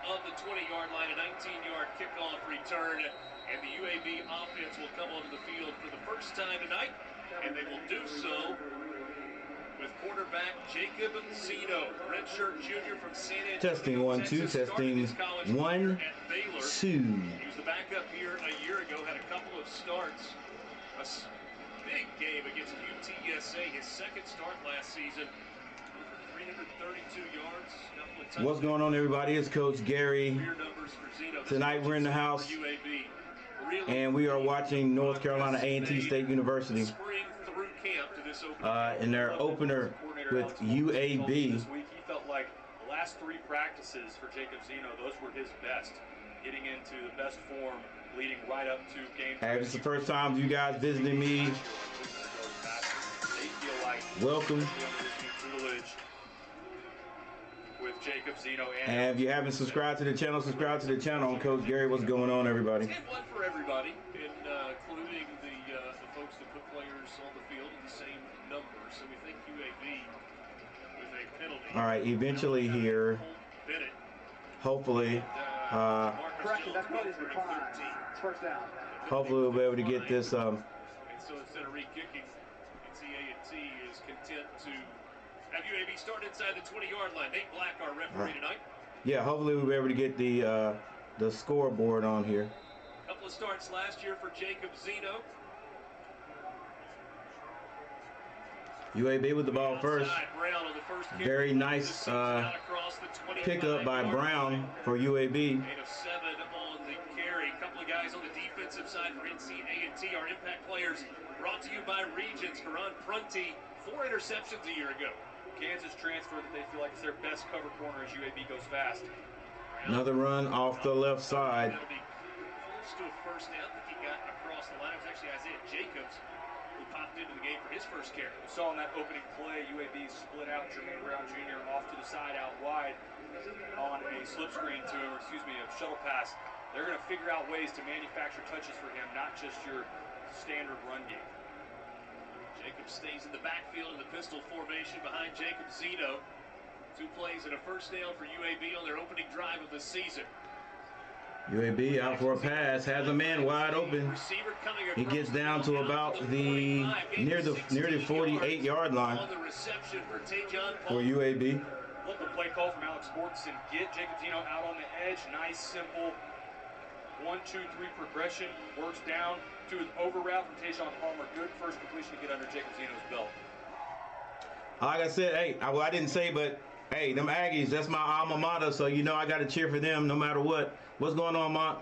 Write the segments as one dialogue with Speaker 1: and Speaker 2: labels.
Speaker 1: of the 20-yard line, a 19-yard kickoff return, and the UAB offense will come onto the field for the first time tonight, and they will do so with quarterback Jacob Zeno, redshirt junior from San Antonio.
Speaker 2: Testing 1 2, testing 1 2.
Speaker 1: He was the backup here a year ago, had a couple of starts. A big game against UTSA, his second start last season. 332 yards.
Speaker 2: What's going on, everybody? It's Coach Gary. Tonight we're in the house, and we are watching North Carolina A&T State University in their opener with UAB.
Speaker 3: This week, he felt like the last 3 practices for Jacob Zeno, those were his best, getting into the best form, leading right up to game.
Speaker 2: Hey, this is the first time you guys visiting me. Welcome.
Speaker 3: With Jacob Zeno
Speaker 2: and if you haven't subscribed to the channel, subscribe to the channel. I'm Coach Gary. What's going on, everybody?
Speaker 1: And one for everybody, including the folks that put players on the field in the same numbers. So we think UAB with a penalty.
Speaker 2: All right, eventually here, hopefully, hopefully we'll be able to get this.
Speaker 1: And so instead of re-kicking, A&T is content to have UAB start inside the 20-yard line. Nate Black, our referee tonight.
Speaker 2: Yeah, hopefully we'll be able to get the scoreboard on here.
Speaker 1: A couple of starts last year for Jacob Zeno.
Speaker 2: UAB with the ball first. Very nice pickup by Brown for UAB.
Speaker 1: 8 of 7 on the carry. A couple of guys on the defensive side for A&T. Our impact players brought to you by Regents. Karan Prunty, 4 interceptions a year ago.
Speaker 3: Kansas transfer that they feel like is their best cover corner as UAB goes fast.
Speaker 2: Another run off the left side.
Speaker 1: That'll be close to a first down. I think he got across the line. It was actually Isaiah Jacobs who popped into the game for his first carry.
Speaker 3: We saw in that opening play, UAB split out Jermaine Brown Jr. off to the side out wide on a slip screen to him, or excuse me, a shuttle pass. They're going to figure out ways to manufacture touches for him, not just your standard run game.
Speaker 1: Jacob stays in the backfield in the pistol formation behind Jacob Zeno. 2 plays and a first down for UAB on their opening drive of the season.
Speaker 2: UAB out for a pass, has a man wide open. He gets down to about the near the 48-yard line for UAB.
Speaker 3: Love the play call from Alex Mortensen. Get Jacob Zeno out on the edge. Nice, simple 1-2-3 progression. Works down to his over route from Tayshawn Palmer. Good first completion to get under Jacob Zeno's belt.
Speaker 2: Like I said, hey, I didn't say, but hey, them Aggies, that's my alma mater, so you know I got to cheer for them no matter what. What's going on, Mont?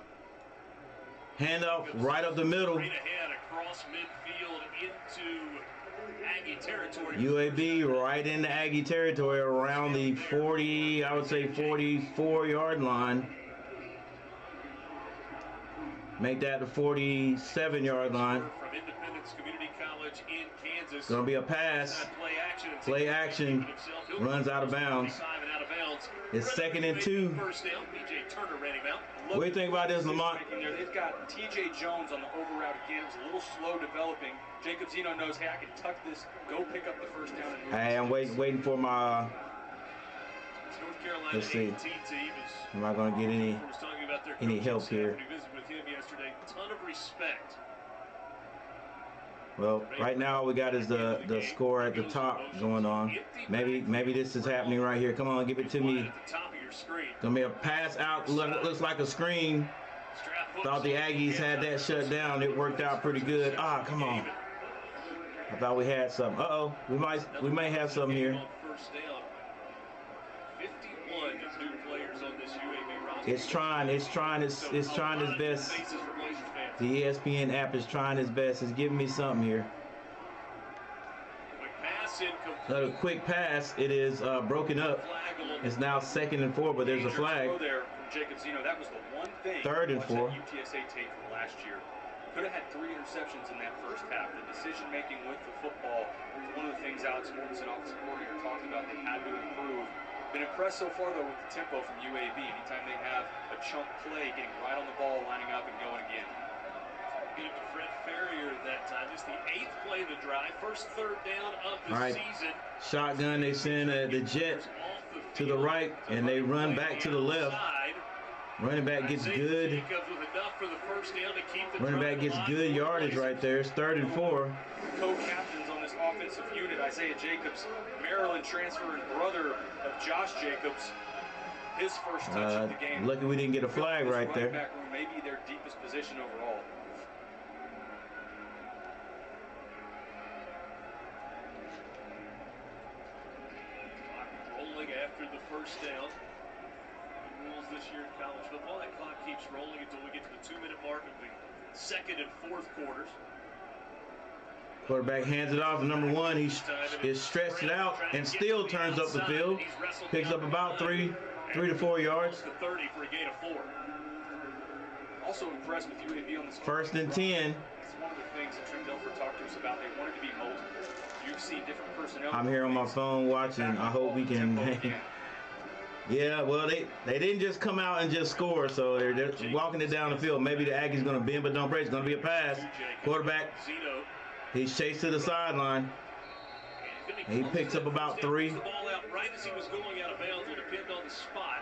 Speaker 2: Hand off right up the middle.
Speaker 1: Straight ahead across midfield into Aggie territory.
Speaker 2: UAB right into Aggie territory around the 40, I would say 44-yard line. Make that the 47-yard line.
Speaker 1: From Independence Community College in Kansas.
Speaker 2: Gonna be a pass. Play action. Runs out of bounds. It's 2nd and 2.
Speaker 1: First down. PJ Turner ran him out.
Speaker 2: What do you think about this, Lamont?
Speaker 3: They've got TJ Jones on the over route again. It was a little slow developing. Jacob Zeno knows, hey, I can tuck this, go pick up the first down.
Speaker 2: Hey, I'm waiting for my.
Speaker 1: North Carolina
Speaker 2: let's see.
Speaker 1: A&T team is.
Speaker 2: Am I going to get any help here?
Speaker 1: We visited with him yesterday. Ton of respect.
Speaker 2: Well, right now all we got is the score at the top going on. Maybe this is happening right here. Come on, give it to me. Gonna be a pass out. Looks like a screen. Thought the Aggies had that shut down. It worked out pretty good. Ah, come on. I thought we had something. We might have something here. It's trying its best. The ESPN app is trying its best. It's giving me something here. Another quick pass. It is broken up. It's now 2nd and 4, but there's a flag.
Speaker 3: There from Jacob Zeno. That was the one thing.
Speaker 2: 3rd and 4.
Speaker 3: UTSA tape from last year. Could have had 3 interceptions in that first half. The decision making with the football was one of the things Alex Mortensen, offensive coordinator, talked about they had to improve. Been impressed so far though with the tempo from UAB. Anytime they have a chunk play, getting right on the ball, lining up and going again.
Speaker 1: Give to Fred Ferrier that time. Just the 8th play of the drive. First 3rd down of the season.
Speaker 2: Shotgun, they send the jet to the right, and they run back to the left. Running back gets good. Running back gets good yardage right there. It's 3rd and 4.
Speaker 3: Co-captains on this offensive unit, Isaiah Jacobs, Maryland transfer and brother of Josh Jacobs. His first touch of the game.
Speaker 2: Lucky we didn't get a flag right there.
Speaker 3: Back room, maybe their deepest position overall.
Speaker 1: Rolling after the first down. Rules this year in college football, that clock keeps rolling until we get to the 2-minute mark of the 2nd and 4th quarters.
Speaker 2: Quarterback hands it off to number 1. He is stretched it out and still turns up the field. Picks up about 3 to 4 yards.
Speaker 1: 30 for a gain of 4.
Speaker 3: Also impressed with UAB on this.
Speaker 2: 1st and 10.
Speaker 3: It's one of the things that Trent Dilfer talked to us about. They wanted to be multiple. You've seen different personnel.
Speaker 2: I'm here on my phone watching. I hope we can. Yeah, well, they didn't just come out and just score, so they're walking it down the field. Maybe the Aggies going to bend, but don't break. It's going to be a pass. Quarterback, he's chased to the sideline. He picks up about 3.
Speaker 1: The ball out right as he was going out of bounds. It depended on the spot.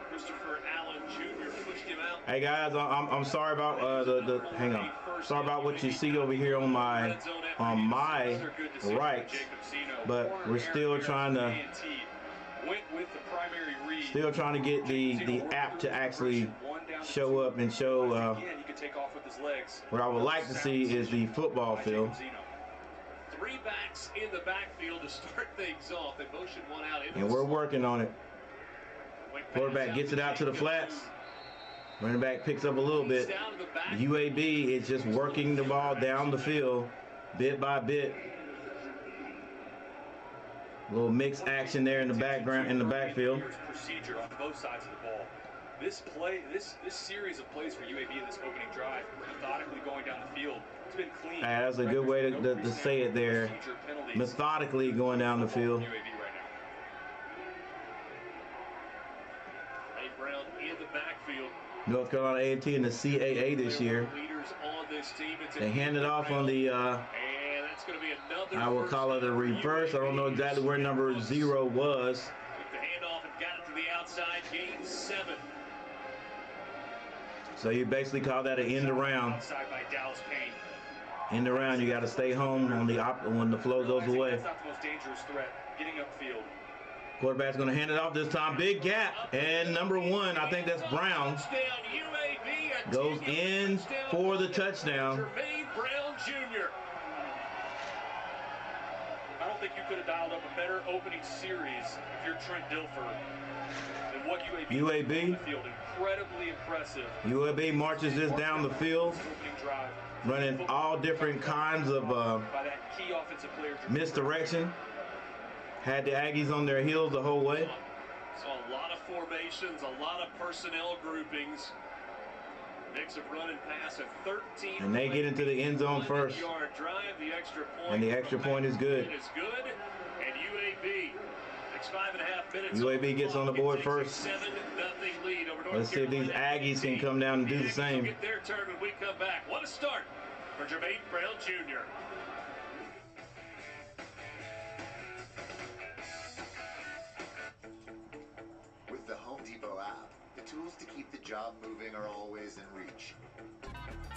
Speaker 1: Christopher Allen Jr. pushed him out.
Speaker 2: Hey guys, I'm sorry about hang on. Sorry about what you see over here on my right, but we're still trying to get the app to actually show up and show what I would like to see is the football field.
Speaker 1: 3 backs in the backfield to start things off. They motion one out.
Speaker 2: And we're working on it. Quarterback gets it out to the flats. Running back picks up a little bit. UAB is just working the ball down the field bit by bit. A little mixed action there in the background, in the backfield.
Speaker 3: Procedure on both sides of the ball. This series of plays for UAB in this opening drive, methodically going down the field. It's been clean.
Speaker 2: That's a good way to say it there. Methodically going down the field.
Speaker 1: Brown in the backfield.
Speaker 2: North Carolina A&T in the CAA this year. They hand it off on the, I will call it a reverse. I don't know exactly where number 0 was.
Speaker 1: Took the handoff and got it to the outside, gain 7.
Speaker 2: So you basically call that an end around. End around, you got to stay home on when the flow goes away.
Speaker 3: That's not the most dangerous threat, getting upfield.
Speaker 2: Quarterback's going to hand it off this time. Big gap. And number 1, I think that's Brown, goes in for the touchdown.
Speaker 3: Brown Jr. I don't think you could have dialed up a better opening series if you're Trent Dilfer than what UAB did on the field. Incredibly impressive.
Speaker 2: UAB marches this down the field, running all different kinds of misdirection. Had the Aggies on their heels the whole way.
Speaker 1: Saw a lot of formations, a lot of personnel groupings. Mix of run and pass at 13.
Speaker 2: And they get into the end zone first. And the extra point is good.
Speaker 1: It is good. And UAB takes 5.5 minutes.
Speaker 2: UAB gets on the board first.
Speaker 1: 7-0 lead over North
Speaker 2: Let's see if these Aggies can come down and do the same.
Speaker 1: Get their turn when we come back. What a start for Jermaine Brown Jr.
Speaker 4: With the Home Depot app, the tools to keep the job moving are always in reach.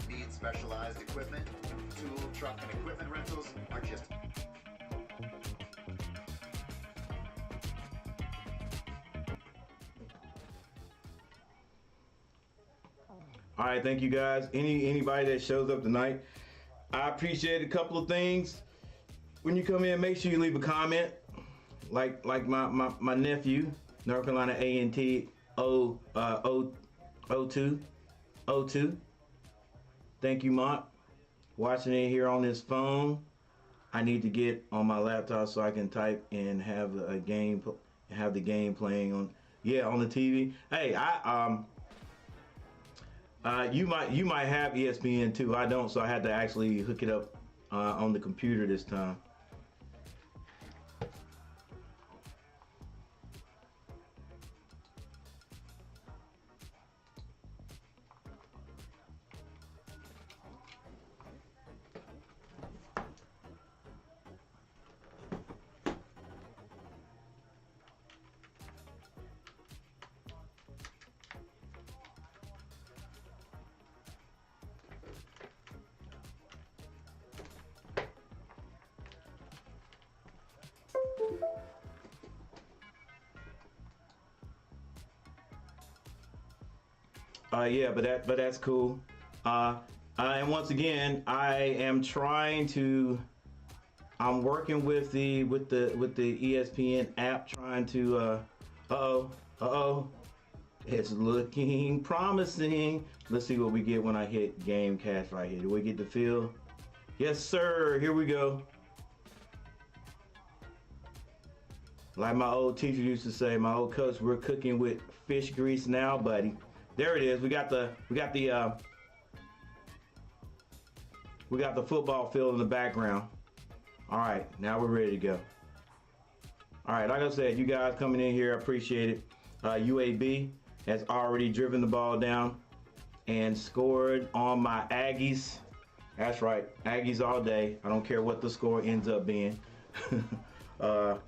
Speaker 4: Need specialized equipment? Tool, truck, and equipment rentals are just...
Speaker 2: All right, thank you guys. Anybody that shows up tonight, I appreciate a couple of things. When you come in, make sure you leave a comment, like my nephew, North Carolina A&T 02. Thank you, Mont. Watching it here on this phone. I need to get on my laptop so I can type and have the game playing on the TV. Hey, you might have ESPN too. I don't, so I had to actually hook it up on the computer this time. Yeah, but that's cool. And once again, I'm working with the ESPN app, trying to it's looking promising. Let's see what we get when I hit game cash right here. Do we get the field? Yes, sir. Here we go. Like my old teacher used to say, my old coach, we're cooking with fish grease now, buddy. There it is. We got the football field in the background. All right, now we're ready to go. All right, like I said, you guys coming in here, I appreciate it. UAB has already driven the ball down and scored on my Aggies. That's right, Aggies all day. I don't care what the score ends up being. But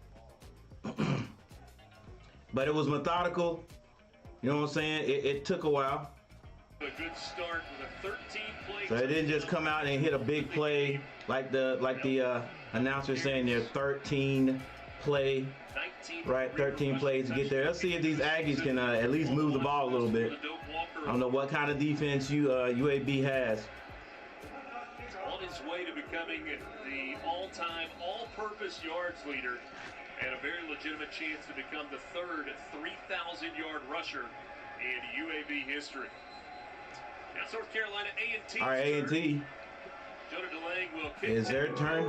Speaker 2: it was methodical. You know what I'm saying? It took a while.
Speaker 1: A good start with a 13-play.
Speaker 2: So it didn't just come out and hit a big play like the announcer saying they're 13 play. Right, 13 plays to get there. Let's see if these Aggies can at least move the ball a little bit. I don't know what kind of defense UAB has.
Speaker 1: On his way to becoming the all-time all-purpose yards leader and a very legitimate chance to become the third 3,000-yard rusher in UAB history. Now North Carolina A&T.
Speaker 2: All right, A&T. Is their turn?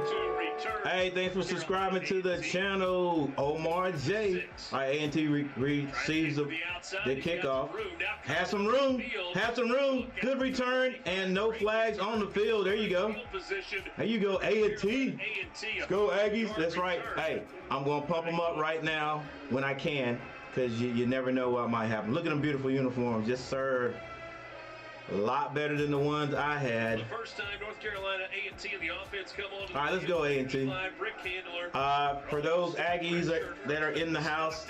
Speaker 2: Hey, thanks for subscribing to the channel, Omar J. All right, A&T receives the kickoff. Have some room. Have some room. Good return and no flags on the field. There you go. There you go, A&T. Let's go, Aggies. That's right. Hey, I'm going to pump them up right now when I can, because you never know what might happen. Look at them beautiful uniforms. Yes, sir. A lot better than the ones I had.
Speaker 1: The first time North Carolina A&T in the offense come on.
Speaker 2: All right, let's go A&T. For those Aggies that are in the house,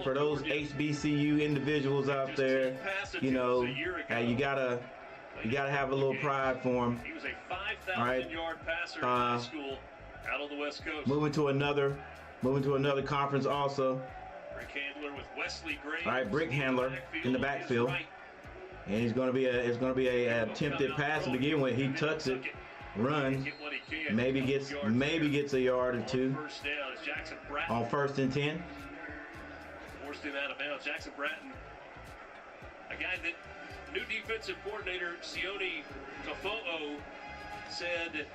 Speaker 2: for those HBCU individuals out there, you know, you gotta have a little pride for them.
Speaker 1: He was a 5,000-yard passer in high school out on the West Coast.
Speaker 2: Moving to another conference also.
Speaker 1: Brick Handler with Wesley Gray.
Speaker 2: All right, Brick Handler in the backfield. And it's going to be a attempted pass to begin with. He tucks it, runs, maybe gets a yard or two on 1st and 10.
Speaker 1: Forced him out of bounds. Jackson Bratton, a guy that new defensive coordinator Sione Tofo'o said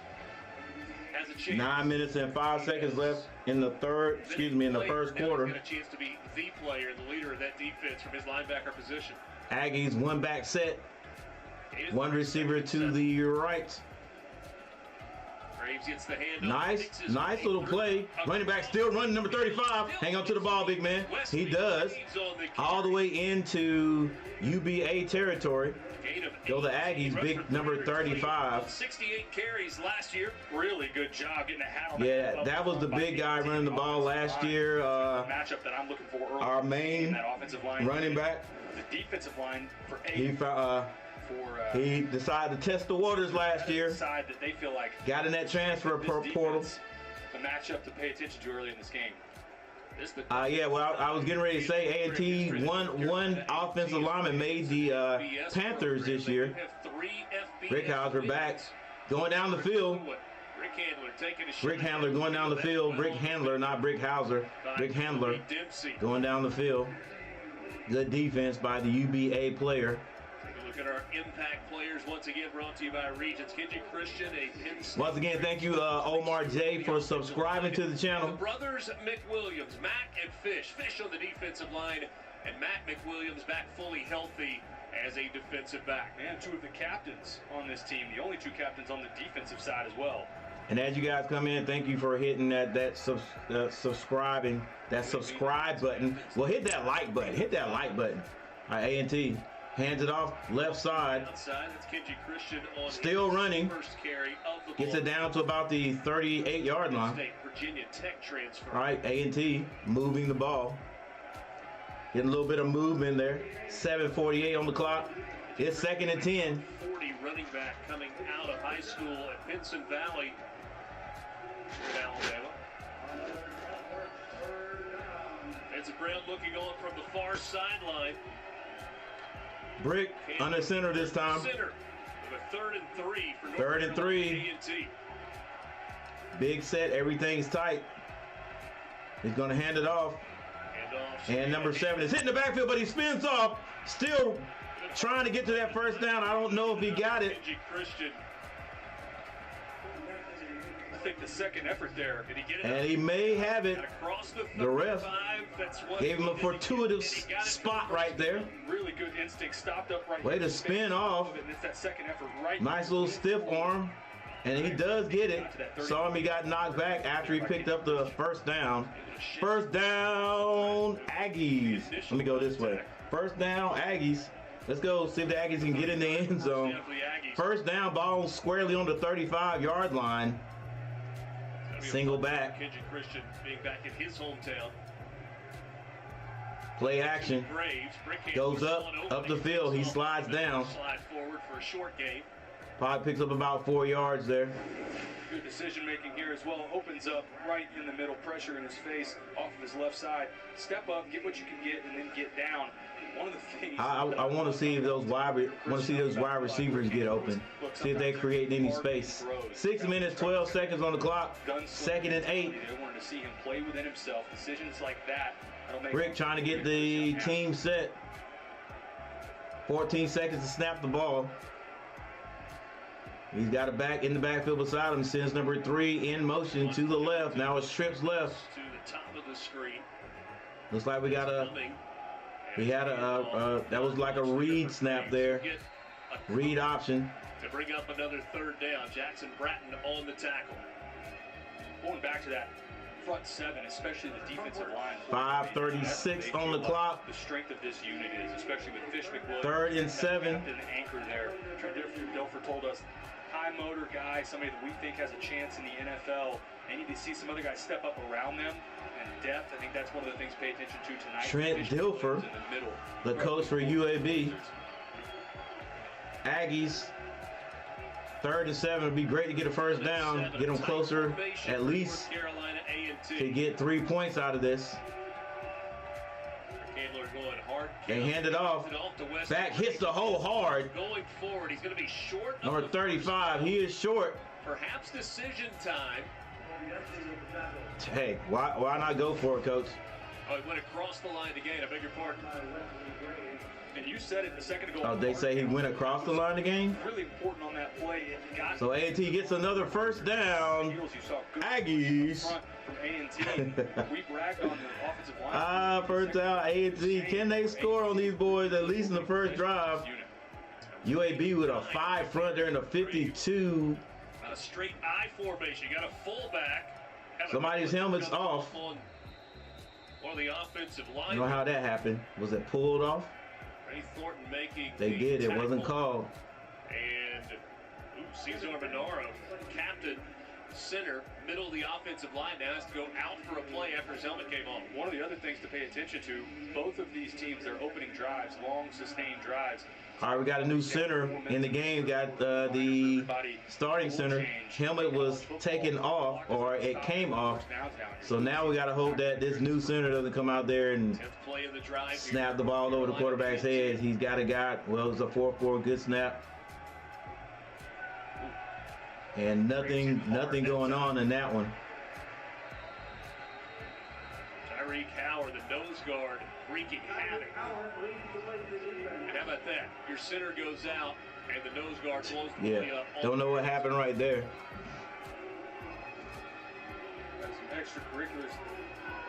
Speaker 1: has a chance.
Speaker 2: 9 minutes and 5 seconds left in the first quarter.
Speaker 1: Got a chance to be the player, the leader of that defense from his linebacker position.
Speaker 2: Aggies one back set, one receiver to the right.
Speaker 1: Graves gets the handoff.
Speaker 2: Nice little play. Running back still running, number 35. Hang on to the ball, big man. He does. All the way into UBA territory. Go the Aggies, big number 35.
Speaker 3: 68 carries last year. Really good job getting a hat on.
Speaker 2: Yeah, that was the big guy running the ball last year.
Speaker 3: Matchup that I'm looking for early.
Speaker 2: Our main running back.
Speaker 3: The defensive line for
Speaker 2: he decided to test the waters last year.
Speaker 3: That they feel like
Speaker 2: got in that transfer portal.
Speaker 3: The matchup to pay attention to early in this game.
Speaker 2: Yeah, well, I was getting ready to say A&T one offensive lineman made the Panthers this year. Rick Hauser back, going down the field. Brick Handler going down the field. Brick Handler, not Brick Hauser. Brick Handler going down the field. Good defense by the UBA player.
Speaker 1: Take a look at our impact players once again, brought to you by Regents. Kenji Christian, a Penn State.
Speaker 2: Once again, thank you, Omar J, for subscribing to the channel.
Speaker 1: The brothers McWilliams, Mac and Fish. Fish on the defensive line, and Mac McWilliams back fully healthy as a defensive back.
Speaker 3: And two of the captains on this team, the only two captains on the defensive side as well.
Speaker 2: And as you guys come in, thank you for hitting that subscribe button. Well, hit that like button. Hit that like button. All right, A&T hands it off left side.
Speaker 1: Outside, that's Kenji Christian on
Speaker 2: still running.
Speaker 1: First carry of the
Speaker 2: gets it down to about the 38-yard line.
Speaker 1: State, Virginia Tech transfer.
Speaker 2: All right, A&T moving the ball. Getting a little bit of movement there. 7:48 on the clock. It's 2nd and 10.
Speaker 1: 40 running back coming out of high school at Pinson Valley in Alabama. It's a Brown looking on from the far sideline.
Speaker 2: Brick under center this time.
Speaker 1: Center with a 3rd and 3 for North
Speaker 2: Third and
Speaker 1: Carolina
Speaker 2: 3.
Speaker 1: A&T.
Speaker 2: Big set, everything's tight. He's going to hand it off. And number 7 is hitting the backfield, but he spins off. Still trying to get to that first down. I don't know if he got it.
Speaker 3: I think the second effort there.
Speaker 1: Did he get it?
Speaker 2: And he may have it. The ref gave him a fortuitous spot right there.
Speaker 3: Really good instinct. Stopped up right.
Speaker 2: Way to spin off.
Speaker 3: And it's that second effort right.
Speaker 2: Nice little stiff arm. And he does get it. Saw him, he got knocked back after he picked up the first down. First down, Aggies. Let me go this way. First down, Aggies. Let's go see if the Aggies can get in the end zone. First down, ball squarely on the 35-yard line. Single back.
Speaker 1: Kenji Christian being back in his hometown.
Speaker 2: Play action. Goes up the field. He slides down.
Speaker 1: Slide forward for a short game.
Speaker 2: Probably picks up about 4 yards there.
Speaker 3: Good decision making here as well. Opens up right in the middle. Pressure in his face off of his left side. Step up, get what you can get, and then get down. One of the things
Speaker 2: I want to see if those wide receivers get open. See if they create any space. 6 minutes, 12 seconds on the clock. 2nd and 8.
Speaker 3: They wanted to see him play within himself. Decisions like that.
Speaker 2: Rick trying to get the team set. 14 seconds to snap the ball. He's got it back in the backfield beside him. Sends number 3 in motion to the left. Now it's trips left.
Speaker 1: To the top of the screen.
Speaker 2: Looks like we had that was like a read snap there. Read option.
Speaker 1: To bring up another 3rd down. Jackson Bratton on the tackle.
Speaker 3: Going back to that front 7, especially the defensive line.
Speaker 2: 5:36 on the clock.
Speaker 3: The strength of this unit is, especially with Fish McWilliams.
Speaker 2: 3rd and 7.
Speaker 3: The anchor there. Dilfer told us, high motor guy, somebody that we think has a chance in the NFL. They need to see some other guys step up around them. And depth, I think that's one of the things to pay attention to tonight.
Speaker 2: Trent Dilfer, the coach for UAB. Aggies, 3rd and 7. Would be great to get a first down, get them closer at least to get 3 points out of this. They hand it off. Back hits the hole hard.
Speaker 1: Going forward, he's going to be short.
Speaker 2: Number 35, he is short.
Speaker 1: Perhaps decision time.
Speaker 2: Hey, why not go for it, Coach?
Speaker 1: Oh, he went across the line again. I beg your pardon.
Speaker 3: And you said it a second ago.
Speaker 2: Oh, they say he went across the line again?
Speaker 3: Really important on that play.
Speaker 2: So A&T gets another first down. Aggies.
Speaker 3: A&T. We bragged on the offensive line.
Speaker 2: First down, A&T. Can they score on these boys at least in the first drive? UAB with a 5 front there in the 52.
Speaker 1: A straight I formation. You got a fullback.
Speaker 2: Somebody's helmet's off.
Speaker 1: One of the offensive line.
Speaker 2: You know how that happened? Was it pulled off?
Speaker 1: Ray Thornton making
Speaker 2: they did. It wasn't called.
Speaker 1: And Cesar Monaro, captain, center, middle of the offensive line, now has to go out for a play after his helmet came off.
Speaker 3: One of the other things to pay attention to, both of these teams, their opening drives, long sustained drives.
Speaker 2: All right, we got a new center in the game. Got the starting center. Helmet was taken off, or it came off. So now we got to hope that this new center doesn't come out there and snap the ball over the quarterback's head. He's got a guy. Well, it's a 4-4 good snap. And nothing going on in that one.
Speaker 1: Tyreek Howard, the nose guard, wreaking havoc. And how about that? Your center goes out, and the nose guard blows the play up.
Speaker 2: Don't know what happened right there.
Speaker 3: Got some extracurriculars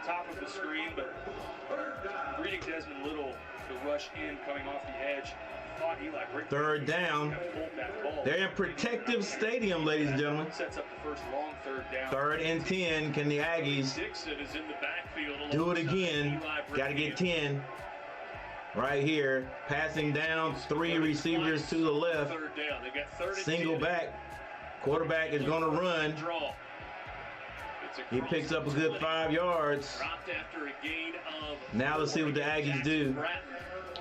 Speaker 3: top of the screen, but reading Desmond Little, the rush in coming off the edge.
Speaker 2: 3rd down. They're in Protective Stadium, ladies and gentlemen.
Speaker 3: Sets up the first long 3rd down.
Speaker 2: 3rd and 10. Can the Aggies do it again? Got to get 10. Right here. Passing down 3 receivers to the left. Single back. Quarterback is going to run. He picks up a good 5 yards. Now let's see what the Aggies do.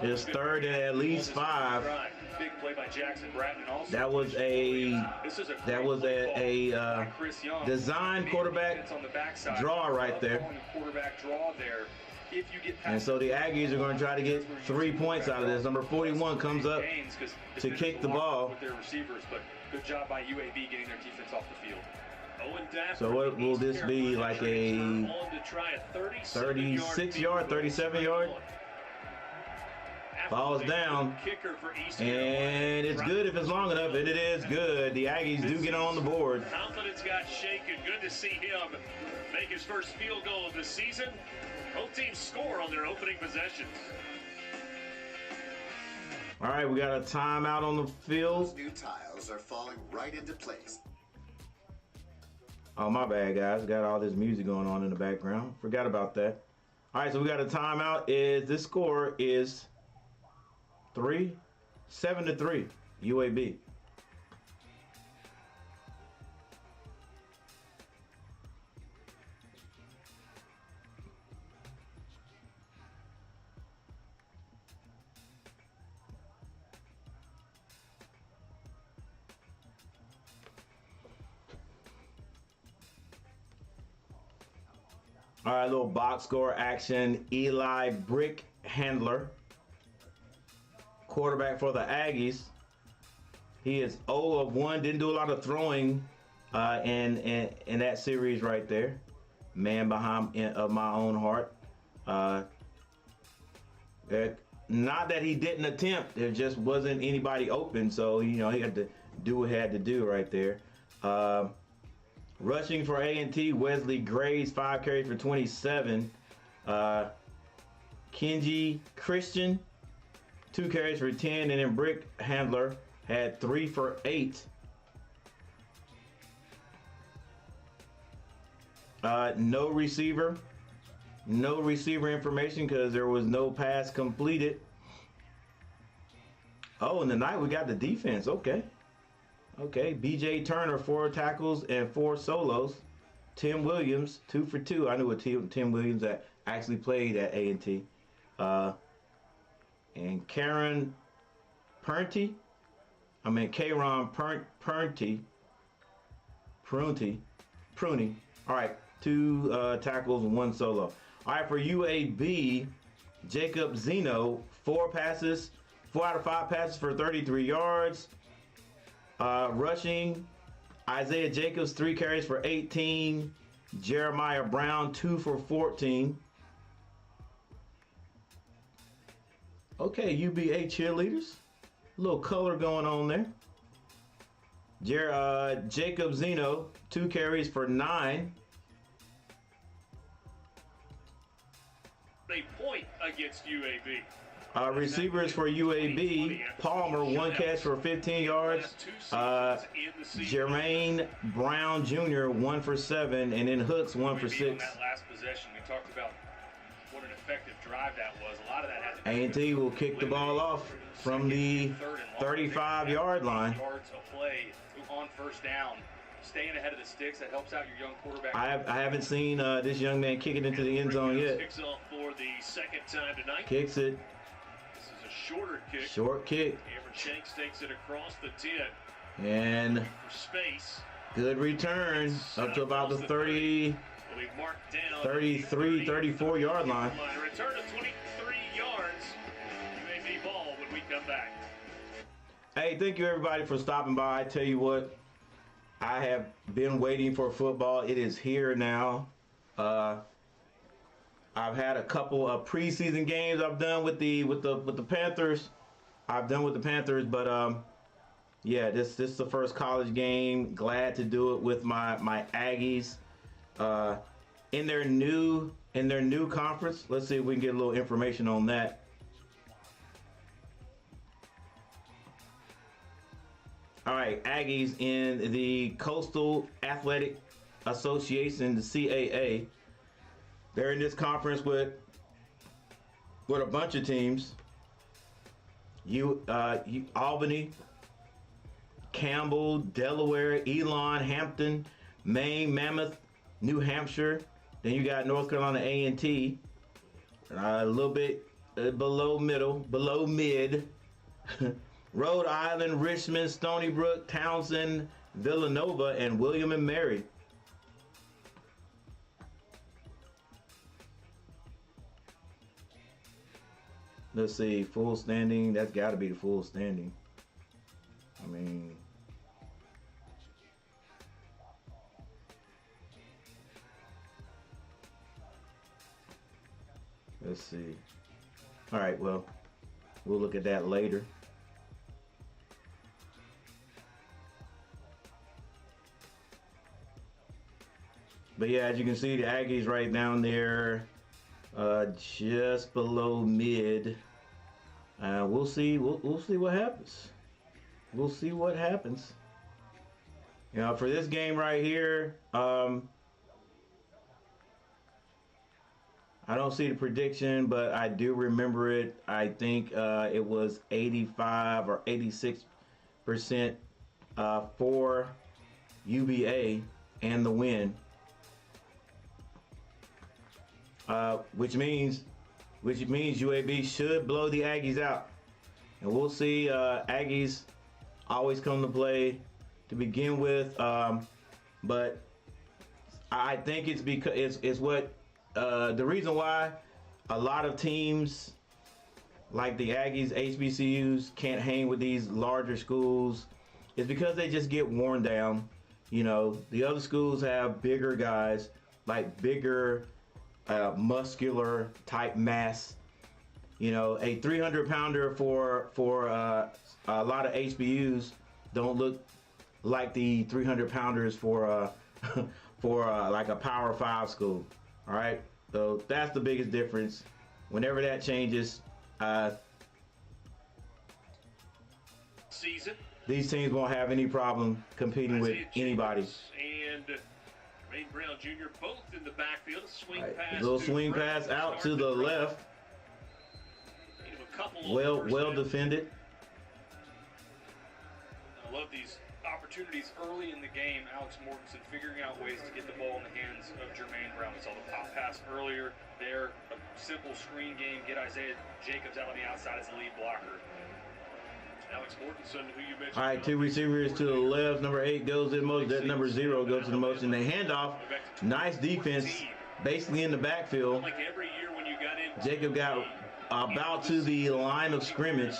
Speaker 2: It's 3rd and at least 5.
Speaker 3: Big play by Jackson Bratton.
Speaker 2: That was a design quarterback draw right there.
Speaker 3: Quarterback draw there. if you get past.
Speaker 2: And so the Aggies are going to try to get 3 points out of this. Number 41 comes up to kick the ball.
Speaker 3: With their receivers, but good job by UAB getting their defense off the field.
Speaker 2: So what will this be, like a 36-yard, 37-yard? Falls down, and it's good if it's long enough, and it is good. The Aggies do get on the board.
Speaker 1: Confidence got shaken. Good to see him make his first field goal of the season. Both teams score on their opening possessions.
Speaker 2: All right, we got a timeout on the field.
Speaker 4: Those new tiles are falling right into place.
Speaker 2: Oh, my bad, guys. Got all this music going on in the background. Forgot about that. All right, so we got a timeout. This score is 7-3, UAB. All right, little box score action. Eli Brick Handler, quarterback for the Aggies. He is 0 of 1. Didn't do a lot of throwing in that series right there. Man behind of my own heart. Not that he didn't attempt. There just wasn't anybody open, so he had to do what he had to do right there. Rushing for A&T, Wesley Graves, 5 carries for 27. Kenji Christian, 2 carries for 10, and then Brick Handler had 3 for 8. No receiver information because there was no pass completed. Oh, and tonight we got the defense. Okay, BJ Turner, 4 tackles and 4 solos. Tim Williams, 2 for 2. I knew a Tim Williams that actually played at A&T. And Karen Prunty. All right, 2 tackles and 1 solo. All right, for UAB, Jacob Zeno, 4 out of 5 passes for 33 yards. Rushing, Isaiah Jacobs, 3 carries for 18. Jeremiah Brown, 2 for 14. Okay, UBA cheerleaders. A little color going on there. Jacob Zeno, 2 carries for 9.
Speaker 1: They point against UAB.
Speaker 2: Receivers for UAB, Palmer, 1 catch for 15 yards. Jermaine Brown Jr., 1 for 7, and then Hooks, 1 for 6.
Speaker 3: That last possession, we talked about what an effective drive that was. A lot of that has
Speaker 2: A&T will kick the ball off from the 35-yard line.
Speaker 3: Yards of play on first down. Staying ahead of the sticks, that helps out your young quarterback.
Speaker 2: I haven't seen this young man kick it into the end zone yet.
Speaker 1: Kicks off for the second time tonight.
Speaker 2: Kicks it.
Speaker 1: This is a shorter kick.
Speaker 2: Short kick.
Speaker 1: Cameron Shanks takes it across the 10.
Speaker 2: And
Speaker 1: for space.
Speaker 2: Good return up to about the 33, 34-yard line.
Speaker 1: Return to 23 yards. UAB ball when we come back.
Speaker 2: Hey, thank you everybody for stopping by. I tell you what, I have been waiting for football. It is here now. I've had a couple of preseason games I've done with the Panthers. But yeah, this is the first college game. Glad to do it with my Aggies in their new conference. Let's see if we can get a little information on that. All right, Aggies in the Coastal Athletic Association, the CAA. They're in this conference with a bunch of teams. Albany, Campbell, Delaware, Elon, Hampton, Maine, Mammoth, New Hampshire. Then you got North Carolina A&T, a little bit below mid. Rhode Island, Richmond, Stony Brook, Townsend, Villanova, and William and Mary. Let's see, full standing. That's got to be the full standing. I mean, let's see. All right, well, we'll look at that later. But yeah, as you can see, the Aggies right down there, just below mid. We'll see. We'll see what happens. We'll see what happens. You know, for this game right here, I don't see the prediction, but I do remember it. I think it was 85 or 86% for UVA and the win. Which means UAB should blow the Aggies out, and we'll see. Aggies always come to play to begin with, but I think it's because it's what the reason why a lot of teams like the Aggies, HBCUs, can't hang with these larger schools is because they just get worn down. You know, the other schools have bigger guys, like bigger muscular type mass. You know, a 300-pounder for a lot of HBUs don't look like the 300-pounders for like a Power 5 school. All right, so that's the biggest difference. Whenever that changes, these teams won't have any problem competing with anybody.
Speaker 1: And Jermaine Brown Jr. both in the backfield. A swing pass.
Speaker 2: Little swing pass out to the left. Well defended.
Speaker 3: I love these opportunities early in the game. Alex Mortensen figuring out ways to get the ball in the hands of Jermaine Brown. We saw the pop pass earlier there. A simple screen game. Get Isaiah Jacobs out on the outside as the lead blocker.
Speaker 1: Alex Mortensen, who you mentioned.
Speaker 2: All right, two receivers to the left. Number 8 goes in motion. That number 0 goes to the motion. They hand off. Nice defense, basically in the backfield.
Speaker 1: Like every year when you got in,
Speaker 2: Jacob got about to the line of scrimmage.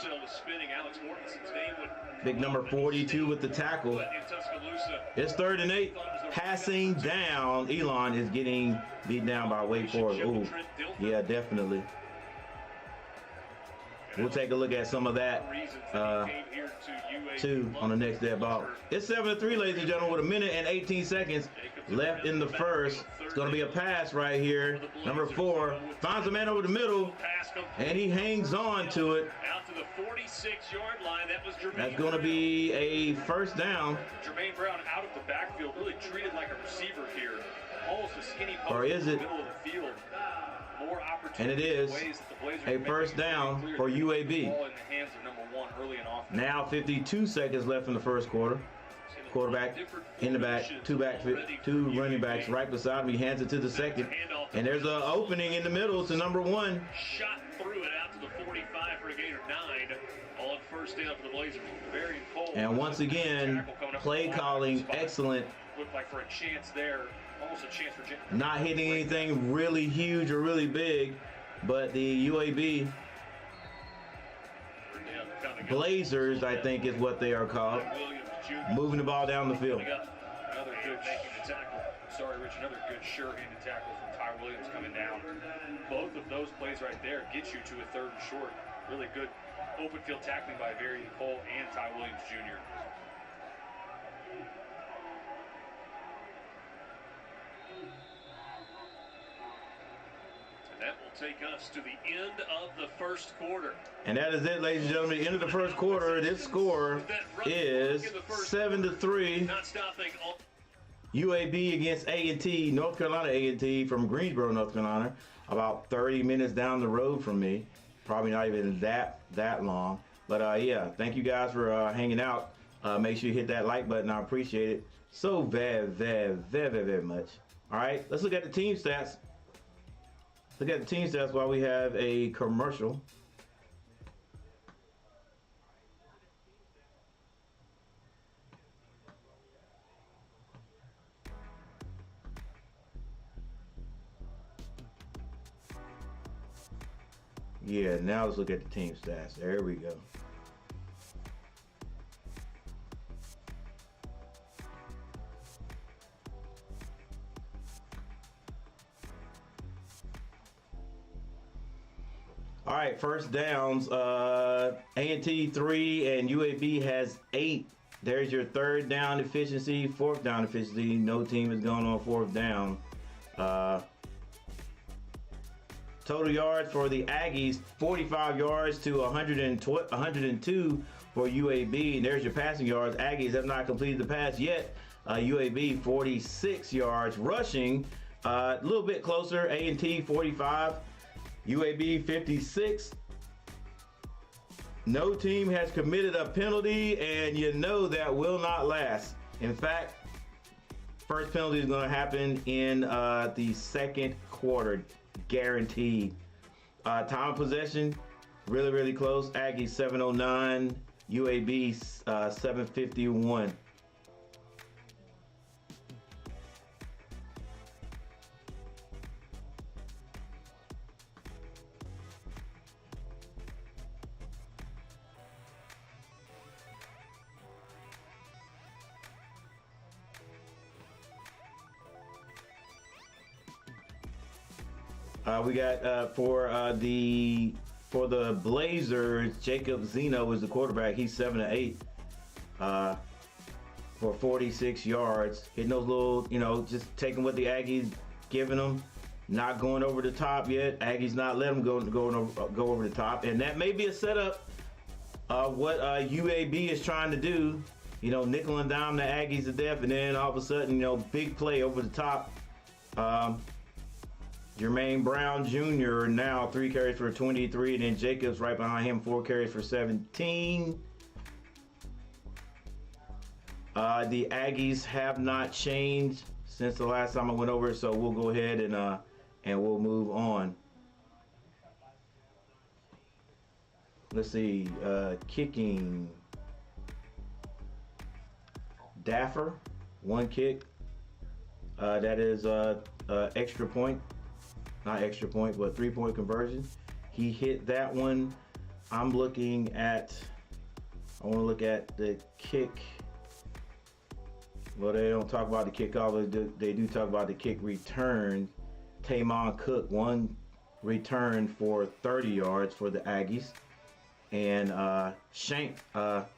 Speaker 2: Big number 42 with the tackle. It's 3rd and 8. Passing down. Elon is getting beat down by Wake Forest. Ooh, yeah, definitely. We'll take a look at some of that too on the next dead ball. It's 7-3, ladies and gentlemen, with 1 minute and 18 seconds left in the first. It's going to be a pass right here. Number 4 finds a man over the middle, and he hangs on to it.
Speaker 1: Out to the 46-yard line. That was Jermaine.
Speaker 2: That's going to be a first down.
Speaker 3: Jermaine Brown out of the backfield, really treated like a receiver here. Almost a skinny post
Speaker 2: or is it?
Speaker 3: In the middle of the field. More
Speaker 2: and it is a first down for UAB. Now 52 seconds left in the first quarter. Quarterback in the back, two running backs right beside me. Hands it to the second, and there's an opening in the middle to number 1.
Speaker 1: Shot through it out to the 45 for a gain of 9 on first down for the Blazers. Very cold.
Speaker 2: And once again, play calling excellent.
Speaker 3: Looked like for a chance there. Almost a chance for
Speaker 2: not hitting anything really huge or really big, but the UAB Blazers, I think is what they are called, moving the ball down the field.
Speaker 3: Another good making the tackle. Sorry, Rich, another good sure-handed tackle from Ty Williams coming down. Both of those plays right there get you to a 3rd and short. Really good open field tackling by Varian Cole and Ty Williams Jr.
Speaker 1: That will take us to the end of the first quarter.
Speaker 2: And that is it, ladies and gentlemen. The end of the first quarter. This score is 7-3. UAB against A&T, North Carolina A&T from Greensboro, North Carolina. About 30 minutes down the road from me. Probably not even that long. But yeah, thank you guys for hanging out. Make sure you hit that like button. I appreciate it so very much. All right, let's look at the team stats. Look at the team stats while we have a commercial. Yeah, now let's look at the team stats. There we go. All right, first downs. A&T 3 and UAB has 8. There's your third down efficiency, fourth down efficiency. No team is going on fourth down. Total yards for the Aggies, 45 yards to 102 for UAB. And there's your passing yards. Aggies have not completed the pass yet. UAB 46 yards rushing. A little bit closer. A&T 45. UAB 56. No team has committed a penalty, and you know that will not last. In fact, first penalty is going to happen in the second quarter, guaranteed. Time of possession, really, really close. Aggies 7:09, UAB 7:51. We got for the Blazers, Jacob Zeno is the quarterback. He's 7-8 for 46 yards. Hitting those little, just taking what the Aggies giving them, not going over the top yet. Aggies not let them go over the top, and that may be a setup of what UAB is trying to do. Nickel and dime the Aggies to death, and then all of a sudden, big play over the top. Jermaine Brown Jr. now 3 carries for 23, and then Jacobs right behind him, 4 carries for 17. The Aggies have not changed since the last time I went over, so we'll go ahead and we'll move on. Let's see, kicking. Daffer, 1 kick. That is extra point. Not extra point, but 3-point conversion. He hit that one. I want to look at the kick. Well, they don't talk about the kickoff. They do talk about the kick return. Taymon Cook, 1 return for 30 yards for the Aggies. And Shanks,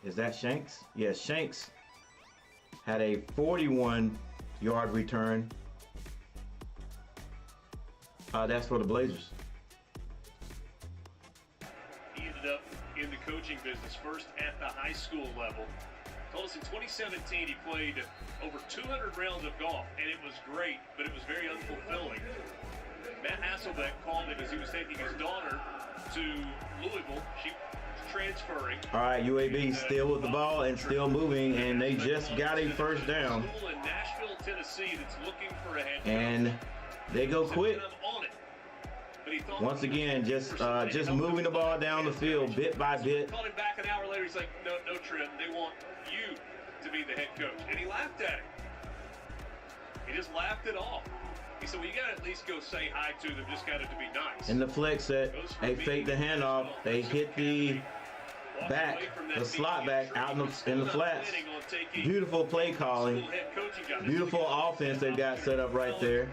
Speaker 2: is that Shanks? Yes, Shanks had a 41-yard return. That's for the Blazers.
Speaker 1: He ended up in the coaching business first at the high school level. Told us in 2017 he played over 200 rounds of golf, and it was great, but it was very unfulfilling. Matt Hasselbeck called him as he was taking his daughter to Louisville. She was transferring.
Speaker 2: All right, UAB still with the ball and still moving, and they just got a first down.
Speaker 1: School in Nashville, Tennessee that's looking for a head coach.
Speaker 2: And they go quick. Once again, just moving the ball down the field bit by bit.
Speaker 1: Called him back an hour later. He's like, no, Trim. They want you to be the head coach. And he laughed at him. He just laughed it off. He said, well, you got to at least go say hi to them. Just got it to be nice.
Speaker 2: In the flex set, they fake the handoff. They hit the back, the slot back out in the flats. Beautiful play calling. Beautiful offense they've got set up right there.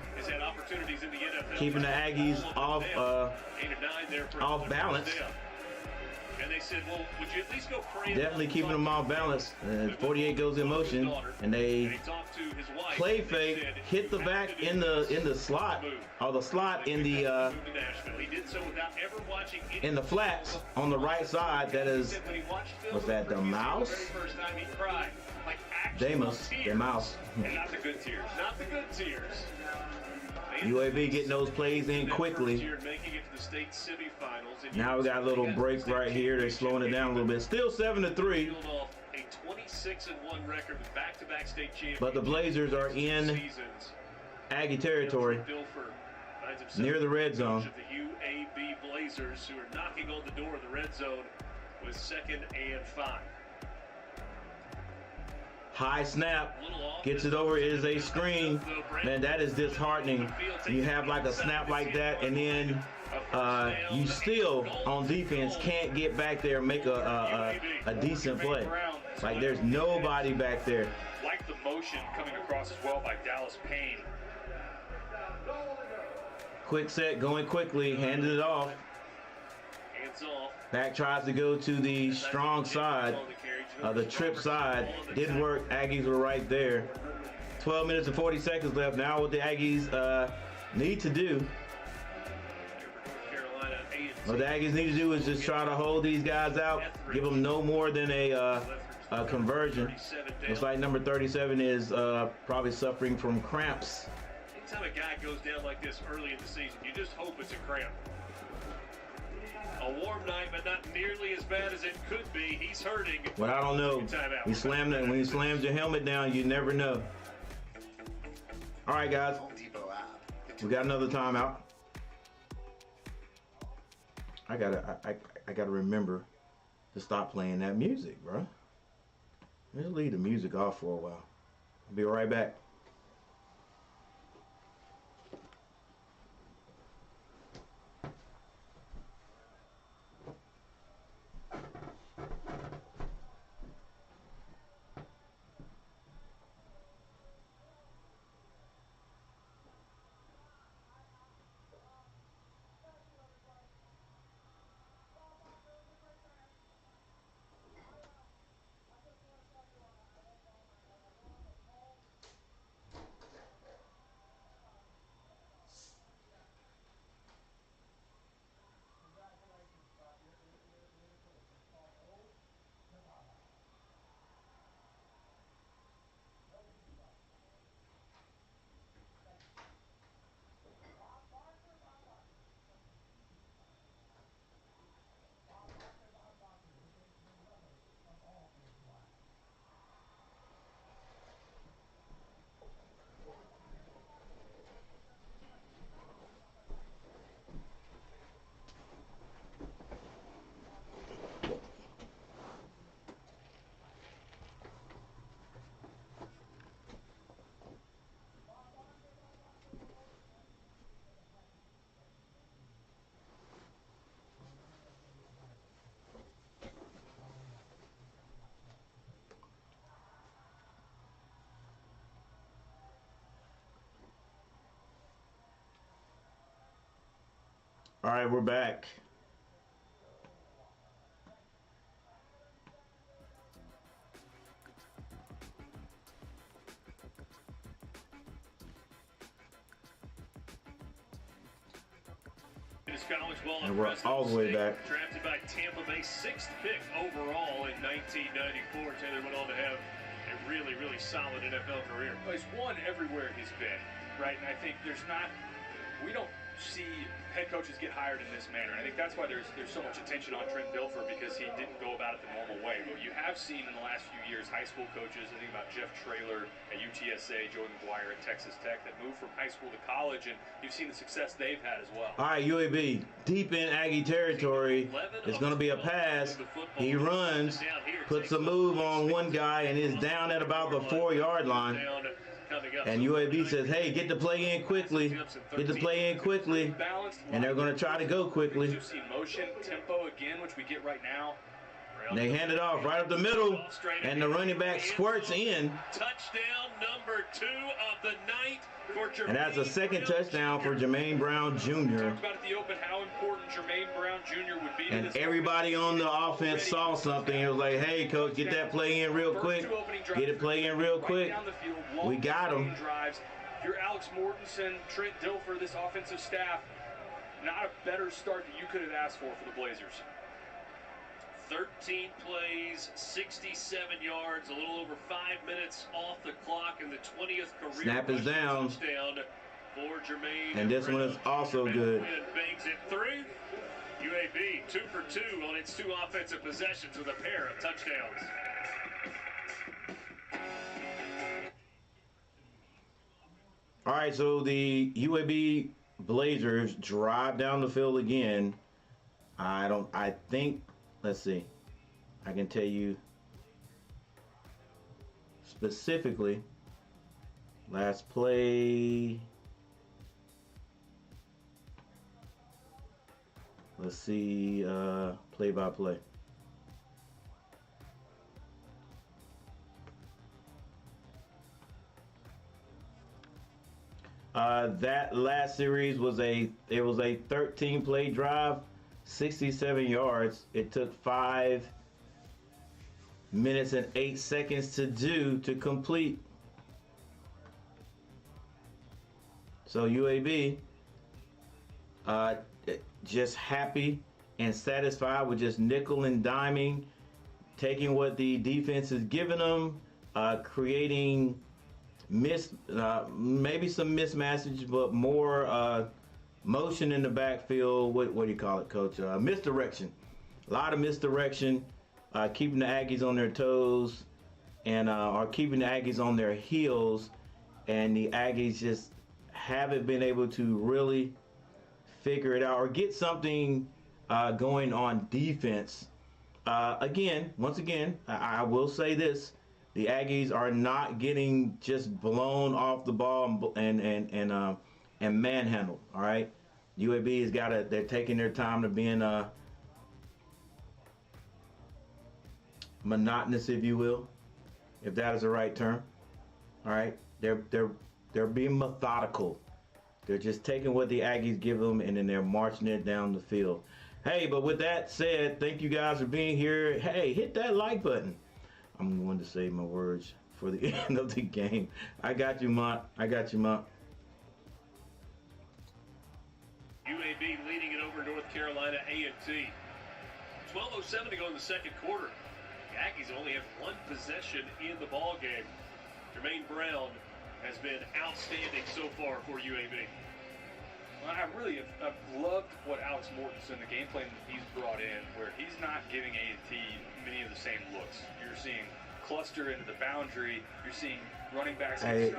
Speaker 2: Keeping the Aggies off balance.
Speaker 1: And they said, well, would you at least go pray?
Speaker 2: Definitely keeping them off balance. 48 goes in motion, and they play fake, hit the back in the slot, or the slot in the flats on the right side. That is, was that the mouse? Damus, the mouse.
Speaker 1: Not the good tears. Not the good tears.
Speaker 2: UAB getting those plays in quickly. Now we got a little break right here. They're slowing it down a little bit. Still 7-3. But the Blazers are in Aggie territory, near the red zone.
Speaker 1: The UAB Blazers, who are knocking on the door of the red zone with 2nd and 5.
Speaker 2: High snap, gets it over, it is a screen. Man, that is disheartening. You have like a snap like that, and then you still on defense can't get back there and make a decent play. Like there's nobody back there.
Speaker 3: Like the motion coming across as well by Dallas Payne.
Speaker 2: Quick set, going quickly, handed it off. Back tries to go to the strong side, the trip side. Didn't work. Aggies were right there. 12 minutes and 40 seconds left. Now what the Aggies need to do, what the Aggies need to do is just try to hold these guys out, give them no more than a conversion. Looks like number 37 is probably suffering from cramps.
Speaker 1: Anytime a guy goes down like this early in the season, you just hope it's a cramp. A warm night, but not nearly as bad as it could be. He's hurting.
Speaker 2: Well, I don't know. When you slammed your helmet down, you never know. All right, guys. We got another timeout. I gotta remember to stop playing that music, bro. Let's leave the music off for a while. I'll be right back. All right, we're back. And we're all the way back.
Speaker 1: Drafted by Tampa Bay, 6th pick overall in 1994. Taylor went on to have a really, really solid NFL career.
Speaker 3: Well, he's won everywhere he's been, right? And I think we don't see head coaches get hired in this manner. And I think that's why there's so much attention on Trent Dilfer, because he didn't go about it the normal way. But you have seen in the last few years high school coaches, I think about Jeff Traylor at UTSA, Joey McGuire at Texas Tech, that moved from high school to college, and you've seen the success they've had as well.
Speaker 2: All right, UAB, deep in Aggie territory. It's going to be a pass. He runs, puts a move on one guy, and is down at about the 4-yard line. And UAB says, hey, get the play in quickly. Get the play in quickly. And they're going to try to go quickly.
Speaker 3: You've seen motion, tempo again, which we get right now.
Speaker 2: And they hand it off right up the middle. And the running back squirts in.
Speaker 1: Touchdown number 2 of the night for Jermaine.
Speaker 2: And that's a second touchdown for Jermaine Brown Jr.
Speaker 3: Talked about at the open how important Jermaine Brown Jr. would be.
Speaker 2: And everybody on the offense saw something. It was like, hey, coach, get that play in real quick. Get it play in real quick. We got him.
Speaker 3: If you're Alex Mortensen, Trent Dilfer, this offensive staff, not a better start that you could have asked for the Blazers.
Speaker 1: 13 plays, 67 yards, a little over 5 minutes off the clock, and the 20th career
Speaker 2: snap is down.
Speaker 1: Touchdown for Jermaine.
Speaker 2: And this one is also good.
Speaker 1: Bangs it through. UAB 2 for 2 on its 2 offensive possessions with a pair of touchdowns.
Speaker 2: All right, so the UAB Blazers drive down the field again. I think, let's see. I can tell you specifically, last play. Let's see play-by-play. That last series was a 13-play drive, 67 yards. It took 5 minutes and 8 seconds to complete. So UAB just happy and satisfied with just nickel and diming, taking what the defense is giving them, creating maybe some mismatches, but more motion in the backfield. What do you call it, Coach? Misdirection. A lot of misdirection, keeping the Aggies on their toes, and or keeping the Aggies on their heels, and the Aggies just haven't been able to really figure it out or get something going on defense. Once again, I will say this. The Aggies are not getting just blown off the ball and manhandled. All right, UAB has got to. They're taking their time to being monotonous, if you will, if that is the right term. All right, they're being methodical. They're just taking what the Aggies give them and then they're marching it down the field. Hey, but with that said, thank you guys for being here. Hey, hit that like button. I'm going to save my words for the end of the game. I got you, Mont. I got you, Mont.
Speaker 1: UAB leading it over North Carolina A&T. 12:07 to go in the second quarter. The Aggies only have one possession in the ball game. Jermaine Brown has been outstanding so far for UAB.
Speaker 3: Well, I've loved what Alex Mortensen, the game plan that he's brought in, where he's not giving A&T many of the same looks. You're seeing cluster into the boundary. You're seeing running backs.
Speaker 2: Hey,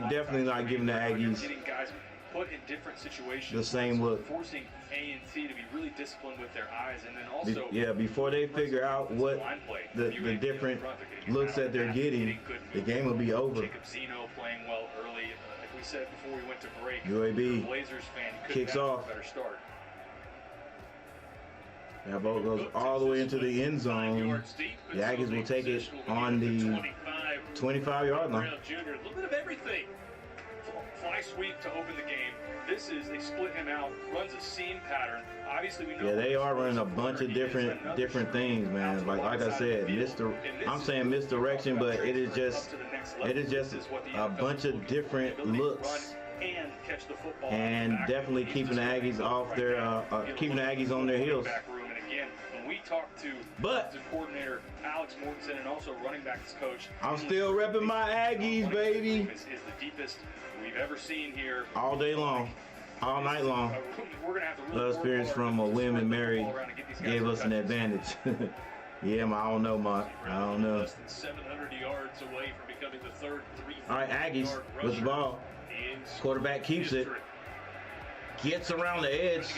Speaker 2: definitely not giving the Aggies
Speaker 3: getting guys put in different situations.
Speaker 2: The same look.
Speaker 3: Forcing A&T to be really disciplined with their eyes, and then also
Speaker 2: before they figure out what the different looks that they're getting, the game will be over.
Speaker 3: Jacob Zeno playing well early. Like we said before we went to break,
Speaker 2: UAB
Speaker 3: Blazers fan
Speaker 2: kicks off.
Speaker 3: A better start.
Speaker 2: That ball goes all the way into the end zone. The Aggies will take it on the 25-yard line.
Speaker 1: A little bit of everything.
Speaker 3: Fly sweep to open the game. This is, they split him out, runs a seam pattern. Obviously, we know.
Speaker 2: Yeah, they are running a bunch of different things, man. Like I said, I'm saying misdirection, but it is just a bunch of different looks. And definitely keeping the Aggies off their, keeping the Aggies on their heels.
Speaker 3: We talked to defensive coordinator Alex Mortensen and also running backs coach.
Speaker 2: I'm still repping my Aggies, baby.
Speaker 3: Is the deepest we've ever seen here.
Speaker 2: All day long, all night long.
Speaker 3: We're gonna have to really
Speaker 2: the experience from William and Mary gave us an advantage. Yeah, I don't know, Mark. I don't know.
Speaker 1: Less than 700 yards away from becoming the third 300-yard
Speaker 2: all right, Aggies with the ball. Quarterback keeps it. Gets around the edge,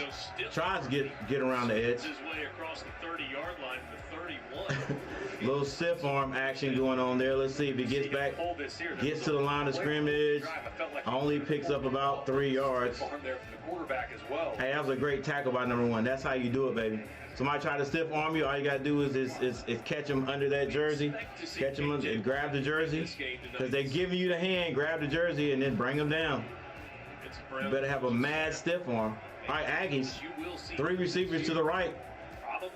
Speaker 2: tries to get around the edge.
Speaker 1: His way across the 30-yard line to 31.
Speaker 2: Little stiff arm action going on there. Let's see if he gets back, gets to the line of scrimmage. Only picks up about 3 yards. Hey, that was a great tackle by number 1. That's how you do it, baby. Somebody try to stiff arm you, all you got to do is catch him under that jersey. Catch him and grab the jersey. Because they're giving you the hand, grab the jersey, and then bring him down. You better have a mad stiff arm. All right, Aggies, 3 receivers to the right.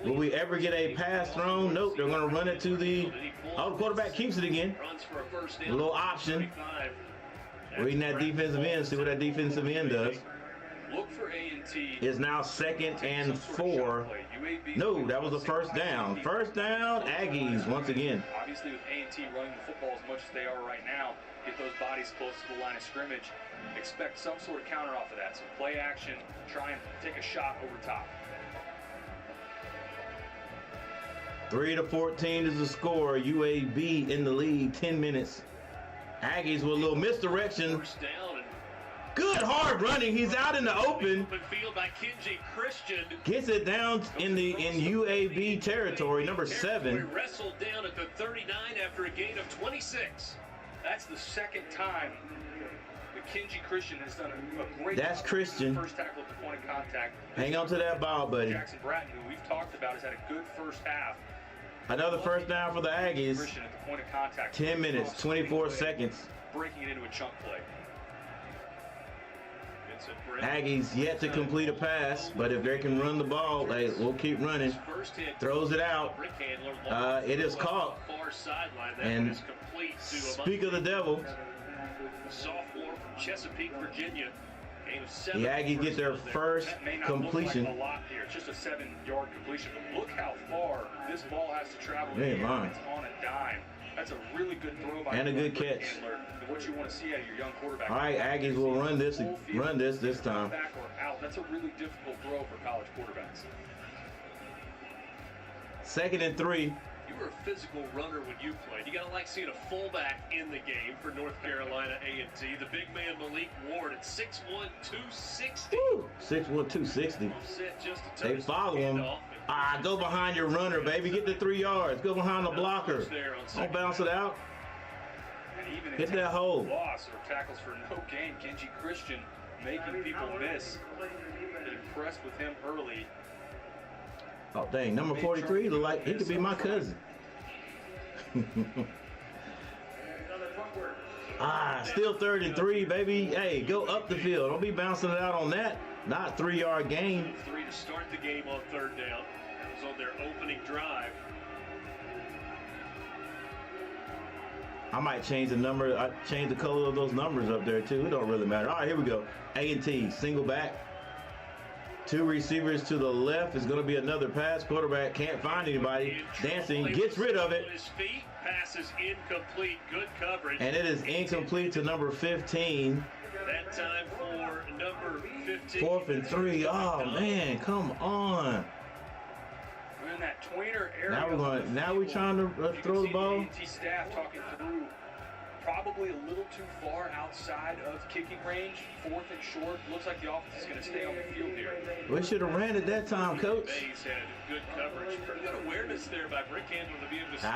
Speaker 2: Will we ever get a pass thrown? Nope, they're going to run it to the... Oh, the quarterback keeps it again. A little option. Reading that defensive end, see what that defensive end does. It's now 2nd and 4. No, that was a first down. First down, Aggies once again.
Speaker 3: Obviously, with A&T running the football as much as they are right now, get those bodies close to the line of scrimmage. Expect some sort of counter off of that. So play action, try and take a shot over top.
Speaker 2: 3-14 is the score. UAB in the lead, 10 minutes. Aggies with a little misdirection. Good hard running. He's out in the open. Gets it down in UAB territory, number 7.
Speaker 1: Wrestled down at the 39 after a gain of 26.
Speaker 3: That's the second time McKenzie Christian has done a great
Speaker 2: That's
Speaker 3: job.
Speaker 2: Christian.
Speaker 3: First tackle at the point of contact.
Speaker 2: Hang on to that ball, buddy.
Speaker 3: Jackson Bratton, who we've talked about, has had a good first half.
Speaker 2: Another first down for the Aggies.
Speaker 3: Christian at the point of contact.
Speaker 2: 10 minutes, 24 seconds.
Speaker 3: Breaking it into a chunk play.
Speaker 2: Aggies yet to complete a pass, but if they can run the ball, hey, we'll keep running. Throws it out. It is caught. And speak of the devil.
Speaker 1: Sophomore from Chesapeake, Virginia.
Speaker 2: The Aggies get their first completion.
Speaker 3: Like a lot here. It's just a 7-yard completion. But look how far this ball has to travel.
Speaker 2: It's on
Speaker 3: a dime. That's a really good throw by
Speaker 2: and a good catch.
Speaker 3: What you want to see out of your young quarterback.
Speaker 2: All right, Aggies will run this time.
Speaker 3: Back or out. That's a really difficult throw for college quarterbacks.
Speaker 2: 2nd and 3.
Speaker 1: You were a physical runner when you played. You gotta like seeing a fullback in the game for North Carolina A&T. The big man Malik Ward at 6'1", 260.
Speaker 2: 6'1", 260. They follow him.
Speaker 1: Ah,
Speaker 2: go behind your runner, baby. Get the 3 yards. Go behind the blocker. Don't bounce it out. Hit that hole.
Speaker 3: Loss or tackles for no gain. Kenji Christian making people miss. Been impressed with him early.
Speaker 2: Oh dang, number 43 look like he could be my cousin. Still 3rd and 3, baby. Hey, go up the field. Don't be bouncing it out on that. Not 3-yard gain.
Speaker 1: 3 to start the game on 3rd down. That was on their opening drive.
Speaker 2: I might change the number. I change the color of those numbers up there too. It don't really matter. All right, here we go. A&T single back. 2 receivers to the left. Is going to be another pass. Quarterback can't find anybody. Dancing gets rid of it.
Speaker 1: His feet. Pass is incomplete. Good coverage.
Speaker 2: And it is incomplete to number 15.
Speaker 1: That time for number 15.
Speaker 2: 4th and 3. Oh man, come on.
Speaker 3: We're in that tweener area.
Speaker 2: Now we're trying to throw the ball.
Speaker 3: A&T staff talking through probably a little too far outside of kicking range. 4th and short. Looks like the offense is going to stay on the field here.
Speaker 2: We should have ran at that time, Coach.
Speaker 1: Mays had good coverage. Pretty good awareness there by Brick Handler to be able to.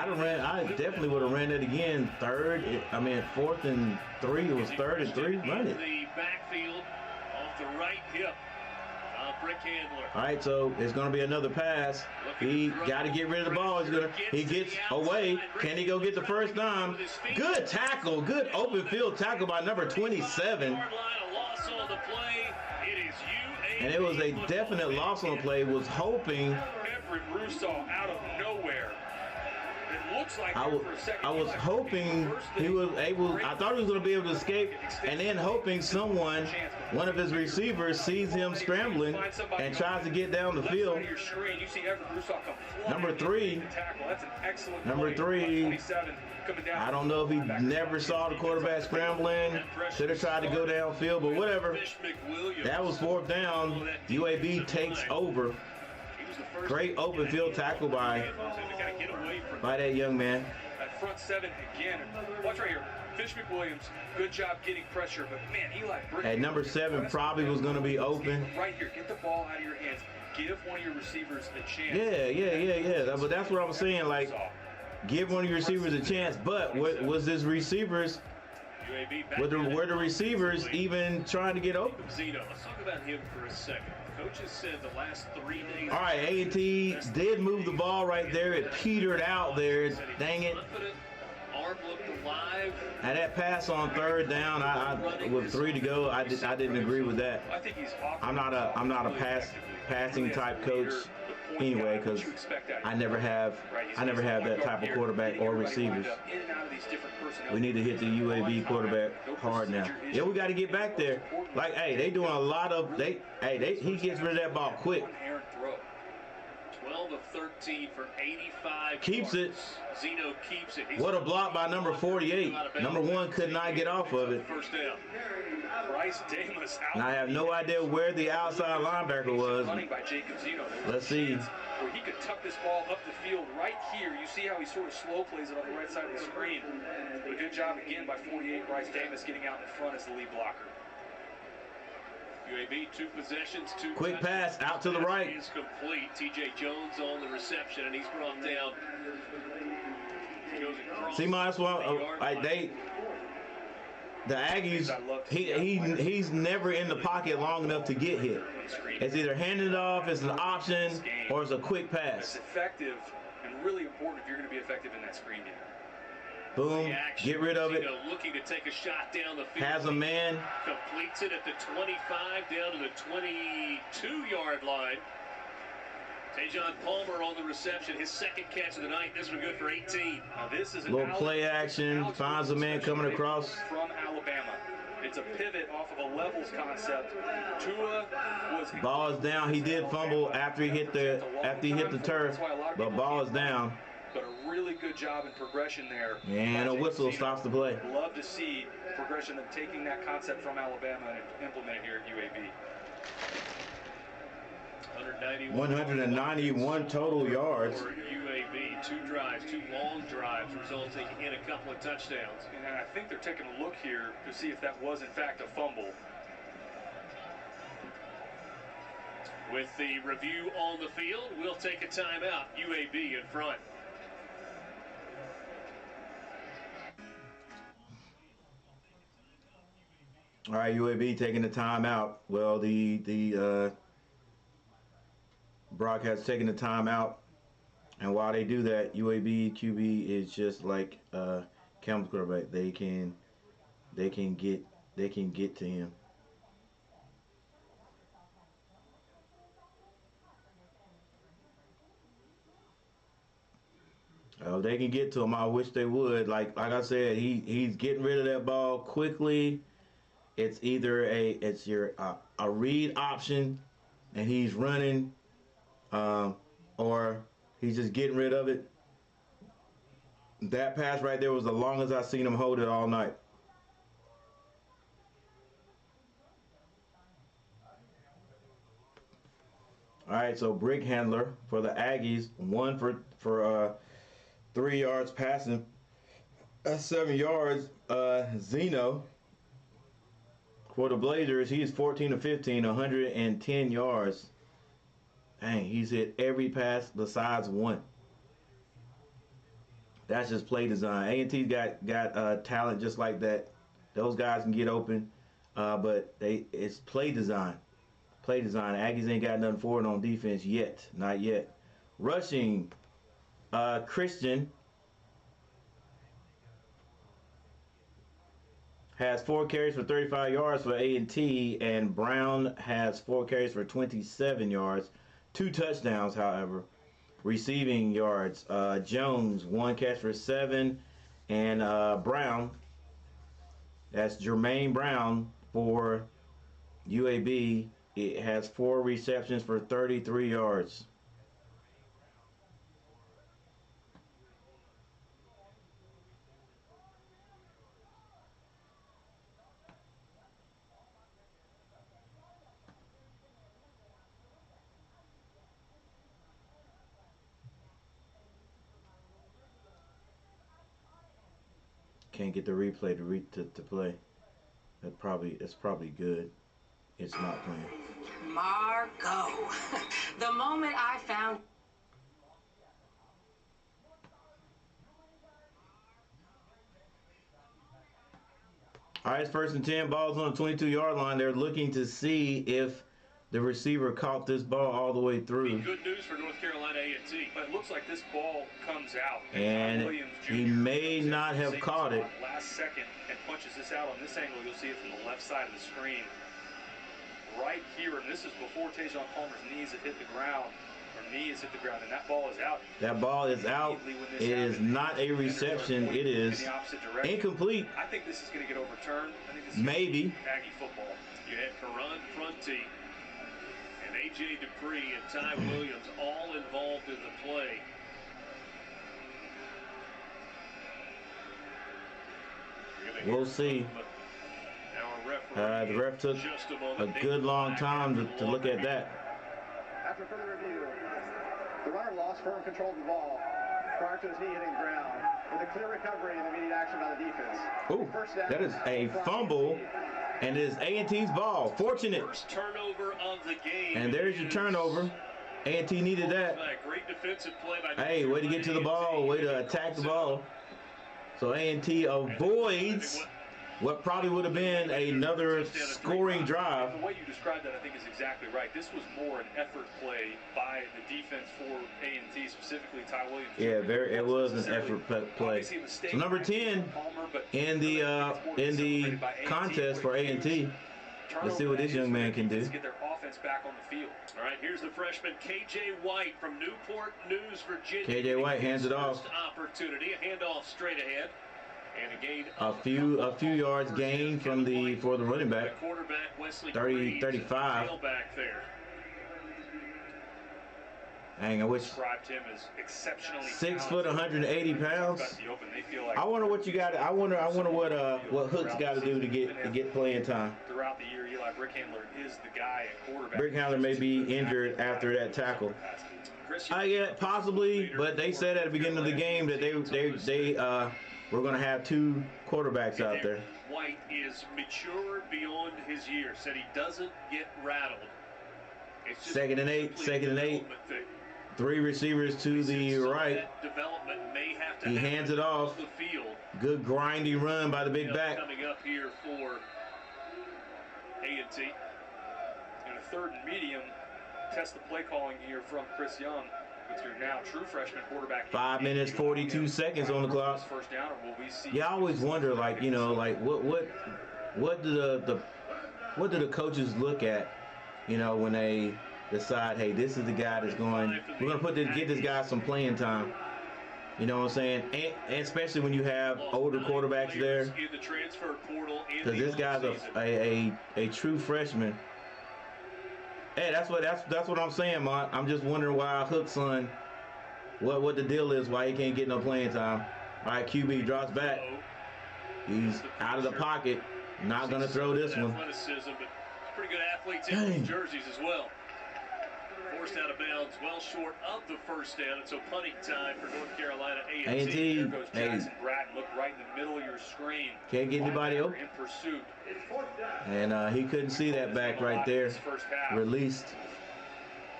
Speaker 2: I definitely would have ran it again. 4th and 3. It was 3rd and 3. Run it.
Speaker 1: The backfield off the right hip. Brick Handler.
Speaker 2: All right, so it's going to be another pass. He got to get rid of the ball. He gets away. Can he go get the first down? Good tackle. Good open field tackle by number 27. And it was a definite loss on the play. Was hoping.
Speaker 3: Everett Russo out of nowhere.
Speaker 2: I was hoping he was able. I thought he was going to be able to escape, and then hoping one of his receivers sees him scrambling and tries to get down the field. Number 3. I don't know if he never saw the quarterback scrambling. Should have tried to go downfield, but whatever. That was 4th down. UAB takes over. Great open field tackle by that young man.
Speaker 3: That front 7 again. Watch right here. Fish McWilliams, good job getting pressure, but man, Eli Brick.
Speaker 2: At number 7 probably was going to be open.
Speaker 3: Right here, get the ball out of your hands. Give one of your receivers a chance.
Speaker 2: Yeah. But that's what I was saying. Like, give one of your receivers a chance. But what was his receivers? Were the receivers even trying to get open?
Speaker 1: Zeno, let's talk about him for a second. Coaches said the last 3 days.
Speaker 2: All right, A&T did move the ball right there. It petered out there. Dang it.
Speaker 1: Arm looked alive.
Speaker 2: And that pass on 3rd down, with 3 to go, I didn't agree with that. I'm not a passing type coach anyway, because I never have that type of quarterback or receivers. We need to hit the UAB quarterback hard now. Yeah, we got to get back there. Like, hey, they doing a lot of he gets rid of that ball quick.
Speaker 1: 12 of 13 for 85.
Speaker 2: Keeps it.
Speaker 1: Zeno keeps it.
Speaker 2: What a block by number 48. Number 1 could not get off of it.
Speaker 1: First down.
Speaker 2: And I have no idea where the outside linebacker was. Let's see.
Speaker 3: Where he could tuck this ball up the field right here. You see how he sort of slow plays it on the right side of the screen. But a good job again by 48, Bryce Davis getting out in front as the lead blocker.
Speaker 1: UAB 2 possessions, 2
Speaker 2: quick pass out to the right.
Speaker 1: Is complete. TJ Jones on the reception, and he's brought down.
Speaker 2: the Aggies, he's never in the pocket long enough to get hit. It's either handed off as an option or it's a quick pass.
Speaker 3: It's effective and really important if you're going to be effective in that screen game.
Speaker 2: Boom, get rid of it.
Speaker 1: Looking to take a shot down the field.
Speaker 2: Has a man.
Speaker 1: Completes it at the 25 down to the 22-yard line. Tajon Palmer on the reception, his second catch of the night. This one good for 18.
Speaker 3: Now this is a
Speaker 2: little play action, finds a man coming across.
Speaker 3: From Alabama. It's a pivot off of a levels concept. Tua was
Speaker 2: ball is down. He did fumble after he hit the turf, but ball is down.
Speaker 3: But a really good job in progression there.
Speaker 2: And a whistle stops the play.
Speaker 3: Love to see progression of taking that concept from Alabama and implement it here at UAB.
Speaker 2: 191 total yards.
Speaker 1: For UAB, 2 drives, 2 long drives, resulting in a couple of touchdowns.
Speaker 3: And I think they're taking a look here to see if that was in fact a fumble.
Speaker 1: With the review on the field, we'll take a timeout. UAB in front.
Speaker 2: All right, UAB taking the timeout. Well, the broadcast taking the timeout, and while they do that, UAB QB is just like Campbell's quarterback. They can get to him. They can get to him. I wish they would. Like I said, he's getting rid of that ball quickly. It's either a read option, and he's running, or he's just getting rid of it. That pass right there was the longest I've seen him hold it all night. All right, so Brick Handler for the Aggies, 1 for 3 yards passing. That's 7 yards. Zeno for the Blazers, he's 14 of 15, 110 yards. Dang, he's hit every pass besides 1. That's just play design. A&T's got talent just like that. Those guys can get open, but it's play design. Play design. Aggies ain't got nothing for it on defense yet. Not yet. Rushing, Christian has 4 carries for 35 yards for A&T, and Brown has 4 carries for 27 yards. 2 touchdowns, however. Receiving yards, Jones, 1 catch for 7, and Brown, that's Jermaine Brown for UAB. It has 4 receptions for 33 yards. Can't get the replay to play. It's probably good. It's not playing.
Speaker 5: Marco, the moment I found.
Speaker 2: All right, it's 1st and 10. Ball's on the 22-yard line. They're looking to see if the receiver caught this ball all the way through.
Speaker 1: Good news for North Carolina A&T.
Speaker 3: But it looks like this ball comes out.
Speaker 2: And he may not have caught it.
Speaker 3: Last second and punches this out on this angle. You'll see it from the left side of the screen. Right here, and this is before Tajon Palmer's knees have hit the ground. Or knee has hit the ground, and that ball is out.
Speaker 2: That ball is out. It is not a reception. It is incomplete.
Speaker 3: I think this is going to get overturned. I think this is
Speaker 2: maybe
Speaker 3: Aggie football.
Speaker 1: You had Karan Prunty and A.J. Dupree and Ty Williams all involved in the play.
Speaker 2: We'll see. The ref took a good long time to look at that.
Speaker 6: After further review, the runner lost firm control of the ball prior to his knee hitting the ground, with a clear recovery and immediate action by the defense.
Speaker 2: Ooh, that is a fumble, and it is A&T's ball. Fortunate.
Speaker 1: First turnover of the game.
Speaker 2: And there's your turnover. A&T needed that.
Speaker 1: Great defensive play by
Speaker 2: hey, way to get to the ball, way to attack the ball. So A&T avoids what probably would have been another scoring drive.
Speaker 3: The way you described that, I think, is exactly right. This was more an effort play by the defense for A&T, specifically Ty Williams.
Speaker 2: Yeah, it was an effort play. So number 10 in the contest for A&T. Let's see what this young man can do.
Speaker 3: Get their offense back on the field.
Speaker 1: All right, here's the freshman KJ White from Newport News, Virginia.
Speaker 2: KJ White hands it off.
Speaker 1: Opportunity, a handoff straight ahead, and a gain.
Speaker 2: A few yards gained for the running back. 30, 35.
Speaker 1: Back there.
Speaker 2: Dang, I wish.
Speaker 3: Described him as exceptionally
Speaker 2: 6 foot, 180 pounds. I wonder what you got. I wonder what Hook's got to do to get playing time.
Speaker 3: Throughout the year, Rick Handler is the guy at quarterback.
Speaker 2: Rick Handler may be injured after that tackle. Yeah, possibly, but they said at the beginning of the game that they were going to have 2 quarterbacks out there.
Speaker 1: White is mature beyond his years. Said he doesn't get rattled. It's just
Speaker 2: 2nd and 8. 2nd and 8. 3 receivers to the right. He hands it off. Good grindy run by the big back.
Speaker 1: Coming up here for A&T.
Speaker 3: And a 3rd and medium. Test the play calling here from Chris Young with your now true freshman quarterback.
Speaker 2: 5 minutes 42 seconds on the clock.
Speaker 3: First down, or will we see?
Speaker 2: Yeah, I always wonder, what do the coaches look at, when they decide, hey, this is the guy that's we're going to get this guy some playing time. You know what I'm saying? And especially when you have older quarterbacks there. Because this guy's a true freshman. Hey, that's what I'm saying, man. I'm just wondering why Hook's son, what the deal is, why he can't get no playing time. All right, QB drops back. He's out of the pocket. Not going to throw this one.
Speaker 1: Pretty good athletes in those jerseys as well. Forced out of bounds, well short of the first down, and so punting time for North Carolina A&T.
Speaker 3: There goes Jackson Bratton, look right in the middle of your screen.
Speaker 2: Can't get anybody open.
Speaker 3: In pursuit.
Speaker 2: And he couldn't see that back right there. Released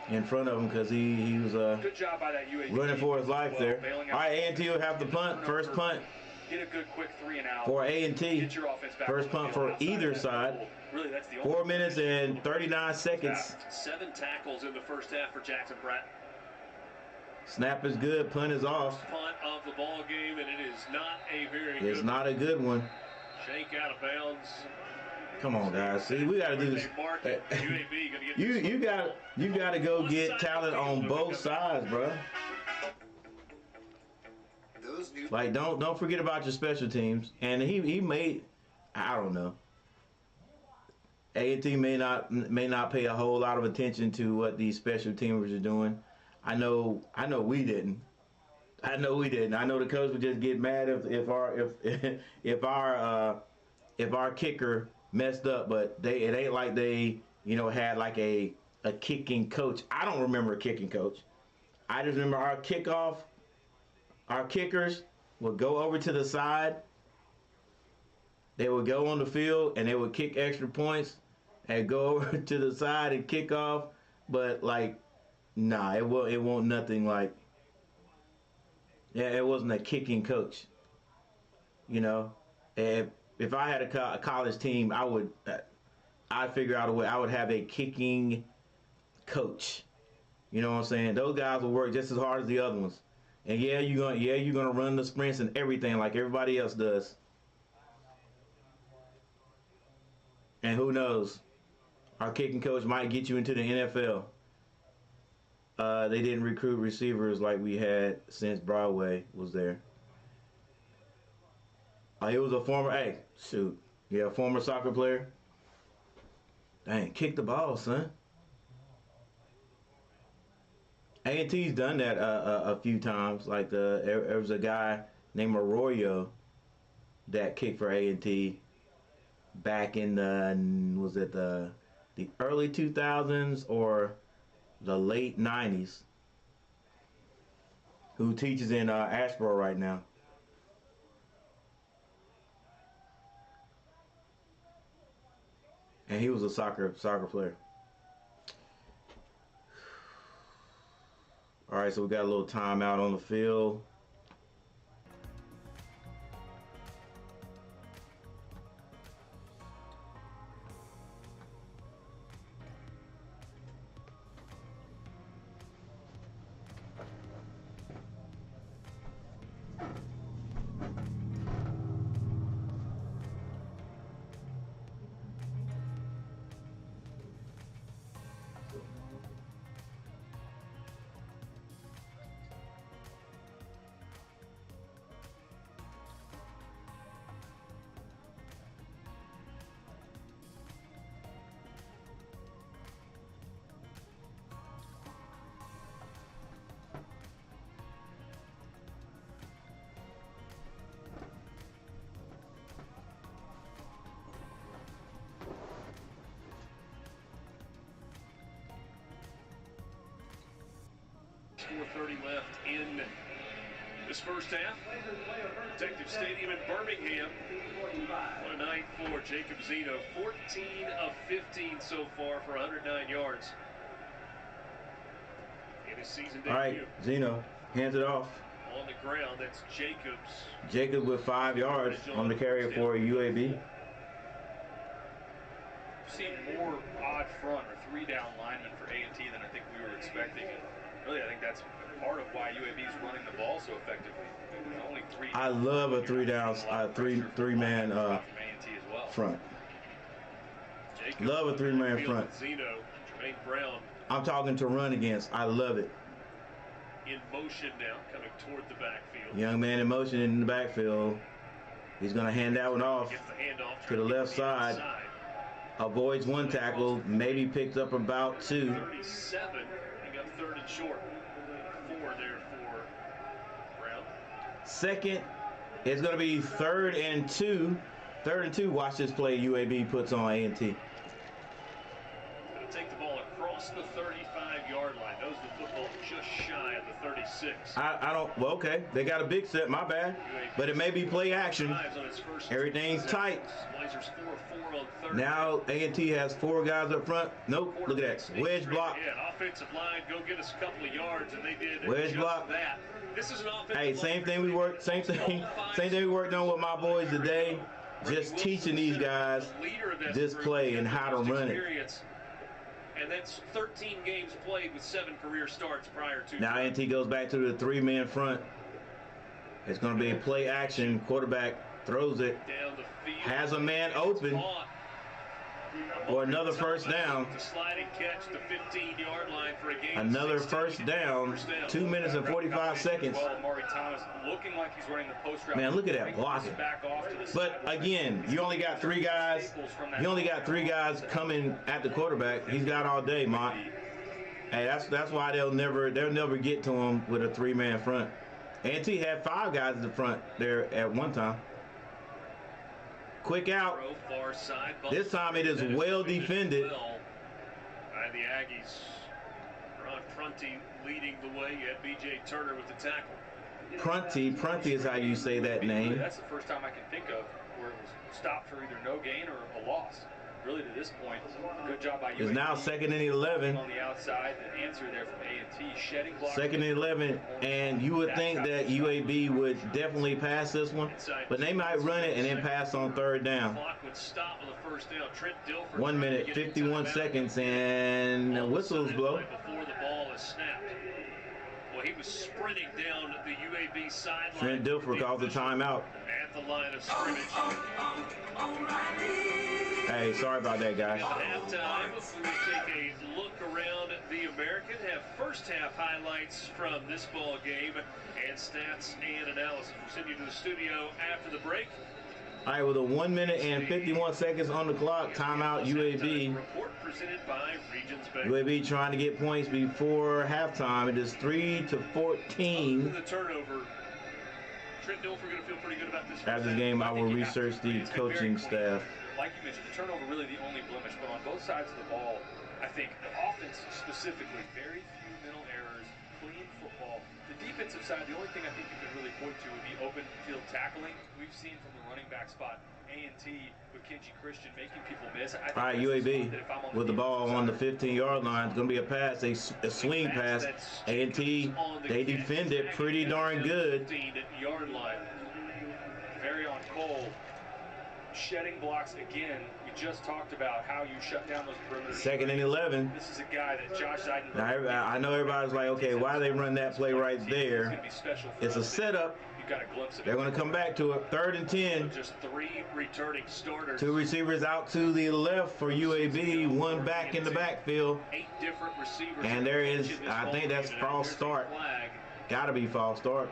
Speaker 2: in front of him because he was
Speaker 3: good job by that UAB
Speaker 2: running for his life there. All right, A&T will have the punt. First punt
Speaker 3: get a good quick 3 and out
Speaker 2: for A&T. First punt for either side.
Speaker 3: Really, that's the
Speaker 2: 4 minutes and 39 seconds.
Speaker 1: 7 tackles in the first half for Jackson Bratton.
Speaker 2: Snap is good. Punt is off.
Speaker 1: Punt of the ball game, and it is not a very good.
Speaker 2: It's not a good one.
Speaker 1: Shake out of bounds.
Speaker 2: Come on, guys. See, we got to do this. You got to go get talent on both sides, bro. Like, don't forget about your special teams. And he made, I don't know. A&T may not pay a whole lot of attention to what these special teamers are doing. I know we didn't. I know the coach would just get mad if our kicker messed up, but it ain't like they had like a kicking coach. I don't remember a kicking coach. I just remember our kickers would go over to the side. They would go on the field and they would kick extra points and go over to the side and kick off. But nah, it won't nothing like. Yeah, it wasn't a kicking coach. If I had a college team, I'd figure out a way. I would have a kicking coach. You know what I'm saying? Those guys will work just as hard as the other ones. And you're gonna run the sprints and everything like everybody else does. And who knows? Our kicking coach might get you into the NFL. They didn't recruit receivers like we had since Broadway was there. He was a former, former soccer player. Dang, kick the ball, son. A&T's done that a few times. Like there was a guy named Arroyo that kicked for A&T back in the early 2000s or the late 90s, who teaches in Asheboro right now. And he was a soccer player. All right, so we got a little timeout on the field.
Speaker 1: 4:30 left in this first half. Protective Stadium in Birmingham. What a night for Jacob Zeno. 14 of 15 so far for 109 yards in his season debut.
Speaker 2: All right, Zeno hands it off.
Speaker 1: On the ground, that's Jacobs.
Speaker 2: Jacob with 5 yards on the carry for UAB.
Speaker 3: Seen more odd front or 3-down linemen for A&T than I think we were expecting. And really, I think that's part of why UAB is running the ball so effectively. There's only 3.
Speaker 2: I love a three-man front.
Speaker 1: Jacobs
Speaker 2: love a 3-man front.
Speaker 1: Zeno, Jermaine Brown
Speaker 2: I'm talking to run against. I love it.
Speaker 1: in motion now, coming toward the backfield.
Speaker 2: Young man in motion in the backfield. He's going to hand that one off
Speaker 1: Gets the handoff
Speaker 2: to the left side. Avoids 1 tackle, maybe picks up about 2.
Speaker 1: 37, he got 3rd and short. 4 there for Brown.
Speaker 2: Second, it's going to be 3rd and 2. 3rd and 2, watch this play UAB puts on A&T.
Speaker 1: Going to take the ball across the 35-yard line. Knows the football just shy of the 36.
Speaker 2: I don't, well, okay, they got a big set, my bad. But it may be play action. Everything's tight.
Speaker 1: Blazers 4 on 3rd.
Speaker 2: Now A&T has 4 guys up front. Nope, look at that. Wedge block.
Speaker 1: Yeah, offensive line, go get us a couple of yards, and they did
Speaker 2: Wedge
Speaker 1: just
Speaker 2: block.
Speaker 1: that. This is an offensive
Speaker 2: Hey, same thing we worked, same thing we worked on with my boys today. Just teaching these guys this play and how to run it.
Speaker 1: And that's 13 games played with 7 career starts prior to.
Speaker 2: Now A&T goes back to the 3-man front. It's going to be a play action. Quarterback throws it.
Speaker 1: Down the field.
Speaker 2: Has a man open for another first down.
Speaker 1: The sliding catch, the 15-yard line for a game.
Speaker 2: Another first down. 2 minutes and 45 seconds.
Speaker 3: Thomas looking like he's running the post route.
Speaker 2: Man, look at that blocking. But again, you only got 3 guys. You only got 3 guys coming at the quarterback. He's got all day, Mont. Hey, that's why they'll never get to him with a 3-man front. A&T had 5 guys in the front there at one time. Quick out. This time it is well defended.
Speaker 1: By the Aggies. Ron Prunty leading the way. You had B.J. Turner with the tackle.
Speaker 2: Prunty is how you say that name.
Speaker 3: That's the first time I can think of where it was stopped for either no gain or a loss. Really, to this point, good job by UAB.
Speaker 2: It's now 2nd and 11.
Speaker 3: On the outside, the answer there from A&T, shedding block.
Speaker 2: 2nd and 11, and you would think that UAB would definitely pass this one, but they might run it and then pass on 3rd down.
Speaker 1: Clock would stop with the first down. Trent Dilfer
Speaker 2: 1 minute, 51 seconds, and the whistles blow.
Speaker 1: Before the ball is snapped. Well, he was sprinting down the UAB sideline.
Speaker 2: Trent Dilfer called the timeout.
Speaker 1: At the line of scrimmage.
Speaker 2: Hey, sorry about that, guys.
Speaker 1: At halftime, we will take a look around the American, have first half highlights from this ball game and stats and analysis. We'll send you to the studio after the break.
Speaker 2: All right, with a 1 minute and 51 seconds on the clock, timeout UAB.
Speaker 1: Report presented by Regions Bank.
Speaker 2: UAB trying to get points before halftime. It is 3-14.
Speaker 1: The turnover. Trent Dilfer going to feel pretty good about this.
Speaker 2: After the game, I will research the coaching staff.
Speaker 3: Like you mentioned, the turnover really the only blemish, but on both sides of the ball, I think the offense specifically, very few mental errors, clean football. The defensive side, the only thing I think you can really point to would be open field tackling. We've seen from the running back spot, A&T with Kenji Christian making people miss. All right,
Speaker 2: UAB with the ball on the 15-yard line. It's going to be a pass, a swing pass. A&T, they defend it pretty darn good.
Speaker 1: 15-yard line.
Speaker 3: Very on Cole. Shedding blocks again. We just talked about how you shut down those perimeter.
Speaker 2: 2nd and 11.
Speaker 3: This is a guy that Josh Zeidenberg.
Speaker 2: Now, I know everybody's like, okay, why they run that play right there? It's a setup.
Speaker 3: Got a glimpse of
Speaker 2: They're going to come back to it. 3rd and 10.
Speaker 1: Just 3 returning starters.
Speaker 2: 2 receivers out to the left for UAB. 1 back in the backfield.
Speaker 1: 8 different receivers.
Speaker 2: And there is, I think that's false start. Got to be false start.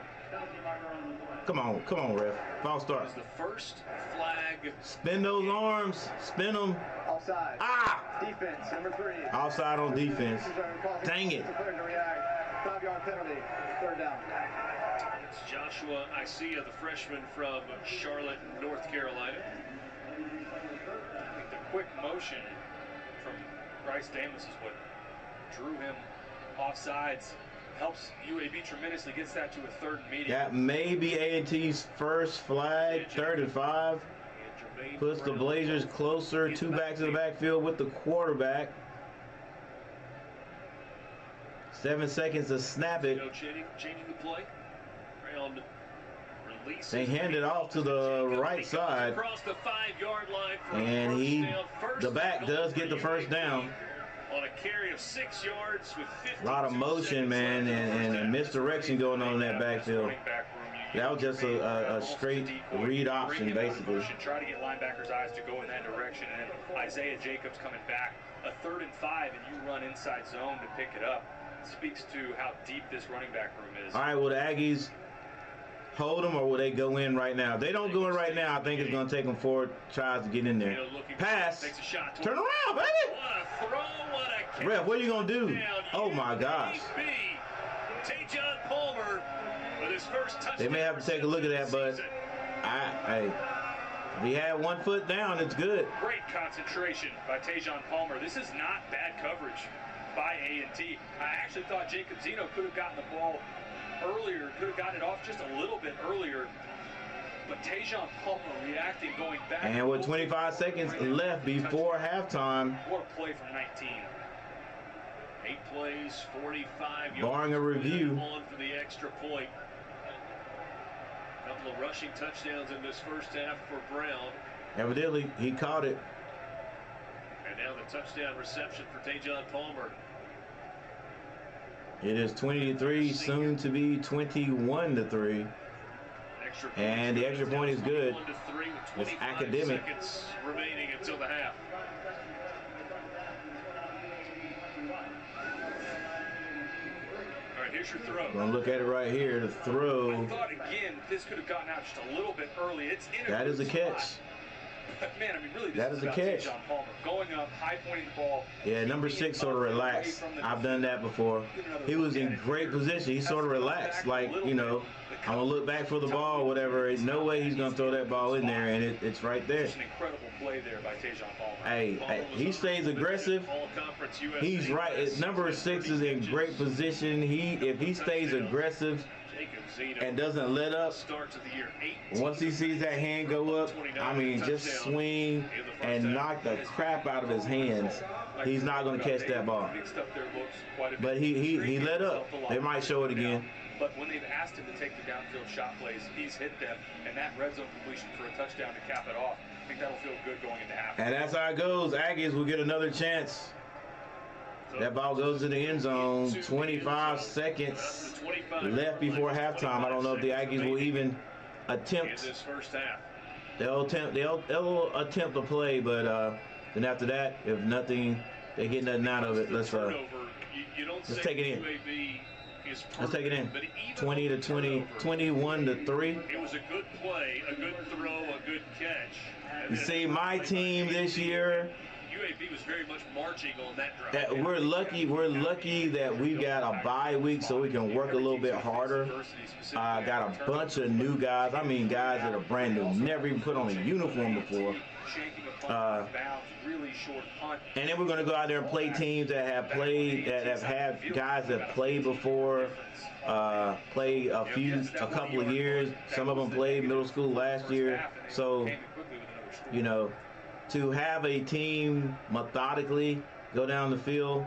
Speaker 2: Come on, ref. False start.
Speaker 1: It's the first flag.
Speaker 2: Spin those arms. Spin them.
Speaker 6: Offside.
Speaker 2: Ah!
Speaker 6: Defense, number 3.
Speaker 2: Offside on defense. Dang it.
Speaker 6: 5-yard penalty. 3rd down.
Speaker 1: It's Joshua Isaiah, the freshman from Charlotte, North Carolina.
Speaker 3: I think the quick motion from Bryce Damus is what drew him offsides. helps UAB tremendously, gets that to a 3rd and medium.
Speaker 2: That may be A&T's first flag, 3rd and 5. Puts the Blazers closer, 2 backs in the backfield with the quarterback. 7 seconds to snap it.
Speaker 1: Changing the play. Brown releases.
Speaker 2: They hand it off to the right side.
Speaker 1: Across the 5-yard line for
Speaker 2: And the back
Speaker 1: down.
Speaker 2: does get the first down.
Speaker 1: On a carry of 6 yards with 52
Speaker 2: A lot of motion, man, and misdirection going on in that backfield. That was just a straight read option, basically.
Speaker 3: Try to get linebackers' eyes to go in that direction, and then Isaiah Jacobs coming back. A 3rd and 5, and you run inside zone to pick it up. Speaks to how deep this running back room is.
Speaker 2: All right, will the Aggies hold them, or will they go in right now? If they don't go in right now, I think it's going to take them 4 tries to get in there. Pass. Turn around, baby.
Speaker 1: What a throw, what a catch.
Speaker 2: Ref, what are you going to do? Oh, my gosh.
Speaker 1: Tajon Palmer with his first touchdown.
Speaker 2: They may have to take a look at that, but if he had 1 foot down, it's good.
Speaker 3: Great concentration by Tajon Palmer. This is not bad coverage by A&T. I actually thought Jacob Zeno could have gotten the ball earlier, could have gotten it off just a little bit earlier. But Tajon Palmer reacting, going back.
Speaker 2: And with 25 seconds left before halftime.
Speaker 3: What a play from 19.
Speaker 1: 8 plays, 45 yards.
Speaker 2: Barring a review.
Speaker 1: On for the extra point. A couple of rushing touchdowns in this first half for Brown.
Speaker 2: Evidently, he caught it.
Speaker 1: And now the touchdown reception for Tajon Palmer.
Speaker 2: It is 20-3, soon to be 21-3. And the extra point is good. It's academic.
Speaker 1: Seconds remaining until the half. All right, here's your throw.
Speaker 2: Gonna look at it right here. The throw.
Speaker 3: I thought again this could have gotten out just a little bit early. It's in
Speaker 2: that is a catch.
Speaker 3: Man, I mean, really,
Speaker 2: that is a catch.
Speaker 3: Tajon Palmer going up, high pointing the ball.
Speaker 2: Yeah, number 6 sort of relaxed. I've done that before. He was in great position. He sort of relaxed, like, you know, I'm gonna look back for the ball, whatever. No way he's gonna throw that ball in there, and it's right there.
Speaker 3: It's an incredible play there by Tajon Palmer.
Speaker 2: Hey, he stays aggressive. He's right. Number 6 is in great position. If he stays aggressive and doesn't let up, once he sees that hand go up, I mean, just swing and knock the crap out of his hands. He's not going to catch that ball. But he let up. They might show it again.
Speaker 3: But when they've asked him to take the downfield shot plays, he's hit them. And that red zone completion for a touchdown to cap it off, I think that'll feel good going into half.
Speaker 2: And that's how it goes. Aggies will get another chance. That ball goes to the end zone. 25 seconds left before halftime. I don't know if the Aggies will even attempt.
Speaker 1: This first half.
Speaker 2: They'll attempt to play, but then after that, if nothing, they get nothing out of it. Let's take it in. Let's take it in. 20-20, 21-3.
Speaker 1: It was a good play, a good throw, a good catch.
Speaker 2: You see, my team this year.
Speaker 1: UAB was very much marching on that drive.
Speaker 2: We're lucky that we got a bye week so we can work a little bit harder. Got a bunch of new guys. I mean, guys that are brand new, never even put on a uniform before. And then we're going to go out there and play teams that have played, that have had guys that played before, play a couple of years. Some of them played middle school last year. So, you know, to have a team methodically go down the field.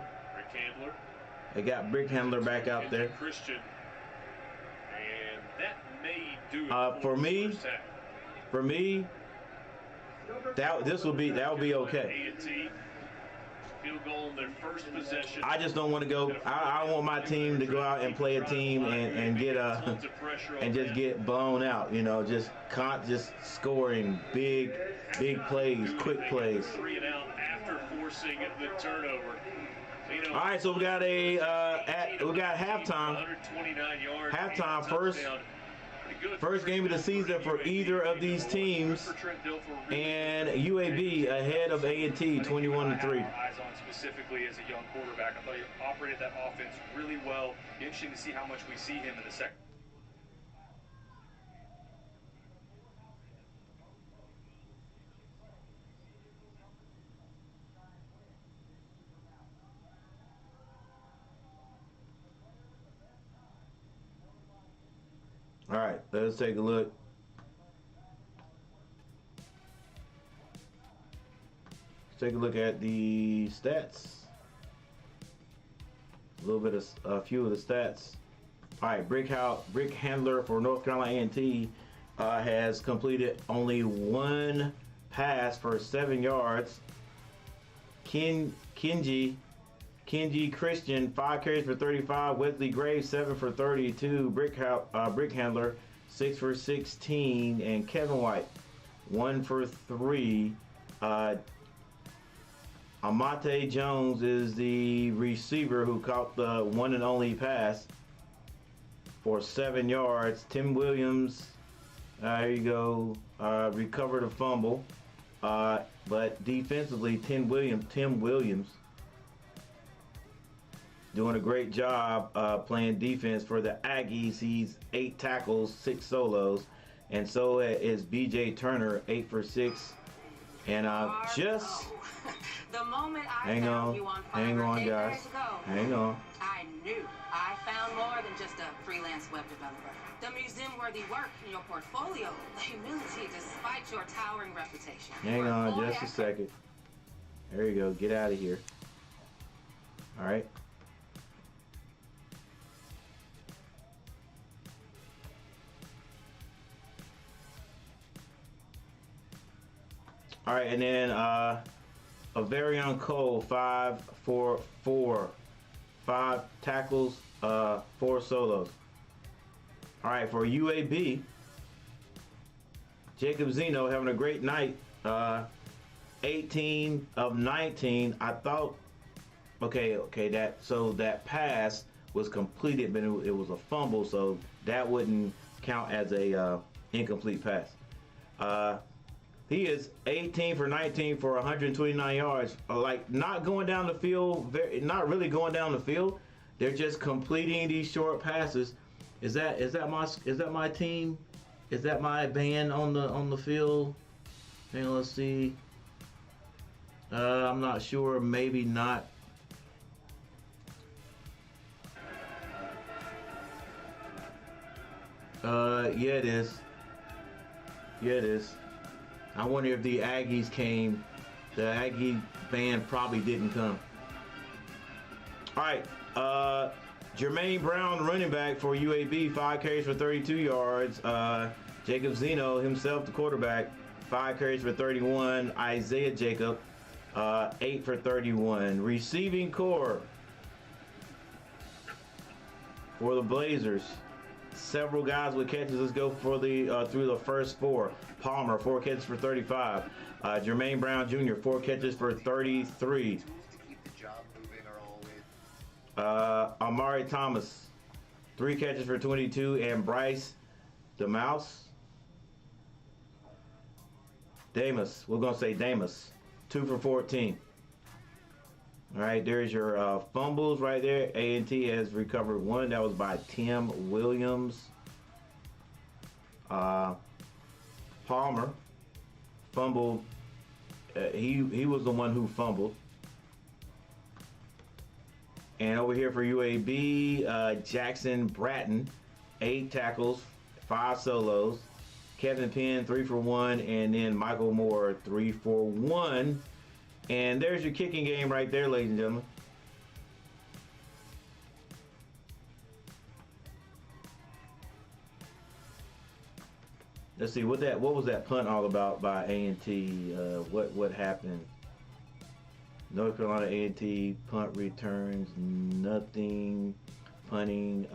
Speaker 2: They got Brick Handler back out there.
Speaker 1: Christian. And that may do it
Speaker 2: for me, that would be okay.
Speaker 1: Field goal in their first possession.
Speaker 2: I just don't want to go. I don't want my team to go out and play a team and just get blown out. You know, just scoring big plays, quick plays.
Speaker 1: 3 and out after forcing the turnover.
Speaker 2: All right, so we got halftime.
Speaker 1: 129 yards.
Speaker 2: Halftime first game of the season for either of these teams, and UAB ahead of A&T 21-3.
Speaker 3: Eyes on specifically as a young quarterback. I thought he operated that offense really well. Interesting to see how much we see him in the second.
Speaker 2: Let's take a look. Take a look at the stats. A few of the stats. All right, Brick Handler for North Carolina A&T has completed only one pass for 7 yards. Kenji Christian 5 carries for 35. Wesley Graves 7 for 32. Brick Handler 6 for 16, and Kevin White 1 for 3. Amate Jones is the receiver who caught the one and only pass for 7 yards. Tim Williams, there you go, recovered a fumble. But defensively, Tim Williams doing a great job playing defense for the Aggies. He's 8 tackles, 6 solos. And so is BJ Turner, 8 for 6. And just...
Speaker 5: The moment I
Speaker 2: hang
Speaker 5: found
Speaker 2: on,
Speaker 5: you on
Speaker 2: hang on,
Speaker 5: 8
Speaker 2: guys.
Speaker 5: years ago,
Speaker 2: Hang on.
Speaker 5: I knew I found more than just a freelance web developer. The museum-worthy work in your portfolio, the humility despite your towering reputation.
Speaker 2: Hang on just a second. There you go. Get out of here. All right. All right, and then Averion Cole, 5 for 4. 5 tackles, 4 solos. All right, for UAB, Jacob Zeno having a great night. 18 of 19. I thought, okay, that pass was completed, but it was a fumble, so that wouldn't count as a incomplete pass. He is 18 for 19 for 129 yards. Like, not going down the field, not really going down the field. They're just completing these short passes. Is that my team? Is that my band on the field? Hang on, let's see. I'm not sure. Maybe not. Yeah, it is. Yeah, it is. I wonder if the Aggies came. The Aggie band probably didn't come. All right. Jermaine Brown, running back for UAB, 5 carries for 32 yards. Jacob Zeno himself, the quarterback, 5 carries for 31. Isaiah Jacob, 8 for 31. Receiving core for the Blazers. Several guys with catches. Let's go for the through the first 4. Palmer, 4 catches for 35. Jermaine Brown Jr., 4 catches for 33. Amari Thomas, 3 catches for 22, and Bryce Damus, we're gonna say Damus, 2 for 14. All right, there's your fumbles right there. A&T has recovered 1. That was by Tim Williams. Palmer fumbled. He was the one who fumbled. And over here for UAB, Jackson Bratton, 8 tackles, 5 solos. Kevin Penn, 3 for 1, and then Michael Moore, 3 for 1. And there's your kicking game right there, ladies and gentlemen. Let's see what was that punt all about by A&T? What happened? North Carolina A&T punt returns, nothing. Punting.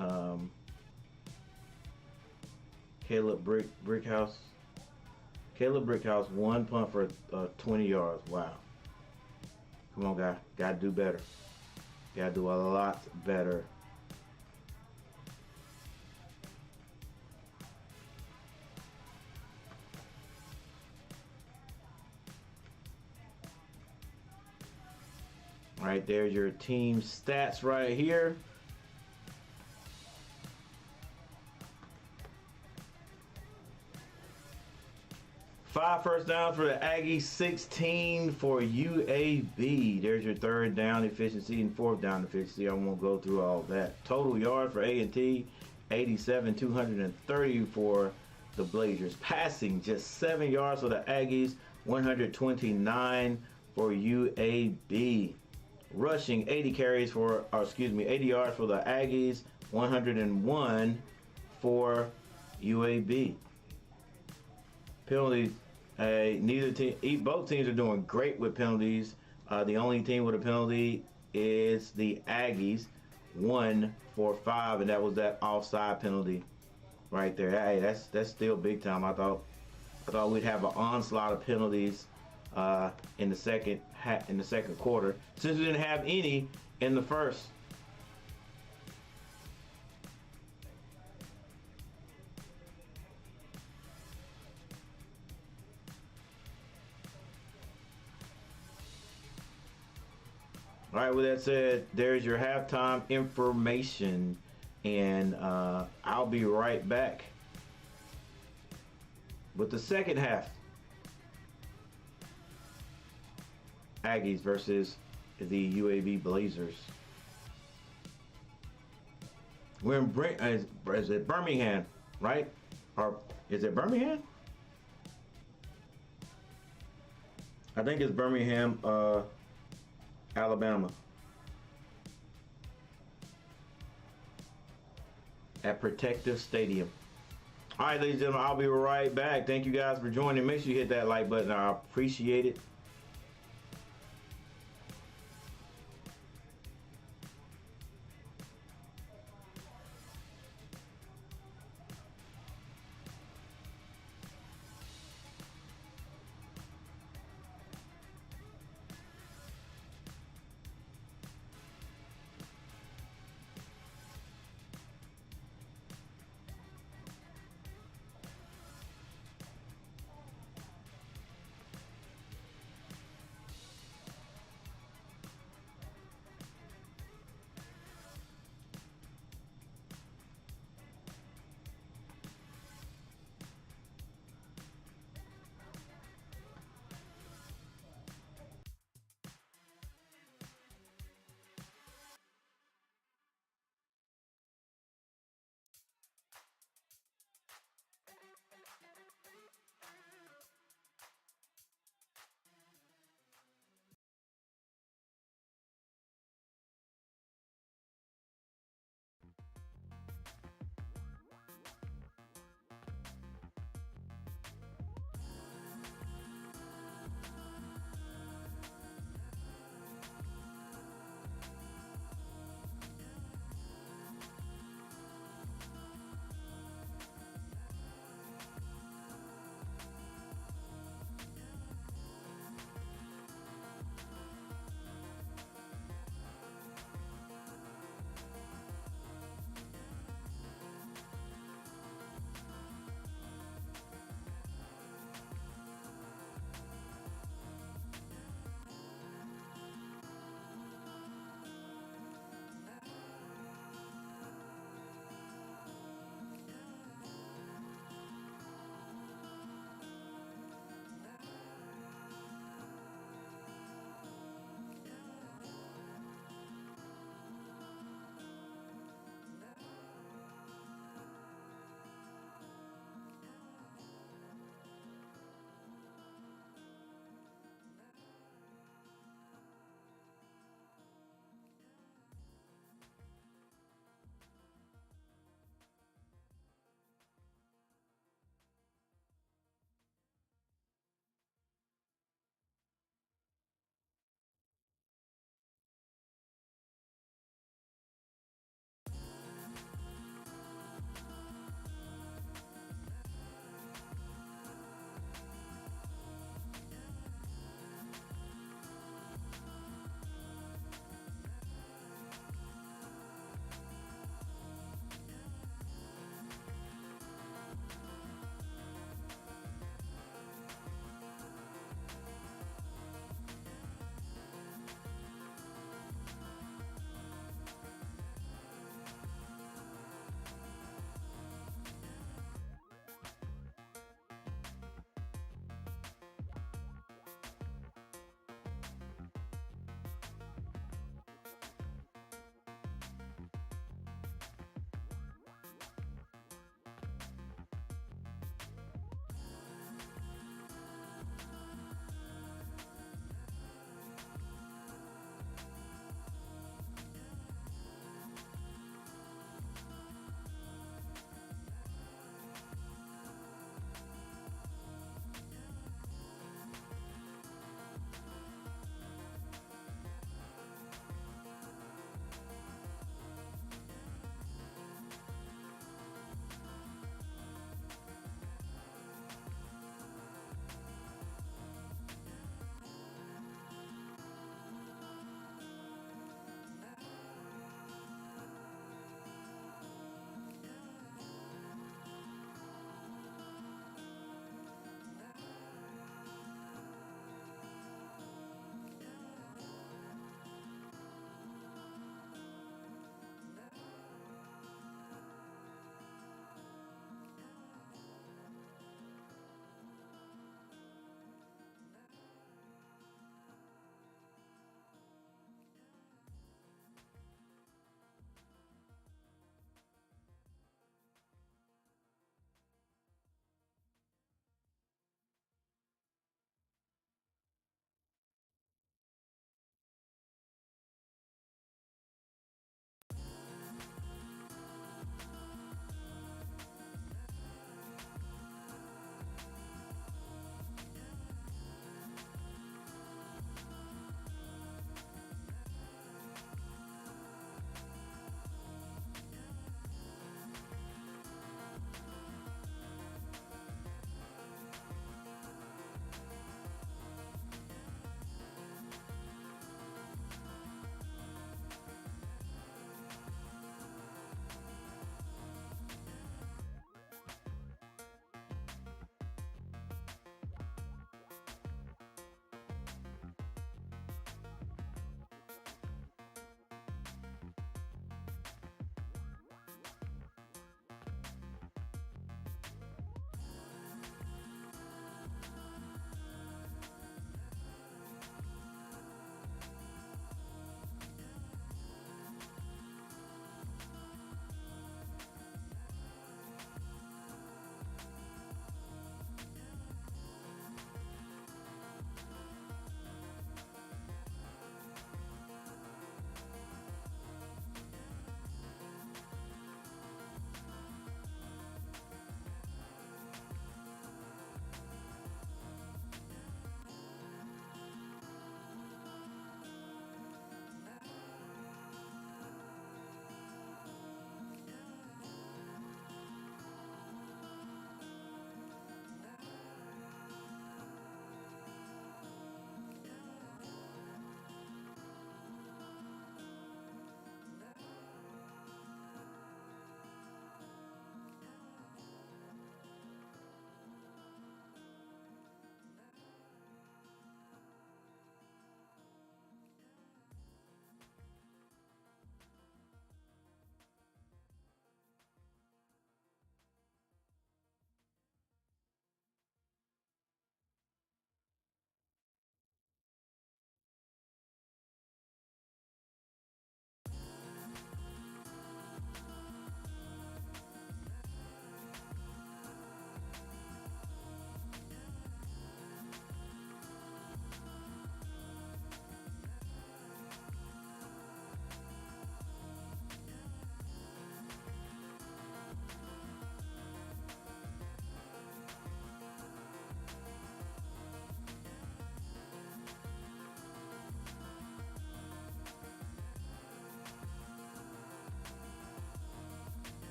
Speaker 2: Caleb Brickhouse, 1 punt for 20 yards. Wow. Come on, guy. Gotta do better. Gotta do a lot better. All right, there's your team stats right here. Five first downs for the Aggies, 16 for UAB. There's your 3rd down efficiency and 4th down efficiency. I won't go through all that. Total yards for A&T, 87, 230 for the Blazers. Passing just 7 yards for the Aggies, 129 for UAB. Rushing 80 carries for, 80 yards for the Aggies, 101 for UAB. Penalties, both teams are doing great with penalties. The only team with a penalty is the Aggies, 1 for 5, and that was that offside penalty right there. Hey, that's still big time. I thought we'd have an onslaught of penalties in the second quarter, since we didn't have any in the first. All right, with that said, there's your halftime information, and I'll be right back with the second half. Aggies versus the UAB Blazers. We're in is it Birmingham, right? Or is it Birmingham? I think it's Birmingham, Alabama. At Protective Stadium. All right, ladies and gentlemen, I'll be right back. Thank you guys for joining. Make sure you hit that like button. I appreciate it.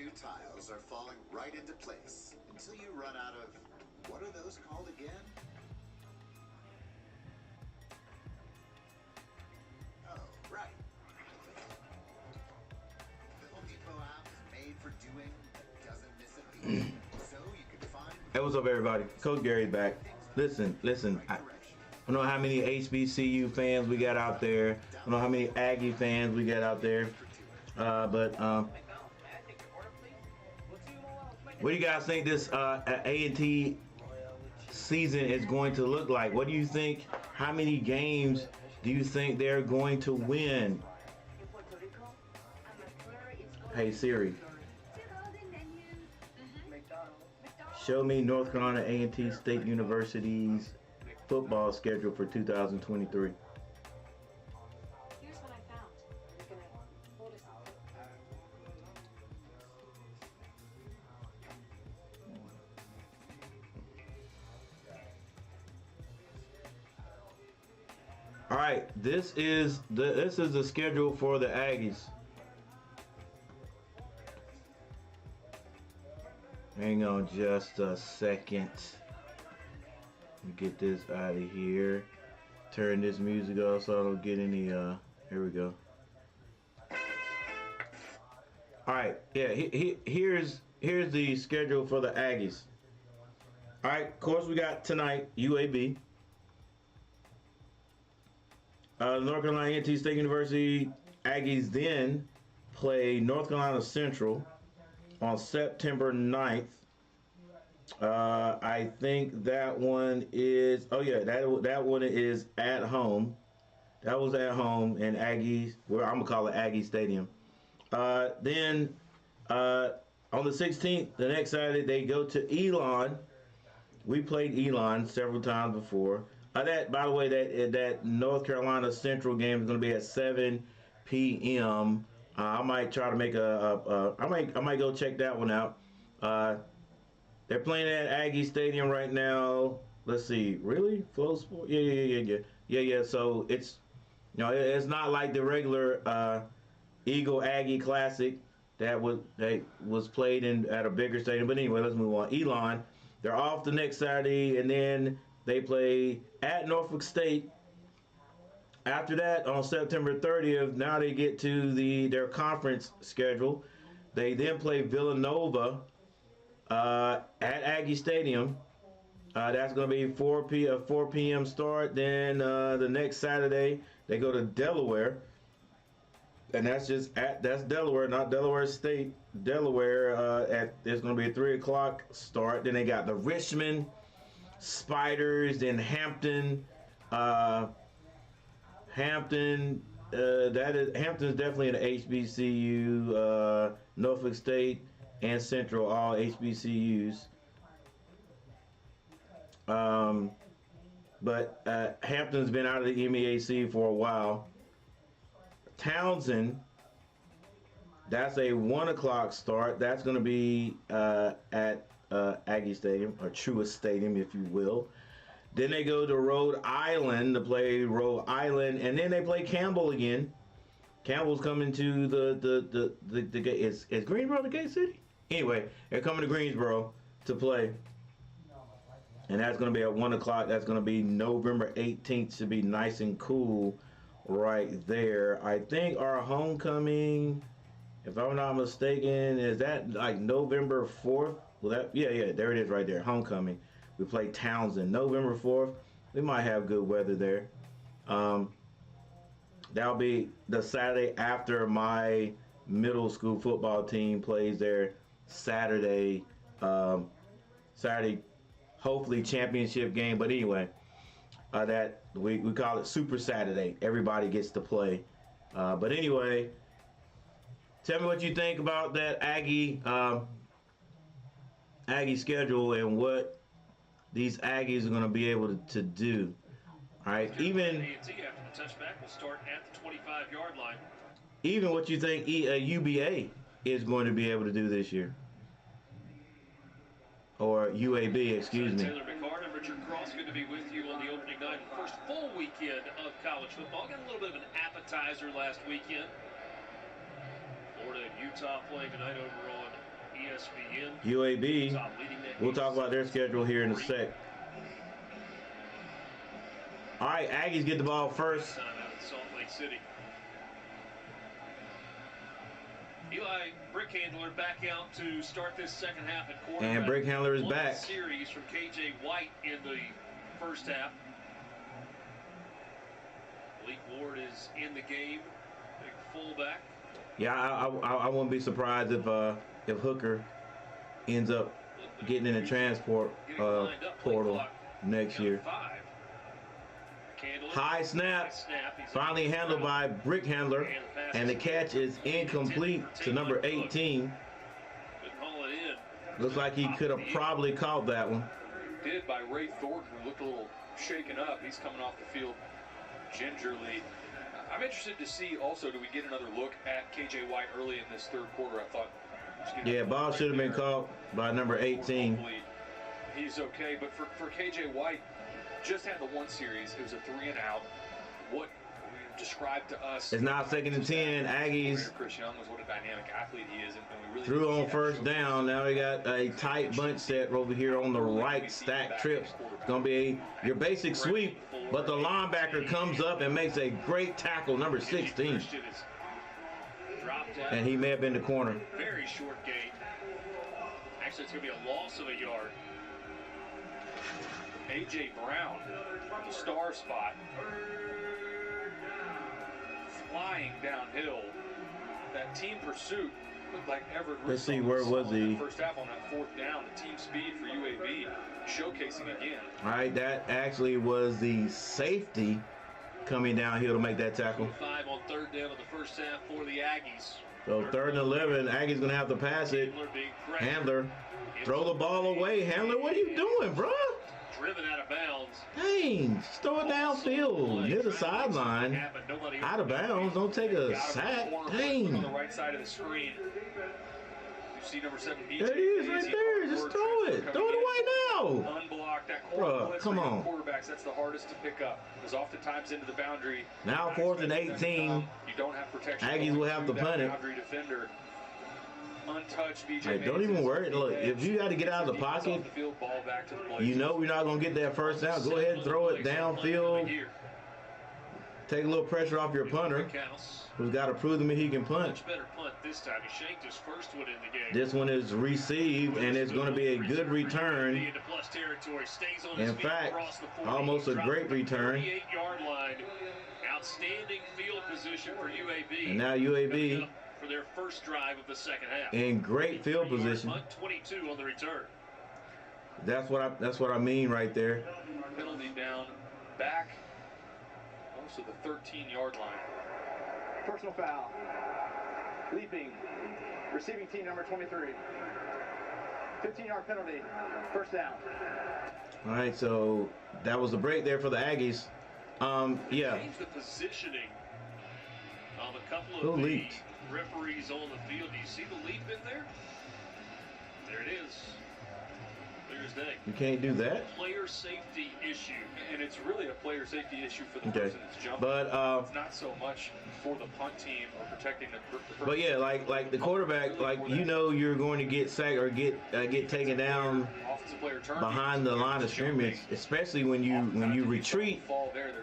Speaker 4: new tiles are falling right into place until you run out of, what are those called again? Oh, right. The Home Depot app is made for doing that doesn't miss a beat. So you can find...
Speaker 2: Hey, what's up, everybody? Coach Gary's back. Listen. I don't know how many HBCU fans we got out there. I don't know how many Aggie fans we got out there. But what do you guys think this A&T season is going to look like? What do you think? How many games do you think they're going to win? Hey Siri, show me North Carolina A&T State University's football schedule for 2023.
Speaker 5: Here's what I found. You're gonna hold us up.
Speaker 2: All right, this is the schedule for the Aggies. Hang on just a second. Let me get this out of here. Turn this music off so I don't get any here we go. All right, yeah, here's the schedule for the Aggies. All right, of course we got tonight UAB. North Carolina A&T State University Aggies then play North Carolina Central on September 9th. I think that one is, oh yeah, that one is at home. That was at home in Aggies, where I'm gonna call it Aggie Stadium. Then on the 16th, the next Saturday, they go to Elon. We played Elon several times before. That, by the way, that North Carolina Central game is going to be at 7 p.m. I might try to make I might go check that one out. They're playing at Aggie Stadium right now. Let's see, really? Flow Sport? Yeah. So it's, it's not like the regular Eagle Aggie Classic that was played at a bigger stadium. But anyway, let's move on. Elon, they're off the next Saturday, and then they play at Norfolk State. After that, on September 30th, now they get to their conference schedule. They then play Villanova at Aggie Stadium. That's going to be 4 p.m. start. Then the next Saturday, they go to Delaware. And that's Delaware, not Delaware State. Delaware, there's going to be a 3 o'clock start. Then they got the Richmond Spiders, then Hampton. Hampton's definitely an HBCU. Norfolk State and Central, all HBCUs. But Hampton's been out of the MEAC for a while. Townsend, that's a 1 o'clock start. That's going to be at Aggie Stadium, or Truist Stadium, if you will. Then they go to Rhode Island to play Rhode Island, and then they play Campbell again. Campbell's coming to the is Greensboro the gay city? Anyway, they're coming to Greensboro to play, and that's going to be at 1 o'clock. That's going to be November 18th. Should be nice and cool right there. I think our homecoming, if I'm not mistaken, is that like November 4th? Well, yeah, there it is right there. Homecoming. We play Townsend. November 4th. We might have good weather there. That'll be the Saturday after my middle school football team plays their Saturday, hopefully championship game. But anyway, that we call it Super Saturday. Everybody gets to play. But anyway, tell me what you think about that Aggie schedule and what these Aggies are going to be able to do. All right, even
Speaker 1: A&T after the touchback will start at the 25-yard line.
Speaker 2: Even what you think UBA is going to be able to do this year, or UAB, excuse me.
Speaker 1: Taylor McCart and Richard Cross, good to be with you on the opening night, first full weekend of college football. Got a little bit of an appetizer last weekend. Florida and Utah playing tonight over on ESPN.
Speaker 2: UAB, we'll talk about their schedule here in a sec. All right, Aggies get the ball first.
Speaker 1: Time out in Salt Lake City. Eli Brickhandler back out to start this second half at quarterback.
Speaker 2: And Brickhandler is back.
Speaker 1: Series from KJ White in the first half. Malik Ward is in the game, big fullback.
Speaker 2: Yeah, I wouldn't be surprised if Hooker ends up getting in the transport portal next year. High snap, finally handled by Brickhandler, and the catch is incomplete to number 18. Looks like he could have probably caught that one.
Speaker 3: Did by Ray Thornton, who looked a little shaken up. He's coming off the field gingerly. I'm interested to see also, do we get another look at KJ White early in this third quarter? I thought.
Speaker 2: Yeah, ball should have been caught by number 18.
Speaker 3: Hopefully he's okay, but for KJ White, just had the one series. It was a 3-and-out. What described to us.
Speaker 2: It's now 2nd and 10. Aggies
Speaker 3: Chris Young was what a dynamic athlete he is, and we really
Speaker 2: threw on first down. Now we got a tight bunch set over here on the right. Stack trips. It's going to be your basic sweep, but the linebacker comes up and makes a great tackle, number 16. And he may have been the corner.
Speaker 1: Very short gain. Actually, it's going to be a loss of a yard.
Speaker 3: A.J. Brown from the star spot. Flying downhill. That team pursuit looked like Everett.
Speaker 2: Let's see, where was he?
Speaker 3: First half on that fourth down. The team speed for UAB showcasing again.
Speaker 2: All right, that actually was the safety coming downhill to make that tackle.
Speaker 1: 5 on third down of the first half for the Aggies.
Speaker 2: So 3rd and 11, Aggies going to have to pass it. Handler, throw the ball away. Handler, what are you doing, bro?
Speaker 1: Driven out of bounds.
Speaker 2: Dang, just throw it downfield near the sideline. Out of bounds, don't take a sack. Dang.
Speaker 3: On the right side of the screen. You see number 7.
Speaker 2: There he is right there. Just throw it. Throw it away now.
Speaker 3: Unblocked that
Speaker 2: Bruh, come on.
Speaker 3: Quarterbacks, that's the hardest to pick up. Because oftentimes into the boundary.
Speaker 2: Now 4th and 18.
Speaker 3: You don't have protection.
Speaker 2: Aggies will have to punt it.
Speaker 3: Boundary defender. Untouched.
Speaker 2: Hey, don't even worry. Look, if you got to get out of the pocket, you know we're not going to get that first down. Go ahead and throw it downfield. Take a little pressure off your punter, who's got to prove to me he can punt.
Speaker 1: Much better punt this time. He shanked his first one in the game.
Speaker 2: This one is received, and it's going to be a good return. In fact, almost a great return.
Speaker 1: 38-yard line. Outstanding field position for UAB.
Speaker 2: And now UAB
Speaker 1: for their first drive of the second half.
Speaker 2: In great field position.
Speaker 1: 22 on the return.
Speaker 2: That's what I mean right there.
Speaker 3: Penalty down back. Also the 13-yard line.
Speaker 6: Personal foul. Leaping. Receiving team number 23. 15-yard penalty. First down.
Speaker 2: All right, so that was a break there for the Aggies. Yeah.
Speaker 1: Change the positioning of a couple of
Speaker 2: Who leaped?
Speaker 1: Referees on the field. Do you see the leap in there? There it is. There's that.
Speaker 2: You can't do that.
Speaker 1: Player safety issue.
Speaker 3: And it's really a player safety issue for the person that's jumping.
Speaker 2: But
Speaker 3: it's not so much for the punt team or protecting the person.
Speaker 2: But yeah, like the quarterback, like you know you're going to get sacked or get taken down behind the line of scrimmage, especially when you retreat.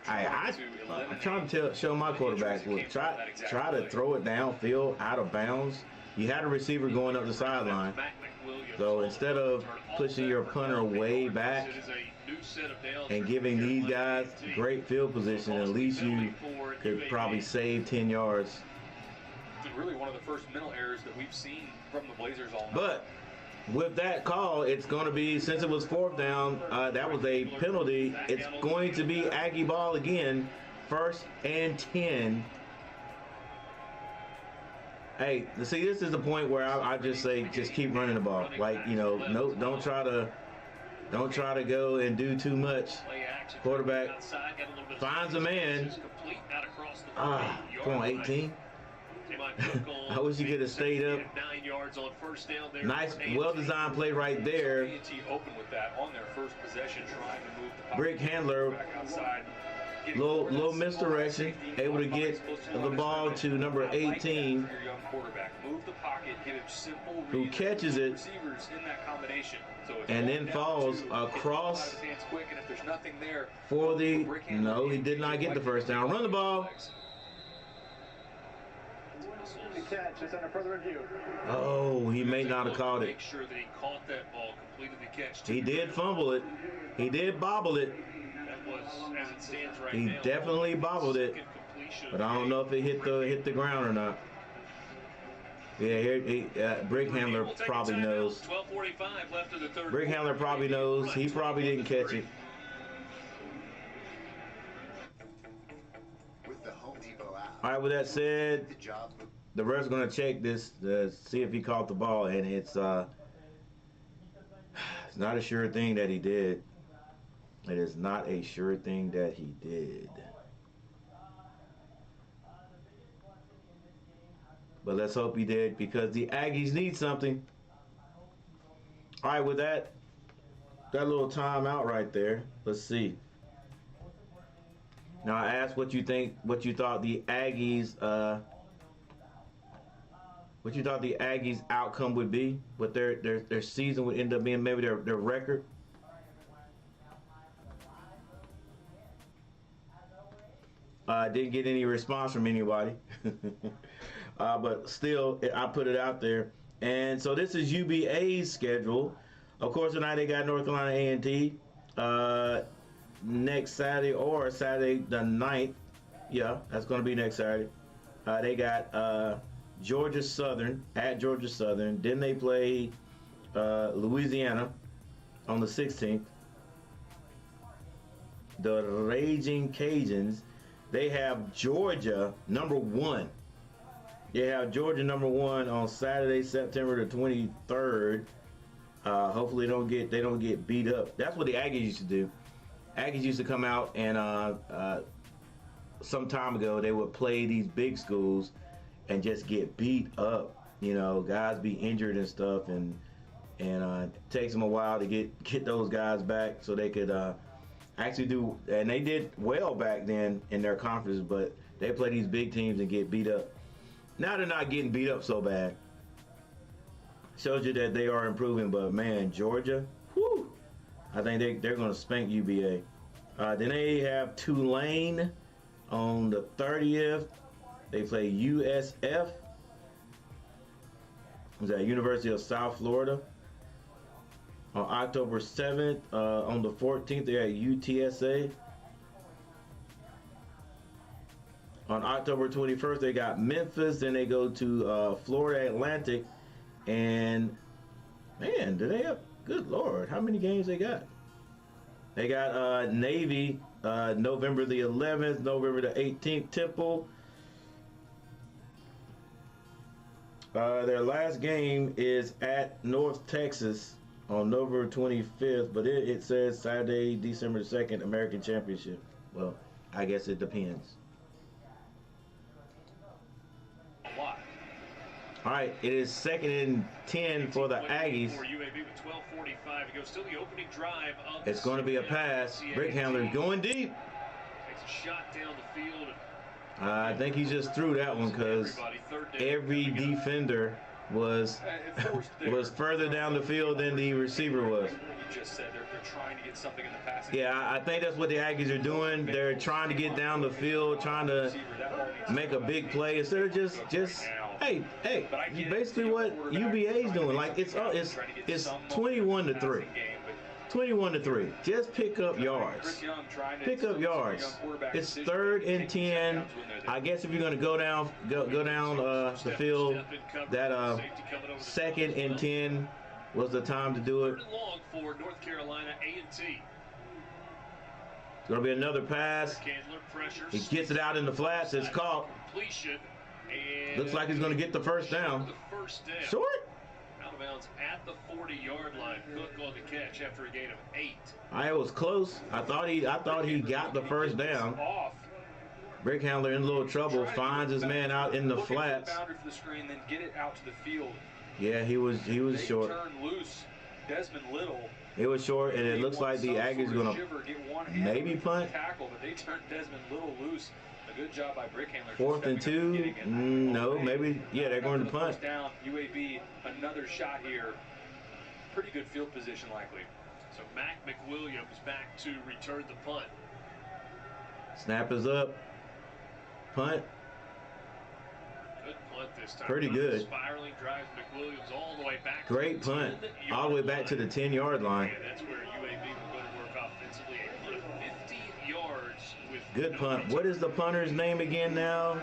Speaker 2: I'm trying to show my quarterback, look, try to throw it downfield out of bounds. You had a receiver going up the sideline. So instead of pushing your punter way back and giving these guys great field position, at least you could probably save 10 yards.
Speaker 3: It's really one of the first mental errors that we've seen from the Blazers all night.
Speaker 2: But with that call, it's going to be, since it was 4th down, that was a penalty. It's going to be Aggie ball again, 1st and 10. Hey, see, this is the point where I just say, just keep running the ball. Like, you know, no, don't try to go and do too much. Quarterback finds a man. Come on, 18. I wish you could have stayed up. Nice, well-designed play right there.
Speaker 3: A&T opened with that on their first possession, trying to move the
Speaker 2: Brick Handler little misdirection, able to get the ball to number 18, who catches it and then falls across for the, no, he did not get the first down. Run the ball.
Speaker 6: Catch is under further review.
Speaker 2: Oh, he may not have caught it.
Speaker 1: Make sure that he caught that ball, completed the catch.
Speaker 2: He did fumble it. He did bobble it.
Speaker 1: That was, as it stands right
Speaker 2: He
Speaker 1: now,
Speaker 2: definitely bobbled it, but I don't know if it hit the ground or not. Yeah, here Brick Handler probably knows.
Speaker 1: 12:45 left of the third.
Speaker 2: Brick Handler probably knows. He probably didn't catch it.
Speaker 4: With the Home Depot app,
Speaker 2: All right, with that said,
Speaker 4: the job
Speaker 2: the ref's gonna check this to see if he caught the ball, and it's not a sure thing that he did. It is not a sure thing that he did. But let's hope he did, because the Aggies need something. All right, with that little timeout right there, let's see. Now I asked what you thought the Aggies outcome would be, what their season would end up being, maybe their record. Didn't get any response from anybody. But still, I put it out there. And so this is UBA's schedule. Of course, tonight they got North Carolina A&T. Next Saturday, or Saturday the 9th. Yeah, that's going to be next Saturday. They got Georgia Southern, at Georgia Southern. Then they play Louisiana on the 16th. The Raging Cajuns, they have Georgia #1. They have Georgia #1 on Saturday, September the 23rd. Hopefully they don't get beat up. That's what the Aggies used to do. Aggies used to come out and some time ago they would play these big schools and just get beat up. You know, guys be injured and stuff, and it takes them a while to get those guys back so they could actually do. And they did well back then in their conference, but they play these big teams and get beat up. Now they're not getting beat up so bad. Shows you that they are improving, but man, Georgia, whew, I think they're going to spank UBA. Then they have Tulane on the 30th. They play USF. Is that University of South Florida? On October 7th, on the 14th, they're at UTSA. On October 21st, they got Memphis. Then they go to Florida Atlantic. And, man, do they have, good Lord, how many games they got? They got Navy, November the 11th, November the 18th, Temple. Their last game is at North Texas on November 25th, but it says Saturday, December 2nd, American Championship. Well, I guess it depends. All right, it is 2nd and 10 for the Aggies. It's going to be a pass. Brick Handler going deep.
Speaker 1: Takes a shot down the field.
Speaker 2: I think he just threw that one because every defender was further down the field than the receiver was. Yeah, I think that's what the Aggies are doing. They're trying to get down the field, trying to make a big play instead of just hey, basically what UBA is doing. Like it's 21-3. 21-3. Just pick up yards. Pick up yards. It's 3rd and 10. I guess if you're going to go down the field, that 2nd and 10 was the time to do it.
Speaker 1: For North Carolina A&T.
Speaker 2: It's going to be another pass. He gets it out in the flats. It's caught. Looks like he's going to get the first down. Short.
Speaker 1: Out of bounds at the 40-yard line. Cook on the catch after a gain of 8.
Speaker 2: It was close. I thought he got the first down. Brick Handler in a little trouble. Finds his man out in the flats.
Speaker 3: Then get it out to the field.
Speaker 2: Yeah, he was short.
Speaker 3: Turn loose. Desmond Little
Speaker 2: It was short, and it looks like the Aggies are going to maybe punt.
Speaker 3: Tackle, but they turned Desmond Little loose. A good job by Brickhandler.
Speaker 2: 4th and 2. No, maybe. Yeah, they're going to punt.
Speaker 3: First down, UAB, another shot here. Pretty good field position, likely.
Speaker 1: So Mac McWilliams back to return the punt.
Speaker 2: Snap is up. Punt.
Speaker 1: Good punt this time.
Speaker 2: Pretty good.
Speaker 1: Spiraling drives McWilliams all the way back.
Speaker 2: Great punt. All the way back to the 10-yard line.
Speaker 1: And that's where UAB will go to work offensively. A punt of 50 yards with
Speaker 2: good
Speaker 1: no
Speaker 2: punt.
Speaker 1: return.
Speaker 2: What is the punter's name again now?
Speaker 1: A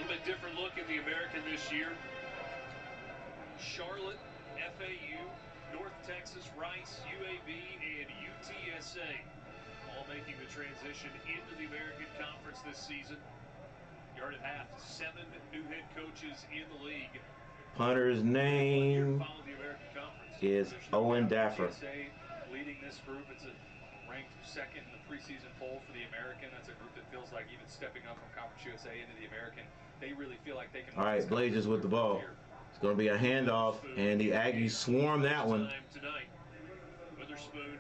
Speaker 1: little bit different look in the American this year. Charlotte, FAU, North Texas, Rice, UAB, and UTSA all making the transition into the American Conference this season. Yard at half, 7 new head coaches in the league.
Speaker 2: Punter's name
Speaker 1: Follow the American Conference.
Speaker 2: is Owen Daffer.
Speaker 3: UTSA leading this group. It's ranked second in the preseason poll for the American. That's a group that feels like even stepping up from Conference USA into the American, they really feel like they can.
Speaker 2: All right, Blazers with the ball. It's going to be a handoff, and the Aggies swarm that one.
Speaker 1: Tonight, Witherspoon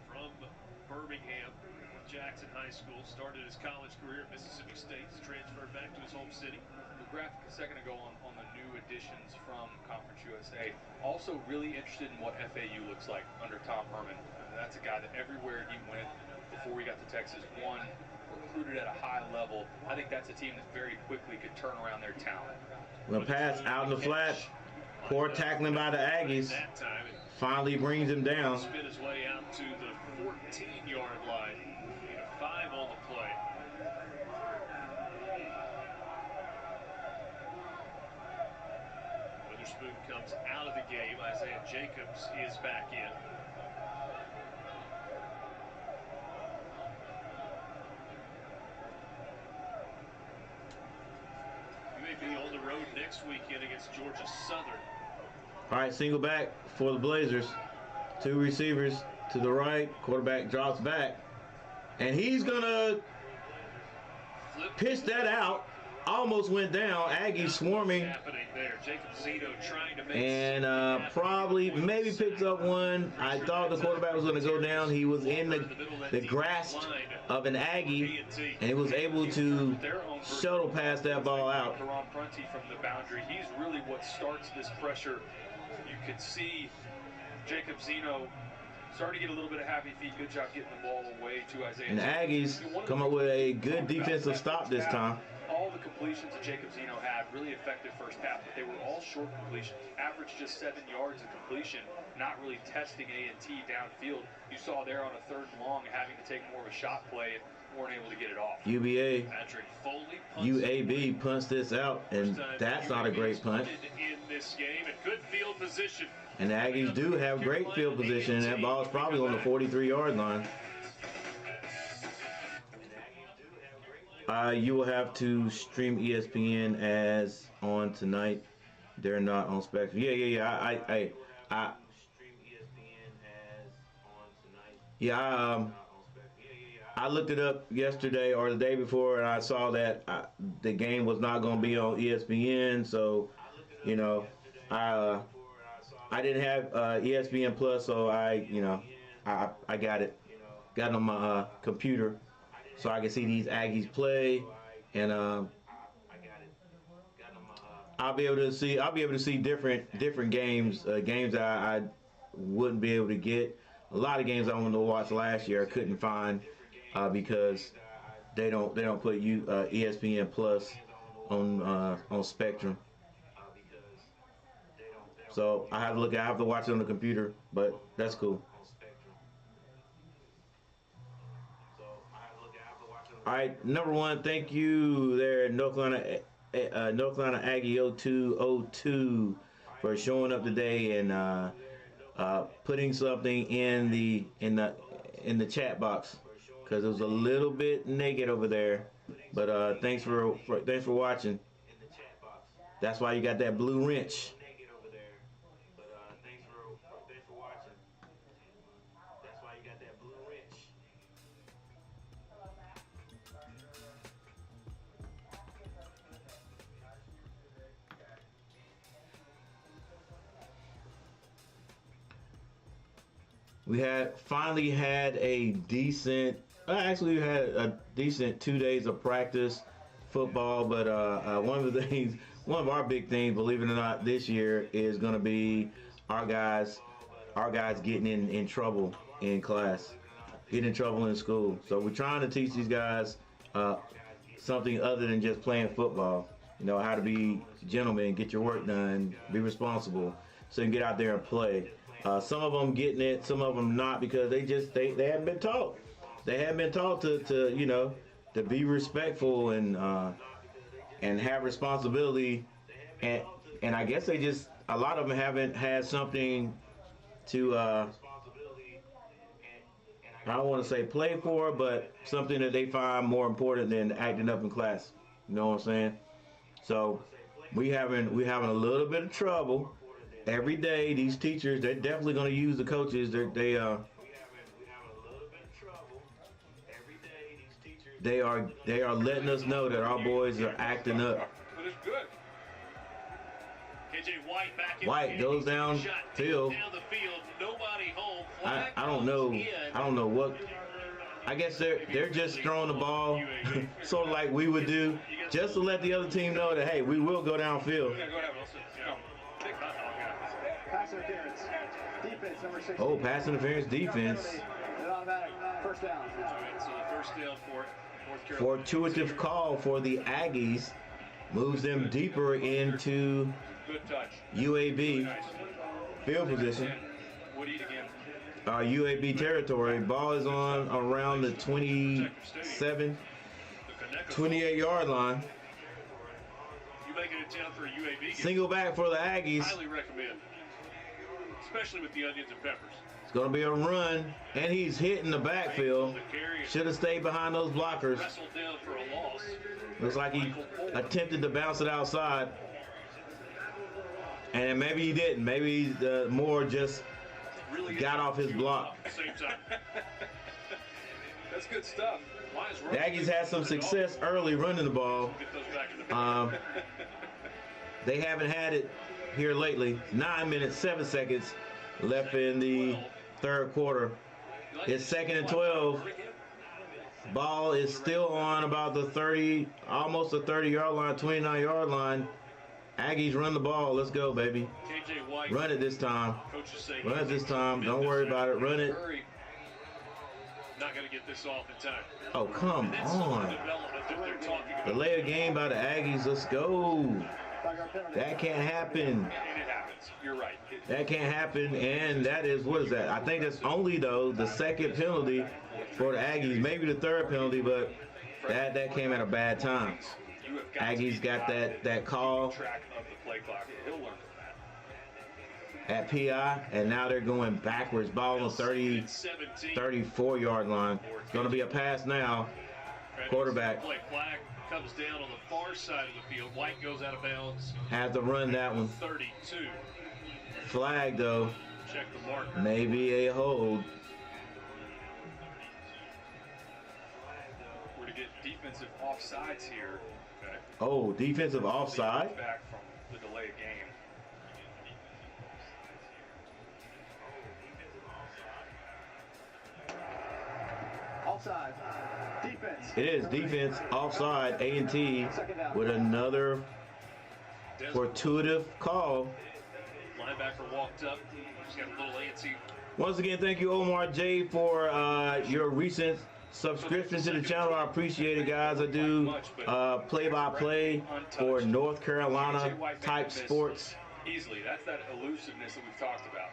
Speaker 1: from Birmingham, Jackson High School, started his college career at Mississippi State, transferred back to his home city.
Speaker 3: The graphic a second ago on the new additions from Conference USA. Also really interested in what FAU looks like under Tom Herman. That's a guy that everywhere he went before we got to Texas won, recruited at a high level. I think that's a team that very quickly could turn around their talent.
Speaker 2: The pass out in the flat. Poor tackling by the Aggies. Finally brings him down.
Speaker 1: Spin his way out to the 14-yard line. 5 on the play. Witherspoon comes out of the game. Isaiah Jacobs is back in. UAB on the road next weekend against Georgia Southern.
Speaker 2: All right, single back for the Blazers. 2 receivers to the right. Quarterback drops back. And he's going to pitch that out. Almost went down. Aggies swarming. And probably, maybe picked up one. I thought the quarterback was going to go down. He was in the grasp of an Aggie, and he was able to shuttle past that ball out.
Speaker 3: From the boundary, he's really what starts this pressure. You could see Jacob Zeno starting to get a little bit of happy feet. Good job getting the ball away to Isaiah.
Speaker 2: And the Aggies come up with a good defensive stop this time.
Speaker 3: All the completions that Jacob Zeno had, really effective first half, but they were all short completions. Averaged just 7 yards of completion, not really testing A&T downfield. You saw there on a 3rd and long having to take more of a shot play and weren't able to get it off.
Speaker 2: UAB punts this out, and that's not a great punt.
Speaker 1: In this game, a good field position.
Speaker 2: And the Aggies do have great field position, and that ball is probably on the 43-yard line. You will have to stream ESPN as on tonight. They're not on Spectrum. I looked it up yesterday or the day before, and I saw that the game was not going to be on ESPN. So, you know, I didn't have ESPN Plus, so I got it on my computer, so I can see these Aggies play, and I'll be able to see different games, games that I wouldn't be able to get. A lot of games I wanted to watch last year I couldn't find because they don't put ESPN Plus on Spectrum. So I have to watch it on the computer, but that's cool. All right, number 1, thank you there, North Carolina Aggie 0202 for showing up today and putting something in the chat box, because it was a little bit naked over there. But thanks for watching. That's why you got that blue wrench. We finally had a decent. Actually, we had a decent 2 days of practice football, but one of our big things, believe it or not, this year is going to be our guys getting in trouble in class, getting in trouble in school. So we're trying to teach these guys something other than just playing football. You know, how to be gentlemen, get your work done, be responsible, so you can get out there and play. Some of them getting it, some of them not, because they haven't been taught. They haven't been taught to you know, to be respectful and have responsibility, and I guess a lot of them haven't had something to I don't want to say play for, but something that they find more important than acting up in class. You know what I'm saying? So we having a little bit of trouble every day. These teachers, they're definitely going to use the coaches. They are letting us know that our boys are acting up.
Speaker 3: But it's good.
Speaker 1: KJ White back in
Speaker 2: White goes down field.
Speaker 1: Down the field, nobody home.
Speaker 2: I don't know what. I guess they're just throwing the ball sort of like we would do, just to let the other team know that, hey, we will go downfield.
Speaker 6: Pass interference. Defense, number 16.
Speaker 2: Oh, pass interference defense.
Speaker 6: An automatic first down.
Speaker 1: So the first down for North Carolina.
Speaker 2: Fortuitous call for the Aggies. Moves them deeper into
Speaker 3: Good touch.
Speaker 2: UAB
Speaker 3: Nice.
Speaker 2: field position.
Speaker 3: Woody again.
Speaker 2: UAB territory. Ball is on around the 27, 28-yard line.
Speaker 1: You make it a town for a UAB game.
Speaker 2: Single back for the Aggies.
Speaker 1: Highly recommend, especially with the onions and peppers.
Speaker 2: It's going to be a run, and he's hitting the backfield. Should have stayed behind those blockers.
Speaker 1: Wrestled down for a loss.
Speaker 2: Looks like he attempted to bounce it outside. And maybe he didn't. Maybe Moore just got off his block.
Speaker 1: Same time.
Speaker 3: That's good stuff.
Speaker 2: The Aggies had some success early running the ball.
Speaker 1: Get those back in the
Speaker 2: They haven't had it here lately. 9 minutes, 7 seconds left in the third quarter. It's 2nd and 12. Ball is still on about the 30, almost the 30-yard line, 29-yard line. Aggies run the ball. Let's go, baby.
Speaker 1: KJ White.
Speaker 2: Run it this time.
Speaker 1: Coaches say
Speaker 2: Run it this time. Don't worry about it. Run it.
Speaker 1: Not going to get this off in time.
Speaker 2: Oh, come on. Delay a game by the Aggies. Let's go. That can't happen.
Speaker 3: And it happens. You're right.
Speaker 2: That can't happen. And that is, what is that? I think that's only, though, the second penalty for the Aggies. Maybe the third penalty, but that came at a bad time. Aggies got that call at PI, and now they're going backwards. Ball on 34-yard line. It's going to be a pass now. Quarterback
Speaker 1: Flag comes down on the far side of the field. White goes out of bounds.
Speaker 2: has to run that one.
Speaker 1: 32.
Speaker 2: Flag, though.
Speaker 1: Check the marker.
Speaker 2: Maybe a hold.
Speaker 3: We're to get defensive offsides here. Okay.
Speaker 2: Oh, defensive offside.
Speaker 3: Back from the delay of game.
Speaker 6: Offside. Defense.
Speaker 2: It is defense offside. A&T with another fortuitous call.
Speaker 1: Linebacker walked up. Just got a little A&T.
Speaker 2: Once again, thank you, Omar J, for your recent subscription to the channel. I appreciate it, guys. I do play-by-play for North Carolina type sports.
Speaker 3: Easily. That's that elusiveness that we've talked about.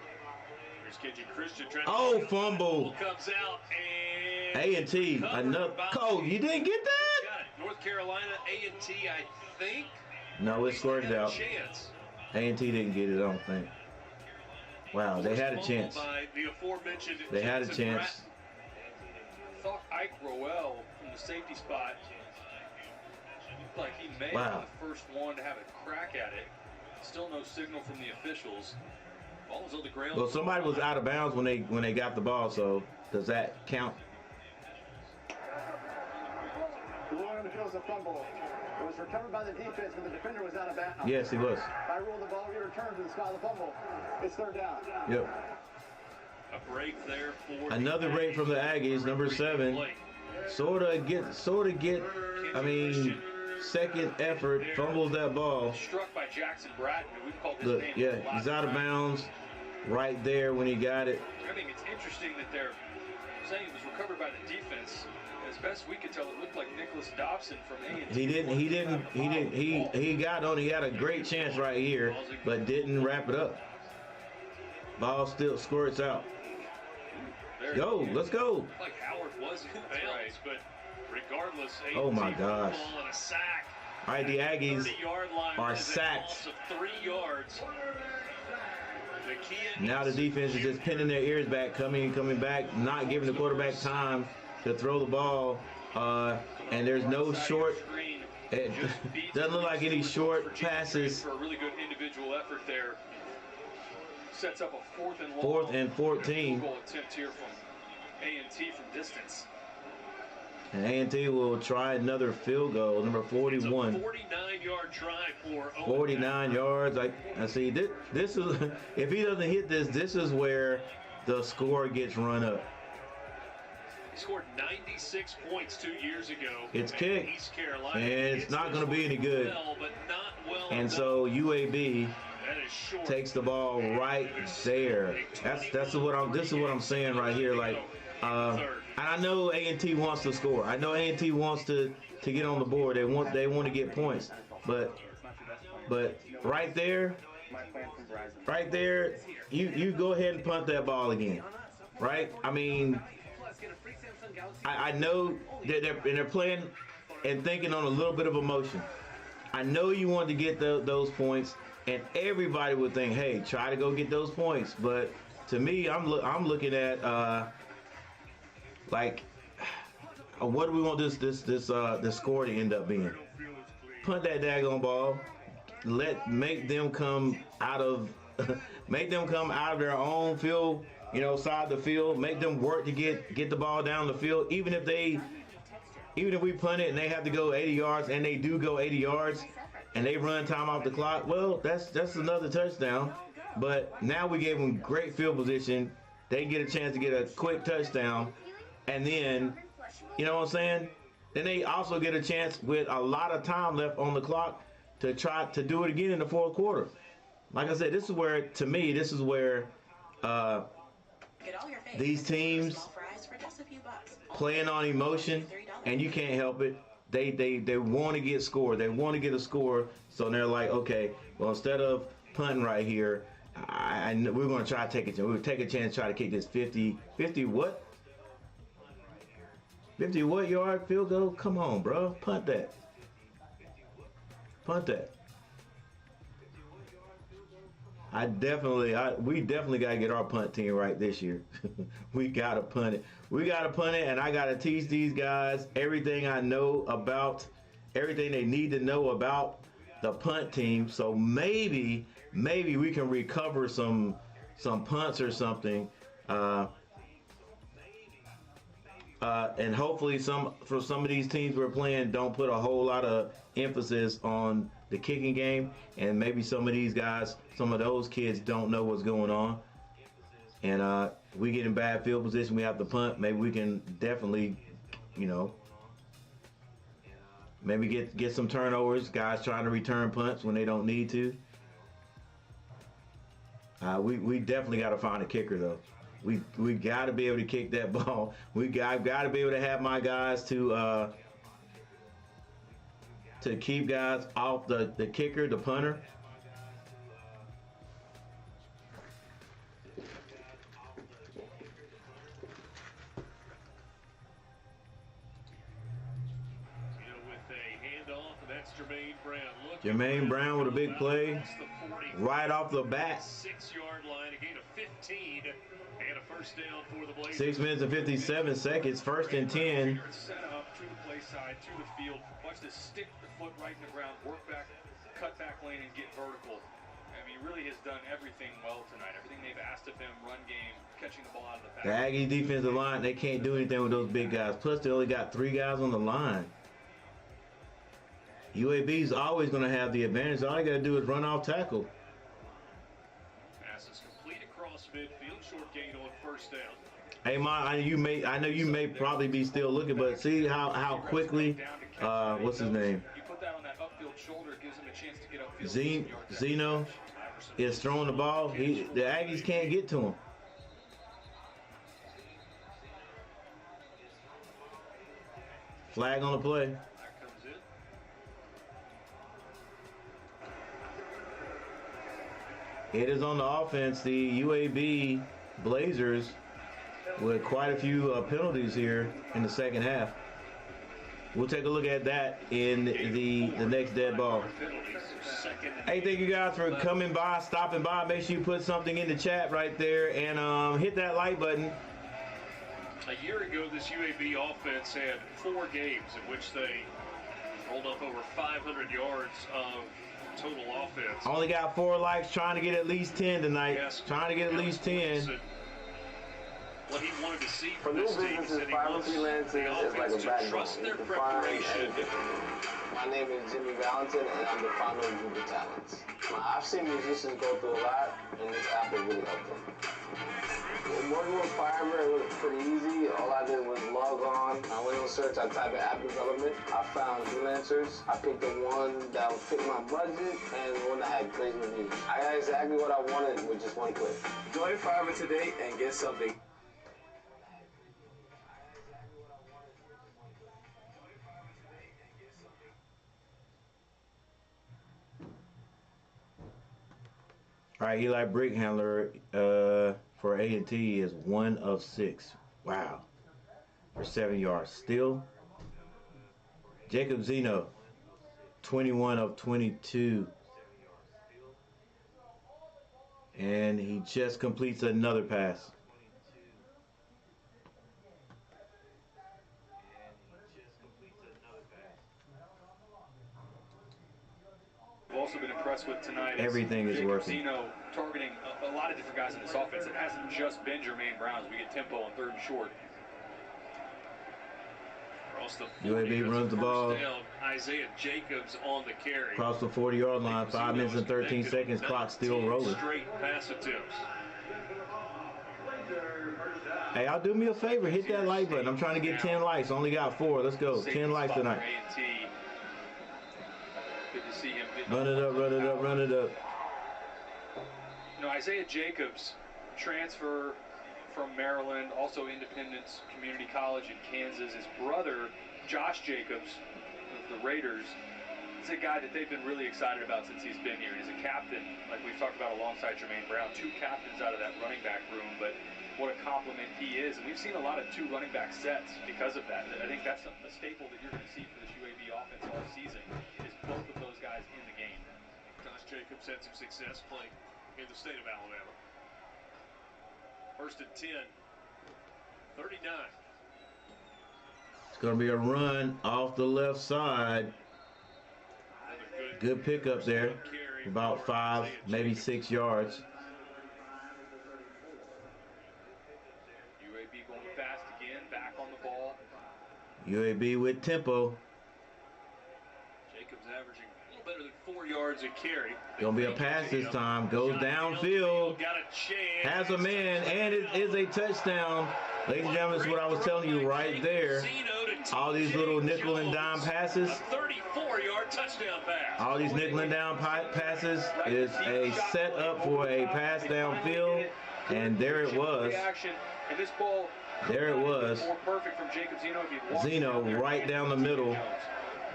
Speaker 1: Here's KJ Christian.
Speaker 2: Oh, fumble.
Speaker 1: Comes out and
Speaker 2: A&T, another. Cole, you didn't get that?
Speaker 1: got it. North Carolina A&T, I think.
Speaker 2: No, it's squirted out.
Speaker 1: Chance.
Speaker 2: A&T didn't get it, I don't think. Wow, they had a chance.
Speaker 1: By the aforementioned
Speaker 2: They had a
Speaker 1: Jensen
Speaker 2: chance.
Speaker 3: I thought Ike Roel from the safety spot looked like he may have been the first one to have a crack at it. Still no signal from the officials. Ball was on the ground.
Speaker 2: Well, somebody was out of bounds when they got the ball, so does that count?
Speaker 6: Blowing the field is a fumble. It was recovered by the defense, but the defender was out of bounds.
Speaker 2: Yes, he was.
Speaker 6: By rule, the ball will be returned to the spot of the fumble. It's third down.
Speaker 2: Yep.
Speaker 1: A break there for
Speaker 2: another break from the Aggies, number 7. Sort of get, I mean, second effort, fumbles that ball.
Speaker 3: Struck by Jackson Bratton, who we've called his name.
Speaker 2: Yeah, he's out of bounds right there when he got it.
Speaker 3: I think it's interesting that they're saying it was recovered by the defense. As best we could tell, it looked like Nicholas Dobson from A&T.
Speaker 2: He got on. He had a great chance right here, but didn't wrap it up. Ball still squirts out. Go, let's go.
Speaker 3: Like Howard was in bounds,
Speaker 1: but regardless,
Speaker 2: oh my gosh.
Speaker 1: And a sack.
Speaker 2: All right, the Aggies are sacked.
Speaker 1: 3 yards.
Speaker 2: Now the defense is just pinning their ears back, coming back, not giving the quarterback time to throw the ball. And there's no short. It doesn't look like any short passes.
Speaker 3: For a really good individual effort there. Sets up a 4th and long.
Speaker 2: 4th and 14.
Speaker 3: Goal attempt here from A&T from distance.
Speaker 2: And A&T will try another field goal, number 41.
Speaker 1: It's a 49-yard try for
Speaker 2: 49 yards. I see. This is, if he doesn't hit this, this is where the score gets run up.
Speaker 1: He scored 96 points 2 years ago.
Speaker 2: It's kicked,
Speaker 1: East Carolina.
Speaker 2: and it's not going to be any good.
Speaker 1: Well, but not well
Speaker 2: and
Speaker 1: enough.
Speaker 2: so UAB takes the ball right there. This is what I'm saying right here. Like, I know A&T wants to score. I know A&T wants to get on the board. They want to get points. But right there, you go ahead and punt that ball again. Right? I mean, I know that they're playing and thinking on a little bit of emotion. I know you want to get those points, and everybody would think, hey, try to go get those points. But to me, I'm looking at like, what do we want this score to end up being? Punt that daggone ball. Make them come out of their own field, side of the field. Make them work to get the ball down the field. Even if we punt it and they have to go 80 yards, and they do go 80 yards, and they run time off the clock, well, that's another touchdown. But now we gave them great field position. They get a chance to get a quick touchdown, and then, you know what I'm saying? Then they also get a chance with a lot of time left on the clock to try to do it again in the 4th quarter. Like I said, this is where these teams playing on emotion, and you can't help it. They want to get scored. They want to get a score. So they're like, okay, well, instead of punting right here, we're going to try to take a chance. We'll take a chance to try to kick this 50 what? 50 what yard field goal? Come on, bro. Punt that. We definitely got to get our punt team right this year. We got to punt it. And I got to teach these guys everything they need to know about the punt team. So maybe we can recover some punts or something. And hopefully for some of these teams we're playing don't put a whole lot of emphasis on the kicking game, and maybe some of those kids don't know what's going on, and we get in bad field position, we have to punt. Maybe we can definitely, maybe get some turnovers, guys trying to return punts when they don't need to. We definitely got to find a kicker though. We got to be able to kick that ball. I've got to be able to have my guys to keep guys off the kicker, the punter. Jermaine Brown with a big play right off the bat.
Speaker 1: 6-yard line, a gain of 15, and a first down for the Blazers.
Speaker 2: 6 minutes and 57 seconds, 1st and 10.
Speaker 3: Set up to the play side, to the field. Watch this, stick the foot right in the ground, work back, cut back lane, and get vertical. I mean, he really has done everything well tonight. Everything they've asked of him, run game, catching the ball out of the back.
Speaker 2: The Aggies defensive line, they can't do anything with those big guys. Plus, they only got 3 guys on the line. UAB's always going to have the advantage. All they got to do is run off tackle.
Speaker 1: Pass is complete across Across midfield, short gain on first down.
Speaker 2: Hey, I know you may probably be still looking, but see how quickly, what's his name?
Speaker 3: You put that on that upfield shoulder, it gives him a chance to get upfield.
Speaker 2: Zeno is throwing the ball. The Aggies can't get to him. Flag on the play. It is on the offense. The UAB Blazers with quite a few penalties here in the second half. We'll take a look at that in the next dead ball. Hey, thank you guys for coming by, stopping by. Make sure you put something in the chat right there and hit that like button.
Speaker 1: A year ago, this UAB offense had 4 games in which they rolled up over 500 yards of total offense.
Speaker 2: Only got 4 likes, trying to get at least 10 tonight.
Speaker 1: Yes.
Speaker 2: Trying to get at least 10.
Speaker 1: What he wanted to see
Speaker 7: for
Speaker 1: from
Speaker 7: new
Speaker 1: this team
Speaker 7: businesses,
Speaker 1: is
Speaker 7: filing freelancing is like a backbone.
Speaker 1: trust their preparation.
Speaker 7: My name is Jimmy Valentin, and I'm the founder of Uber Talents. I've seen musicians go through a lot, and this app will really help them. Working with Fiverr, it was pretty easy. All I did was log on. I went on search, I typed in app development. I found freelancers. I picked the one that would fit my budget and the one that had great reviews. I got exactly what I wanted with just one click. Join Fiverr today and get something.
Speaker 2: All right, Eli Brick Handler for A&T is 1 of 6. Wow. For 7 yards. Still, Jacob Zeno, 21 of 22. And he just completes another pass.
Speaker 3: Also been impressed with tonight.
Speaker 2: Everything is working.
Speaker 3: Zeno targeting a lot of different guys in this offense. It hasn't just been Jermaine Brown as we get tempo on 3rd and short.
Speaker 2: UAB runs the ball.
Speaker 1: Down, Isaiah Jacobs on the carry.
Speaker 2: Across the 40-yard line, 5 minutes and 13 seconds. Clock still rolling.
Speaker 1: Straight pass attempts.
Speaker 2: Hey, y'all do me a favor. Hit that like button. I'm trying to get 10 likes. Only got 4. Let's go. 10 likes tonight.
Speaker 3: Good to see him.
Speaker 2: Run it up, run it up, run it up.
Speaker 3: You know, Isaiah Jacobs, transfer from Maryland, also Independence Community College in Kansas. His brother, Josh Jacobs, of the Raiders, is a guy that they've been really excited about since he's been here. He's a captain, like we've talked about alongside Jermaine Brown, 2 captains out of that running back room, but what a compliment he is. And we've seen a lot of 2 running back sets because of that. I think that's a staple that you're going to see for this UAB offense all season, is both of those guys in the game.
Speaker 1: Josh Jacobs had some success playing in the state of Alabama. 1st and 10. 39.
Speaker 2: It's going to be a run off the left side. Good pickup there. About 5, maybe 6 yards.
Speaker 3: UAB going fast again, back on the ball.
Speaker 2: UAB with tempo.
Speaker 1: Jacobs averaging a little better than 4 yards a carry.
Speaker 2: Gonna be a pass this time. Goes downfield. Has a man, and it is a touchdown. Ladies and gentlemen, this is what I was telling you right there. All these little nickel and dime passes.
Speaker 1: 34-yard touchdown pass.
Speaker 2: All these nickel and dime passes is a setup for a pass downfield, and there it was. There it was. Zeno right down the middle.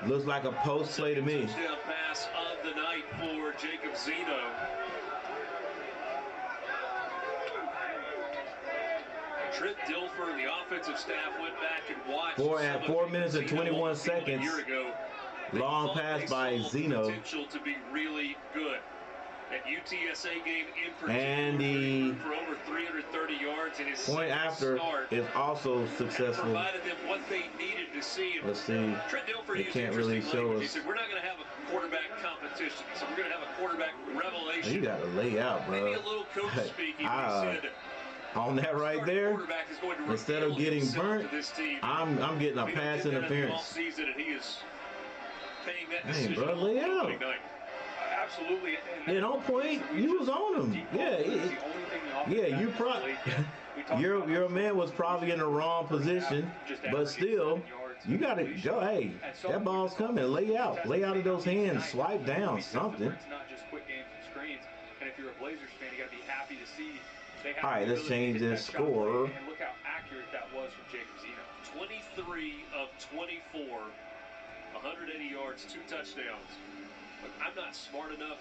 Speaker 2: Looks like a post play to me.
Speaker 1: Touchdown pass of the night for Jacob Zeno. Trent Dilfer, the offensive staff, went back and watched.
Speaker 2: 4 minutes and 21 seconds.
Speaker 1: A year ago,
Speaker 2: long pass by Zeno.
Speaker 1: Potential to be really good. That UTSA game in particular,
Speaker 2: and the
Speaker 1: for over 330 yards in his
Speaker 2: point after is also successful.
Speaker 1: Provided them what they needed to see.
Speaker 2: Let's see. They can't really show us.
Speaker 1: He said, we're not going to have a quarterback competition, so we're going to have a quarterback revelation.
Speaker 2: You got to lay out, bro.
Speaker 1: Maybe a little coach speaking. He said,
Speaker 2: on that right there, instead of getting burnt, I'm getting a pass interference. Hey, bro, lay out.
Speaker 3: Absolutely.
Speaker 2: Yeah, don't point. You was on him. Yeah.
Speaker 3: The only thing the
Speaker 2: Yeah, you probably your man was probably in the wrong position, but still, you gotta go. Hey, that ball's coming. Lay out of those hands. Swipe down something.
Speaker 3: It's not just quick games and screens. And if you're a Blazers fan, you gotta be happy to see they have.
Speaker 2: All right, let's change this score.
Speaker 3: And look how accurate that was from Jacob Zeno.
Speaker 1: 23 of 24, 180 yards, 2 touchdowns. But I'm not smart enough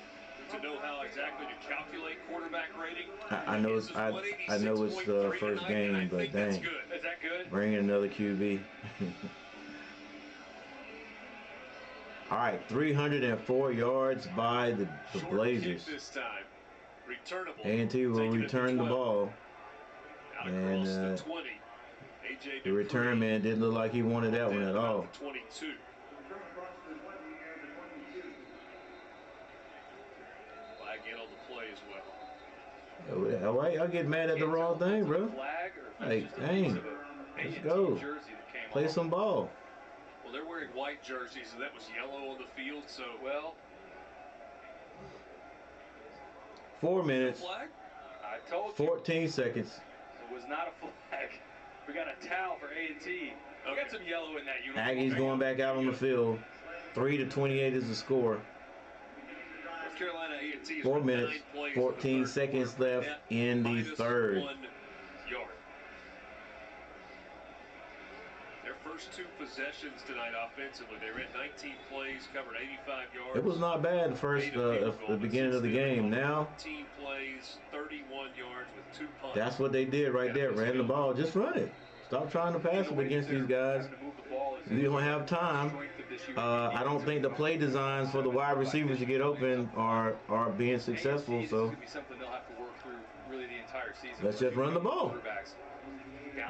Speaker 1: to know how exactly to calculate quarterback rating.
Speaker 2: I know it's the first game, but dang.
Speaker 1: That's good. Is that good?
Speaker 2: Bring in another QB. All right, 304 yards by the Blazers.
Speaker 1: This time. Returnable.
Speaker 2: A&T will return the ball. And the return man didn't look like he wanted that one at all.
Speaker 1: 22. Flag in on the play as well.
Speaker 2: All right, I'll get mad at the wrong thing, bro. Hey, dang. Let's go. Play some ball.
Speaker 1: Well, they're wearing white jerseys, and that was yellow on the field, so,
Speaker 2: 4 minutes,
Speaker 3: Flag? I told you.
Speaker 2: 14 seconds.
Speaker 3: It was not a flag. We got a towel for A&T. We got some yellow in that uniform.
Speaker 2: Aggies going back out on the field. 3-28 is the score.
Speaker 1: North Carolina A&T
Speaker 2: 4 minutes, 14 seconds left in the third.
Speaker 1: 1 yard. Their first 2 possessions tonight offensively, they ran 19 plays, covered 85 yards.
Speaker 2: It was not bad the beginning of the game. Now,
Speaker 1: 15 plays, 31 yards with 2 punts.
Speaker 2: that's what they did right there. Ran the ball. Just run it. Stop trying to pass it against these guys. You don't have time. I don't think the play designs for the wide receivers to get open are being successful. So let's just run the ball.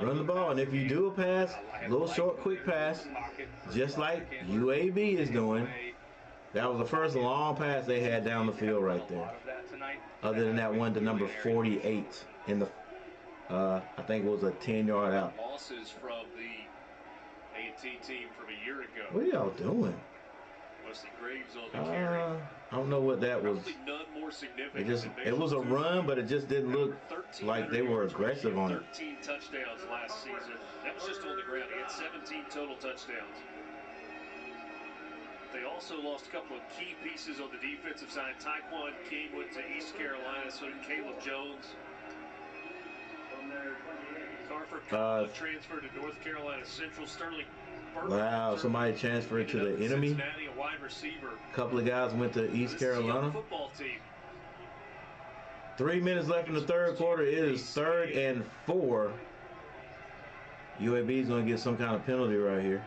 Speaker 2: Run the ball, and if you do a pass, a little short, quick pass, just like UAB is doing, that was the first long pass they had down the field right there. Other than that one to number 48 in the, I think it was a 10-yard out.
Speaker 1: Losses from the A&T team from a year ago.
Speaker 2: What are y'all doing?
Speaker 1: Wesley Graves on the carry.
Speaker 2: I don't know what that was.
Speaker 1: None more significant.
Speaker 2: It was a run, but it just didn't look like they were aggressive on it.
Speaker 1: 13 touchdowns last season. That was just on the ground. He had 17 total touchdowns. They also lost a couple of key pieces on the defensive side. Tyquan King went to East Carolina, so did Caleb Jones. Carver transferred to North Carolina Central. Sterling.
Speaker 2: Wow, somebody transferred to the enemy.
Speaker 1: A wide receiver.
Speaker 2: A couple of guys went to East Carolina. 3 minutes left in the third quarter. It is 3rd and 4. UAB is going to get some kind of penalty right here.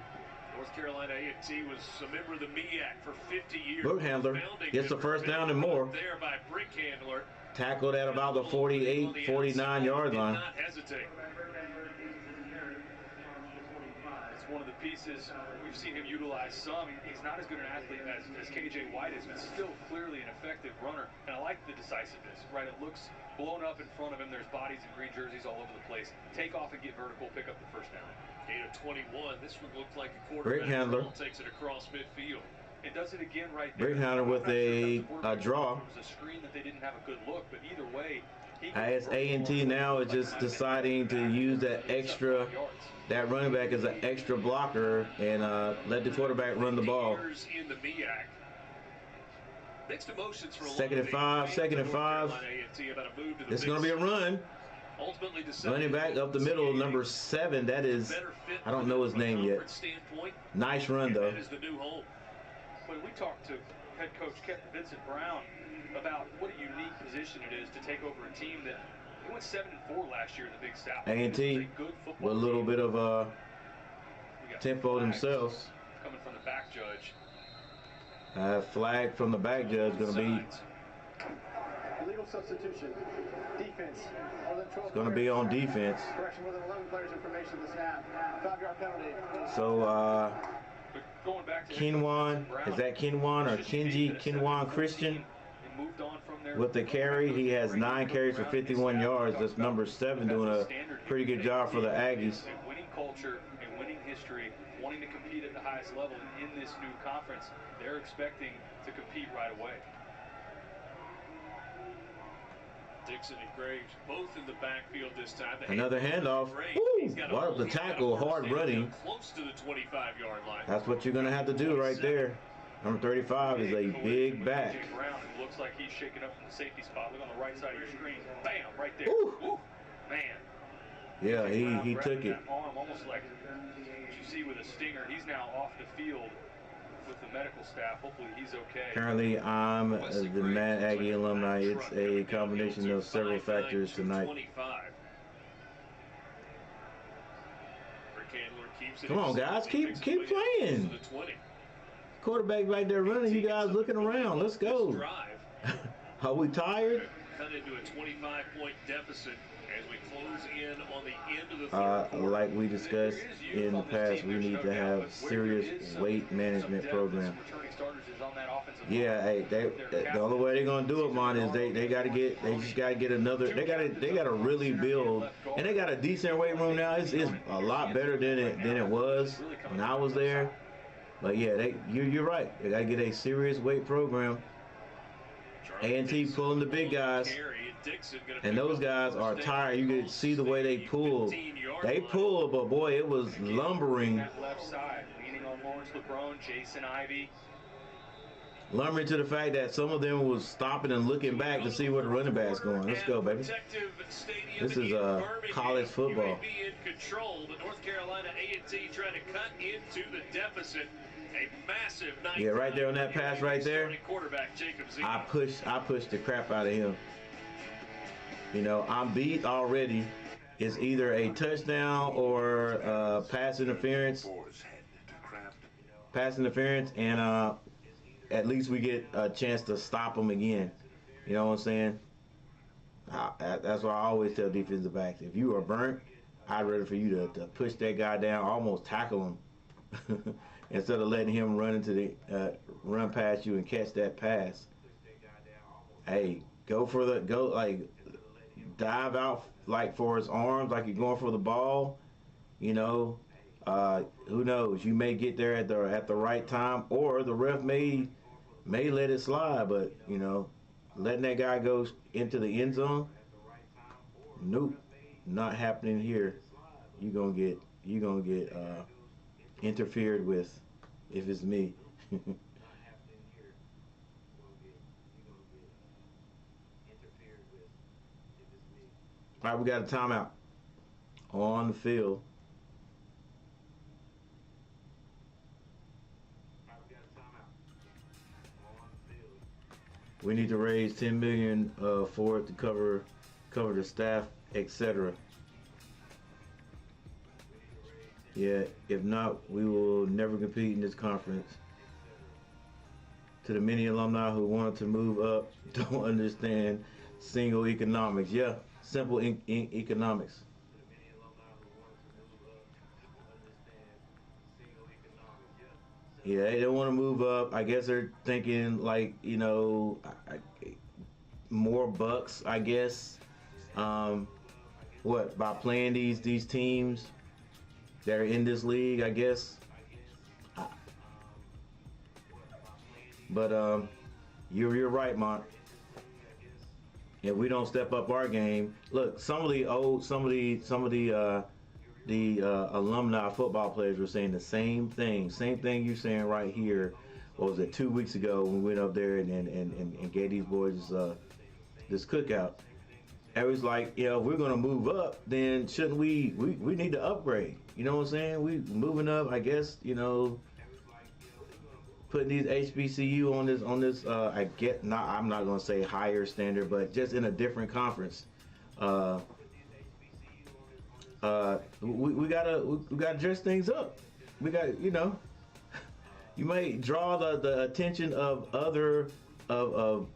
Speaker 1: North Carolina A&T was a member of the MEAC for 50 years.
Speaker 2: Book handler gets the first down and more.
Speaker 1: There by Brick Handler.
Speaker 2: Tackled at about the 48, 49-yard line.
Speaker 1: Did not hesitate.
Speaker 3: One of the pieces we've seen him utilize some. He's not as good an athlete as KJ White is, but still clearly an effective runner. And I like the decisiveness, right? It looks blown up in front of him. There's bodies in green jerseys all over the place. Take off and get vertical, pick up the first down.
Speaker 1: Gain of 21. This one looked like a quarterback.
Speaker 2: Brick handler
Speaker 1: Takes it across midfield.
Speaker 3: It does it again right there.
Speaker 2: Brick handler with a draw.
Speaker 3: It was a screen that they didn't have a good look, but either way,
Speaker 2: as A&T now is just deciding to use that extra, that running back as an extra blocker and let the quarterback run the ball. Second and 5, second and 5. It's going to be a run. Running back up the middle, number 7. That is, I don't know his name yet. Nice run though.
Speaker 3: When we talked to head coach Vincent Brown about what a unique position it is to take over a team that they went 7-4 last year in the Big South.
Speaker 2: A&T with a little bit of tempo themselves.
Speaker 3: Coming from the back judge.
Speaker 2: Flag from the back judge going to be.
Speaker 6: Illegal substitution. Defense.
Speaker 2: It's going to be on defense.
Speaker 6: Correction more than 11 players information to the snap. 5-yard penalty.
Speaker 2: So Kinwan, is that Kinwan or Kenji? Kinwan Christian with the carry. He has 9 carries for 51 yards. That's number 7 doing a pretty good job for the Aggies.
Speaker 3: Winning culture and winning history, wanting to compete at the highest level in this new conference. They're expecting to compete right away.
Speaker 1: Dixon and Graves both in the backfield this time.
Speaker 2: Another handoff. Woo! What up the tackle, hard running.
Speaker 1: Close to the 25-yard line.
Speaker 2: That's what you're going to have to do right there. Number 35 is a big back.
Speaker 3: Brown, who looks like he's shaking up from the safety spot. Look on the right side of your screen. Bam, right there.
Speaker 2: Ooh.
Speaker 3: Ooh, man.
Speaker 2: Yeah, he took it.
Speaker 3: Arm, almost like what you see with a stinger. He's now off the field with the medical staff. Hopefully he's okay.
Speaker 2: Currently, I'm the Mad Aggie alumni. It's a combination of several factors tonight. Come on, guys, keep playing. Quarterback back there running. You guys looking around. Let's go. Are we tired?
Speaker 1: Cut into a 25-point deficit as we close in on the end of the third.
Speaker 2: Like we discussed in the past, we need to have serious weight management program. Yeah, hey, the only way they're gonna do it, man, is they just gotta get another. They gotta really build, and they got a decent weight room now. It's a lot better than it was when I was there. But yeah, you're right. They gotta get a serious weight program. A&T pulling the big guys, and those guys are tired. You can see the way they pulled. They pulled, but boy, it was lumbering.
Speaker 3: Left side, leaning on Lawrence LeBron, Jason Ivey.
Speaker 2: Lumbering to the fact that some of them was stopping and looking back to see where the running back's going. Let's go, baby. This is college football.
Speaker 1: UAB in control, but North Carolina A&T trying to cut into the deficit. A massive
Speaker 2: yeah, right there on that pass right there. I pushed the crap out of him. You know, I'm beat already. It's either a touchdown or pass interference. Pass interference, and at least we get a chance to stop them again. You know what I'm saying? That's why I always tell defensive backs, if you are burnt, I'd rather for you to push that guy down, almost tackle him, instead of letting him run past you and catch that pass. Hey, dive out like for his arms, like you're going for the ball. You know, who knows? You may get there at the right time, or the ref may let it slide. But you know, letting that guy go into the end zone, nope, not happening here. You're gonna get interfered with if it's me. All right, we got a timeout on the field. We need to raise $10 million for it to cover the staff, etc. Yeah, if not, we will never compete in this conference. To the many alumni who wanted to move up, don't understand single economics. Yeah, simple economics. Yeah, they don't want to move up. I guess they're thinking like, you know, more bucks, I guess. What, by playing these teams that are in this league, I guess. But you're right, Mont. If we don't step up our game, look, some of the alumni football players were saying the same thing you're saying right here. What was it, 2 weeks ago when we went up there and gave these boys this cookout? It was like, you know, if we're gonna move up, then shouldn't we need to upgrade? You know what I'm saying? We moving up, I guess, you know, putting these HBCU on this I'm not gonna say higher standard, but just in a different conference. We gotta dress things up. We got, you know, you may draw the attention of other of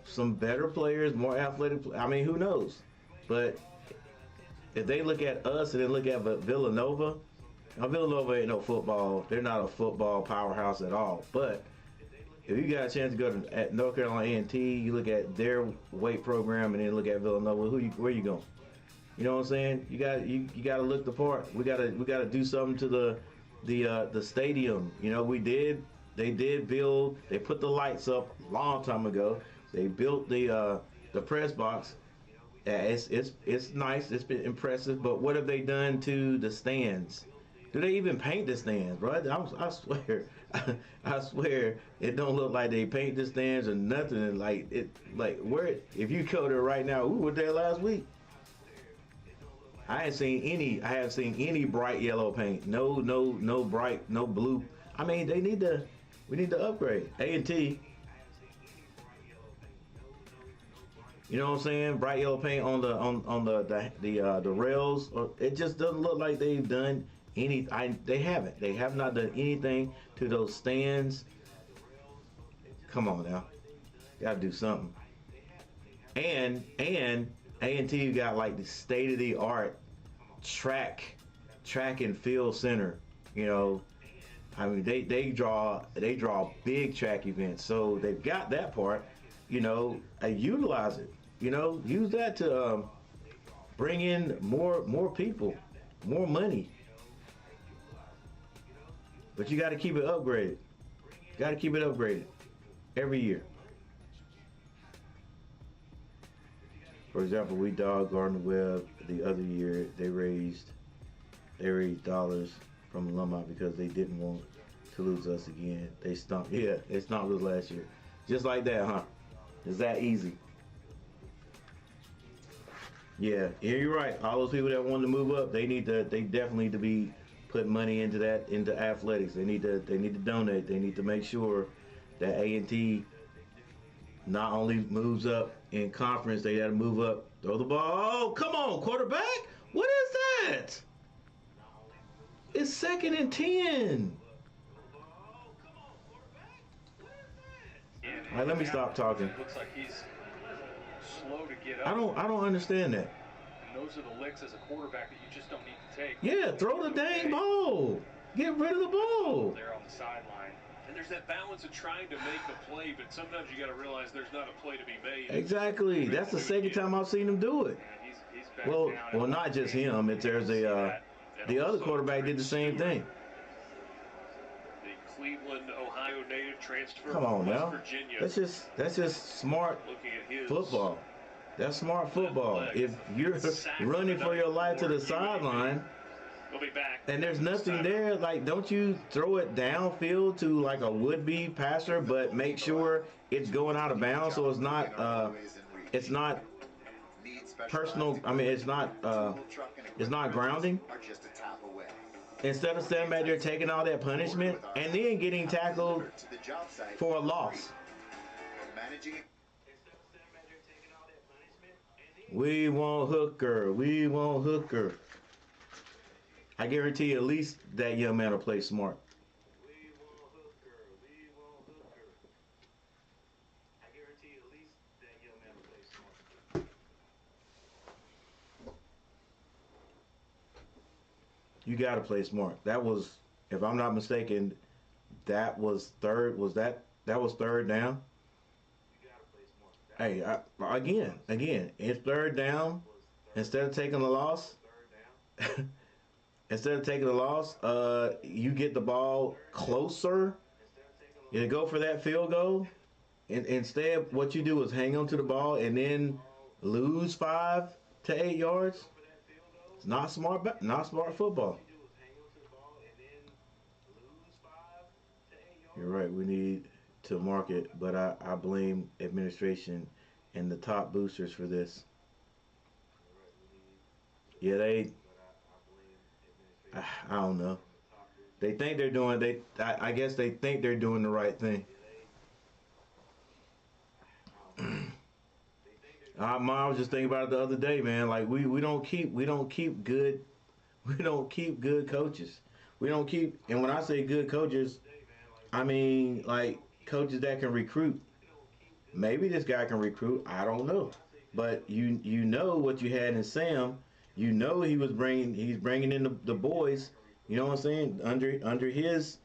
Speaker 2: some better players, more athletic. I mean, who knows? But if they look at us and then look at Villanova, now Villanova ain't no football. They're not a football powerhouse at all. But if you got a chance to go to at North Carolina A&T, you look at their weight program and then look at Villanova. Where you going? You know what I'm saying? You got to look the part. We got to do something to the stadium. You know, they put the lights up a long time ago. They built the press box. It's nice. It's been impressive. But what have they done to the stands? Do they even paint the stands, bro? I swear, I swear, it don't look like they paint the stands or nothing. And like where if you go there right now, we were there last week. I haven't seen any bright yellow paint. No bright, no blue. I mean, we need to upgrade. A&T. You know what I'm saying? Bright yellow paint on the rails. It just doesn't look like they've done any. They haven't. They have not done anything to those stands. Come on now, gotta do something. And A&T got like the state of the art track and field center. You know, I mean they draw big track events, so they've got that part. You know, utilize it. You know, use that to bring in more people, more money. But you got to keep it upgraded. Got to keep it upgraded every year. For example, we dogged Gardner-Webb the other year. They raised dollars from alumni because they didn't want to lose us again. They stomped us last year. Just like that, huh? It's that easy. Yeah, you're right. All those people that want to move up, they definitely need to be putting money into athletics. They need to donate. They need to make sure that A&T not only moves up in conference, they got to move up. Throw the ball. Oh, come on, quarterback. What is that? It's 2nd and 10. All right, let me stop talking.
Speaker 3: Looks like he's slow to get up.
Speaker 2: I don't understand that.
Speaker 3: And those are the licks as a quarterback that you just don't need to take.
Speaker 2: Yeah, throw the dang ball. Get rid of the ball.
Speaker 3: There on the sideline.
Speaker 1: And there's that balance of trying to make a play, but sometimes you got to realize there's not a play to be made.
Speaker 2: Exactly. That's the second time I've seen him do it.
Speaker 3: He's back
Speaker 2: Well, not just him. There's the other quarterback did the same thing.
Speaker 1: The Cleveland, Ohio native transfer
Speaker 2: Come on
Speaker 1: from West
Speaker 2: now.
Speaker 1: Virginia.
Speaker 2: That's just smart
Speaker 1: Looking at his
Speaker 2: football. That's smart football. If you're running for your life to the sideline,
Speaker 1: We'll be back.
Speaker 2: and there's nothing there, like, don't you throw it downfield to like a would-be passer, but make sure it's going out of bounds so it's not personal. I mean, it's not grounding. Instead of standing back there taking all that punishment and then getting tackled for a loss. We want Hooker. We want Hooker. I guarantee you at least that young man will play smart. You got to play smart. That was, if I'm not mistaken, that was third. That was third down? Hey, again, it's third down. Instead of taking the loss, you get the ball closer. You go for that field goal. And instead, what you do is hang on to the ball and then lose 5 to 8 yards. It's not smart football. You're right. We need to market, but I blame administration and the top boosters for this. Yeah, I don't know. They think they're doing. I guess they think they're doing the right thing. I was just thinking about it the other day, man. Like we don't keep good coaches. We don't keep, and when I say good coaches, I mean like coaches that can recruit. Maybe this guy can recruit. I don't know, but you know what you had in Sam. You know he's bringing in the boys. You know what I'm saying? Under his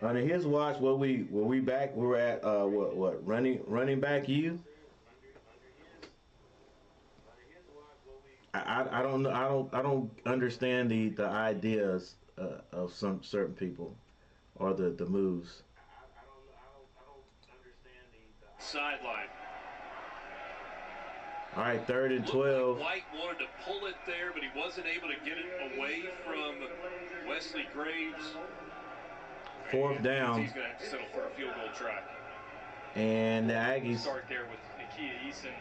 Speaker 2: watch, we're at what running back you. I don't know. I don't understand the ideas of some certain people or the moves.
Speaker 1: Sideline.
Speaker 2: All right, 3rd and 12.
Speaker 1: White wanted to pull it there, but he wasn't able to get it away from Wesley Graves.
Speaker 2: 4th down.
Speaker 1: He's going to have to settle for a field goal try.
Speaker 2: And the Aggies
Speaker 3: start there with Nakia Eason.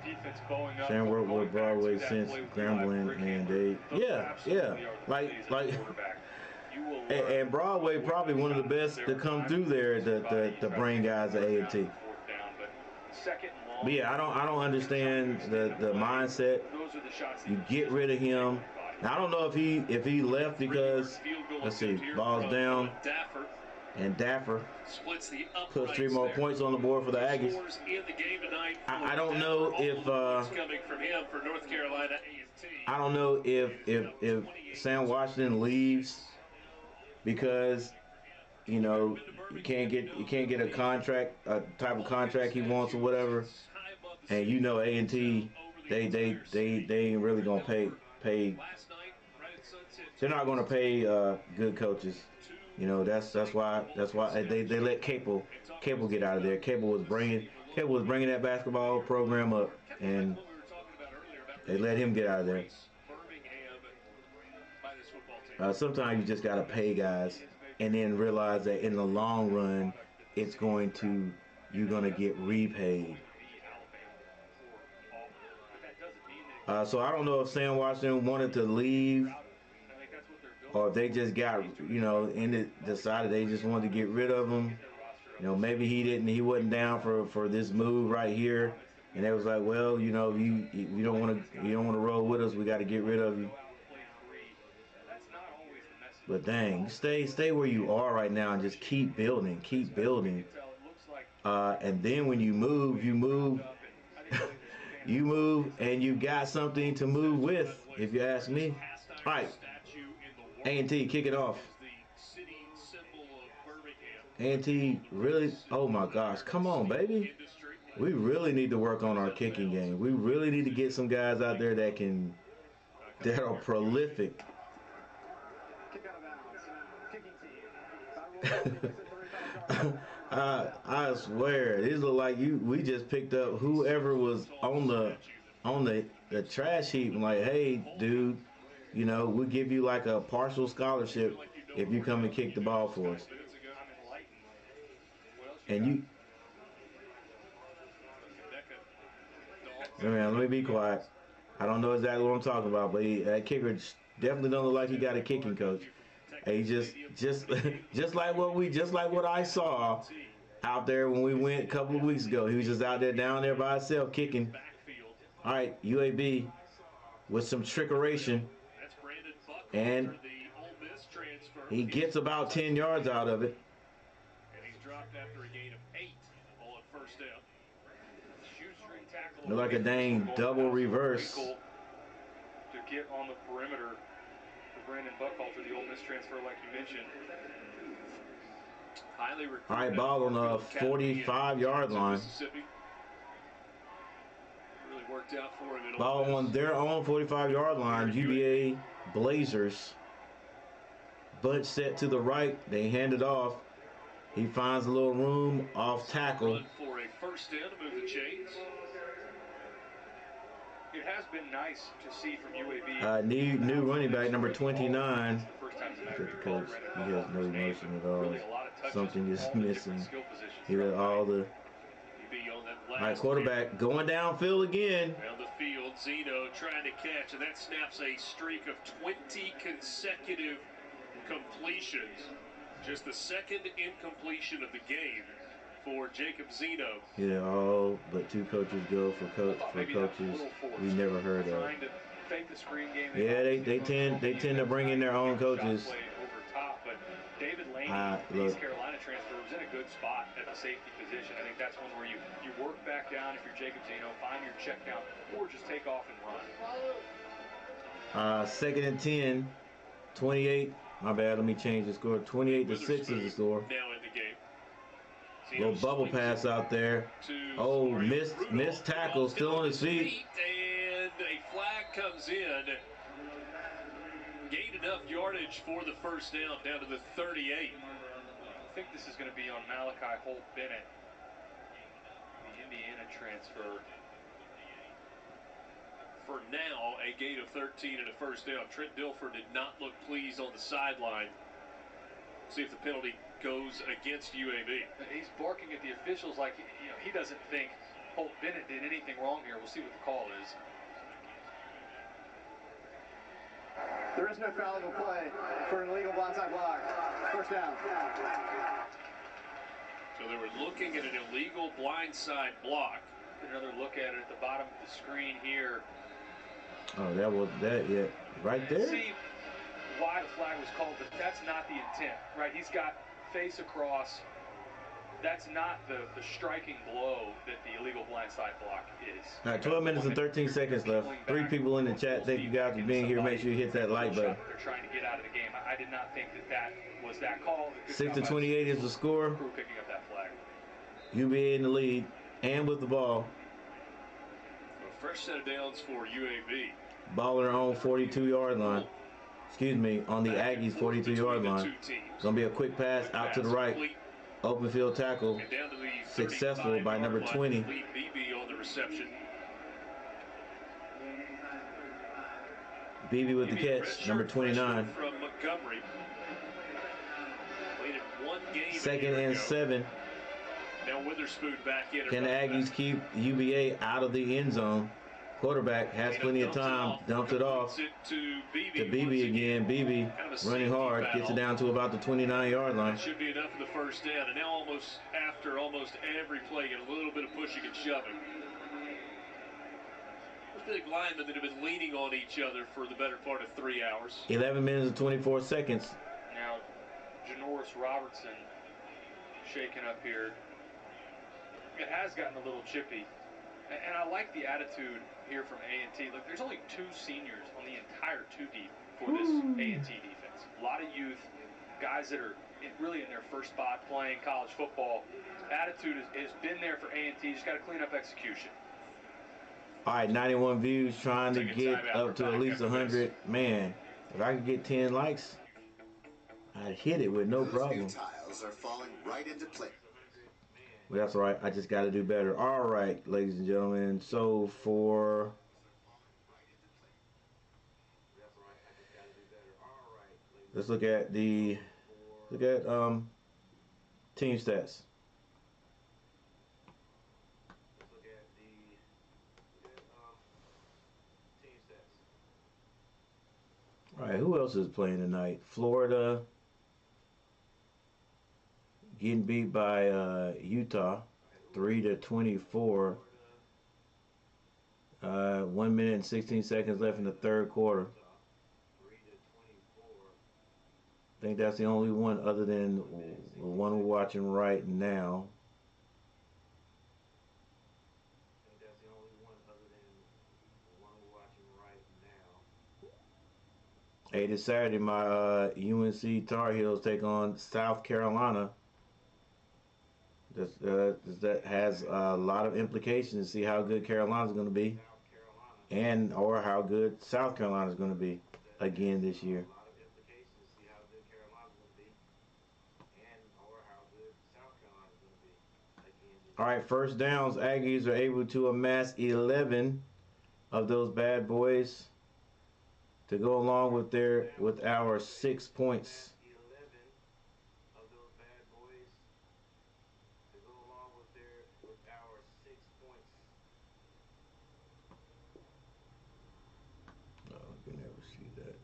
Speaker 3: Defense bowing up.
Speaker 2: Sam worked with Broadway since Grambling, and and Broadway probably one of the best to come through there to bring guys to A&T. But yeah, I don't understand the mindset. You get rid of him. Now, I don't know if he left because, let's see, ball's down, and Daffer puts 3 more points on the board for the Aggies. I don't know if I don't know if Sam Washington leaves because you can't get a contract, a type of contract he wants or whatever, and A&T they ain't really gonna pay. They're not gonna pay good coaches. That's why they let Capel get out of there. Capel was bringing that basketball program up, and they let him get out of there. Sometimes you just gotta pay guys, and then realize that in the long run, you're gonna get repaid. So I don't know if Sam Washington wanted to leave, or if they just got, decided they just wanted to get rid of him. Maybe he wasn't down for this move right here, and they was like, well, you don't want to roll with us, we got to get rid of you. But dang, stay where you are right now and just keep building. And then when you move, you move, and you got something to move with, if you ask me. All right, A&T, kick it off. A&T really, oh my gosh, come on, baby. We really need to work on our kicking game. We really need to get some guys out there that are prolific. I swear, these look like we just picked up whoever was on the trash heap. I'm like, hey, dude, we'll give you like a partial scholarship if you come and kick the ball for us. And man, let me be quiet. I don't know exactly what I'm talking about, but that kicker definitely don't look like he got a kicking coach. He just like what I saw out there when we went a couple of weeks ago. He was just out there down there by himself kicking. All right, UAB with some trickeration, and he gets about 10 yards out of it.
Speaker 1: And he's dropped after a gain of 8 on first down.
Speaker 2: Look like a dang double reverse.
Speaker 3: To get on the perimeter. Brandon Buckhalter, the Ole Miss transfer, like you mentioned.
Speaker 2: All right, ball on the 45-yard line.
Speaker 1: Really worked out for him.
Speaker 2: Ball on their own 45-yard line. UAB Blazers. Bunch set to the right. They hand it off. He finds a little room off tackle.
Speaker 1: For a first down to move the chains.
Speaker 3: It has been nice to see from UAB.
Speaker 2: New running back, number 29. The coach, he has no emotion at all. Something is missing. He read all the. All right, quarterback going downfield again.
Speaker 1: Down the field, Zeno trying to catch, and that snaps a streak of 20 consecutive completions. Just the second incompletion of the game for Jacob Zeno.
Speaker 2: Yeah, all but 2 coaches go for coaches we never heard of. Yeah, they tend to bring in their own coaches.
Speaker 3: David Lane, the East Carolina transfer, was in a good spot at the safety position. I think that's one where you work back down if you're Jacob Zeno, find your check down, or just take off and run.
Speaker 2: 2nd and 10, 28. My bad, let me change the score. 28-6 is the score.
Speaker 1: Now in the game.
Speaker 2: Little bubble pass out there. Oh, missed tackle, still on his feet.
Speaker 1: And a flag comes in. Gained enough yardage for the first down to the 38.
Speaker 3: I think this is going to be on Malachi Holt Bennett, the Indiana transfer.
Speaker 1: for now, a gain of 13 and a first down. Trent Dilfer did not look pleased on the sideline. See if the penalty goes against UAB.
Speaker 3: He's barking at the officials like he doesn't think Holt Bennett did anything wrong here. We'll see what the call is.
Speaker 6: There is no foulable play for an illegal blindside block. First down.
Speaker 1: So they were looking at an illegal blindside block.
Speaker 3: Another look at it at the bottom of the screen here.
Speaker 2: Oh, that was that, yeah. Right there?
Speaker 3: See why the flag was called, but that's not the intent, right? He's got face across. That's not the striking blow that the illegal blindside block is.
Speaker 2: All right, 12 minutes and 13 seconds left. 3 people in the chat. Thank you guys for being here. Make sure you hit that like button.
Speaker 3: They're trying to get out of the game. I did not think that was that call.
Speaker 2: 6-28 is the score.
Speaker 3: Crew picking up that flag.
Speaker 2: UVA in the lead and with the ball.
Speaker 1: A fresh set of downs for UAB.
Speaker 2: Ball on their own 42-yard line. Excuse me, on the Aggies 42-yard line. It's going to be a quick pass out to the right. Open field tackle. Successful by number 20.
Speaker 1: BB on the reception.
Speaker 2: BB with the catch, number 29.
Speaker 1: From Montgomery. Played in 1 game.
Speaker 2: 2nd and 7.
Speaker 1: Now Witherspoon back in.
Speaker 2: Can the Aggies keep UVA out of the end zone? Quarterback has plenty of time, dumps it off to BB again. BB running hard, gets it down to about the 29-yard line.
Speaker 1: That should be enough for the first down. And now after almost every play, get a little bit of pushing and shoving. Those big linemen that have been leaning on each other for the better part of 3 hours.
Speaker 2: 11 minutes and 24 seconds.
Speaker 3: Now, Janoris Robertson shaking up here. It has gotten a little chippy. And I like the attitude here from A&T. Look, there's only 2 seniors on the entire 2 deep for this A&T defense. A lot of youth, guys that are really in their first spot playing college football. Attitude has been there for A&T. Just got to clean up execution.
Speaker 2: All right, 91 views, trying to get up to at least 100. Man, if I could get 10 likes, I'd hit it with no problem.
Speaker 4: Those new tiles are falling right into place.
Speaker 2: Well, that's all right. I just got to do better. All right, ladies and gentlemen. So for let's look at team stats. All right, who else is playing tonight? Florida getting beat by Utah, 3-24. 1 minute and 16 seconds left in the third quarter. I think that's the only one other than the one we're watching right now. Hey, this Saturday, my UNC Tar Heels take on South Carolina. That has a lot of implications to see how good Carolina's going to be, or how good South Carolina's going to be again this year. All right, first downs. Aggies are able to amass 11 of those bad boys to go along with our 6 points. Oh, you can never see that.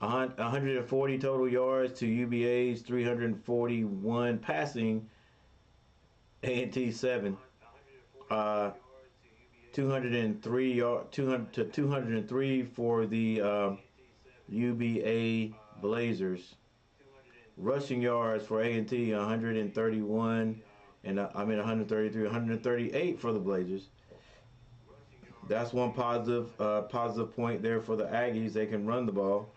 Speaker 2: Uh, 140 total yards to UVA's 341 passing. A&T 7. 203 for the UAB Blazers. Rushing yards for A&T 131 and 133, 138 for the Blazers. That's one positive point there for the Aggies. They can run the ball.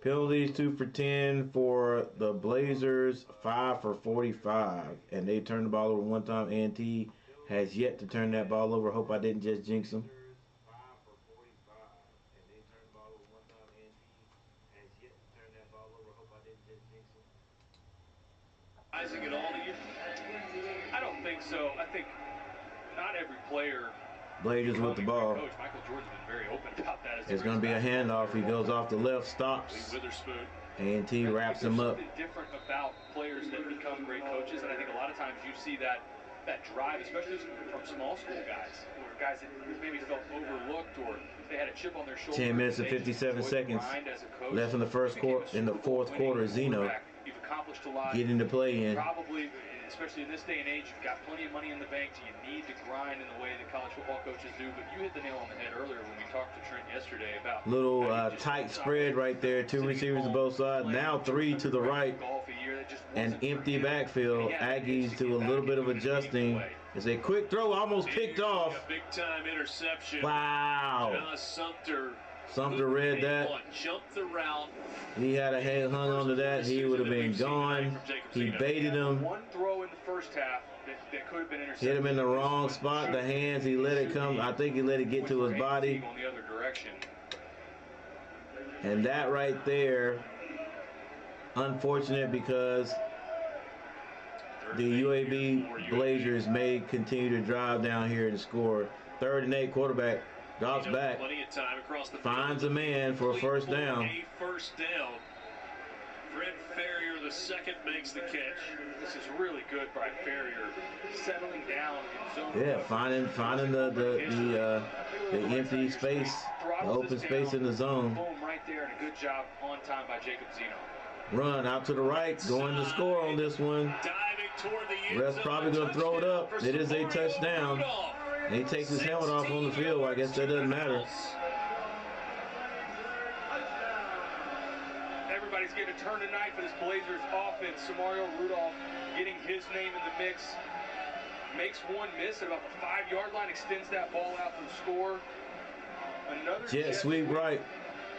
Speaker 2: Penalties 2 for 10 for the Blazers, 5 for 45, and they turned the ball over one time. A&T has yet to turn that ball over. Hope I didn't just jinx them.
Speaker 1: It all to you? I don't think
Speaker 3: think so. I think not every player.
Speaker 2: Blazers with the ball.
Speaker 3: Coach Michael Jordan's been very open about that.
Speaker 2: It's going to be a handoff. He goes off the left, stops. A&T wraps him up.
Speaker 3: There's something different about players that become great coaches, and I think a lot of times you see that drive, especially from small school guys, or guys that maybe felt overlooked or they had a chip on their shoulder.
Speaker 2: 10 minutes and 57 seconds left in the fourth quarter. Zeno getting the play in.
Speaker 3: Probably, especially in this day and age, you've got plenty of money in the bank. You need to grind in the way that college football coaches do. But you hit the nail on the head earlier when we talked to Trent yesterday about
Speaker 2: little tight spread right there. 2 receivers to both sides. Now 3 to the right. An empty backfield. Aggies do a little bit of adjusting. It's a quick throw, almost picked off.
Speaker 1: Big time interception.
Speaker 2: Wow. Sumter read that.
Speaker 1: Jumped the route.
Speaker 2: He had a head hung onto that. He would have been gone. He baited him.
Speaker 3: One throw in the first half that could have been intercepted.
Speaker 2: Hit him in the wrong spot. The hands, he let it come. I think he let it get to his body.
Speaker 3: On the other direction.
Speaker 2: And that right there, unfortunate because the UAB Blazers may continue to drive down here and score. 3rd and 8, quarterback drops back, finds a man for a first down.
Speaker 1: Fred Ferrier, the second, makes the catch.
Speaker 3: This is really good by Ferrier, settling down in zone.
Speaker 2: Yeah, finding the empty space, the open space in the zone.
Speaker 3: Boom, right there, and a good job on time by Jacob Zeno.
Speaker 2: Run out to the right, going to score on this one. Ref's probably going to throw it up. It is a touchdown. And he takes his helmet off on the field. I guess that doesn't matter.
Speaker 3: Everybody's getting a turn tonight for this Blazers offense. Samario Rudolph getting his name in the mix. Makes one miss at about the 5-yard line. Extends that ball out for the score. Another
Speaker 2: jet sweep right.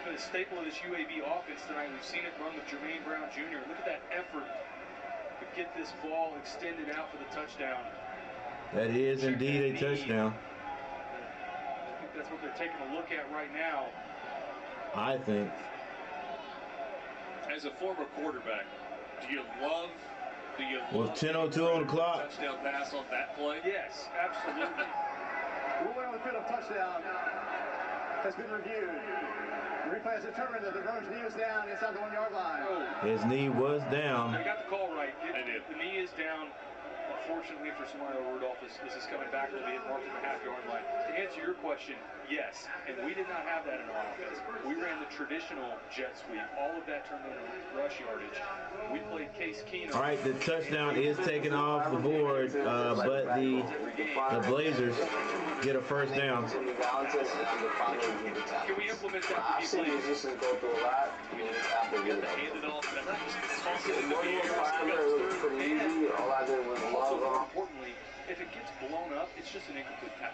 Speaker 3: The staple of this UAB offense tonight. We've seen it run with Jermaine Brown Jr. Look at that effort to get this ball extended out for the touchdown.
Speaker 2: That is indeed a touchdown.
Speaker 3: I think that's what they're taking a look at right now.
Speaker 2: I think.
Speaker 1: As a former quarterback, do you love
Speaker 2: with 10:02 on the clock?
Speaker 1: Touchdown pass on that play?
Speaker 3: Yes, absolutely.
Speaker 6: Ruling on the field of touchdown has been reviewed. The replay has determined that the runner's knee was down inside the 1-yard line.
Speaker 2: His knee was down.
Speaker 3: I got the call right. The knee is down. Unfortunately for Samario Rudolph, this is coming back. It'll be marked from the 1/2-yard line. To answer your question, yes. And we did not have that in our offense. We ran the traditional jet sweep. All of that turned into rush yardage. We played Case Keenum.
Speaker 2: All right, the touchdown is taken off the board, but the Blazers get a first down.
Speaker 7: Can
Speaker 3: we implement that?
Speaker 7: I've seen musicians go through a lot.
Speaker 1: Hand it off.
Speaker 7: Pretty easy. All I did was love
Speaker 3: More
Speaker 7: off.
Speaker 3: importantly, if it gets blown up, it's just an incomplete pass.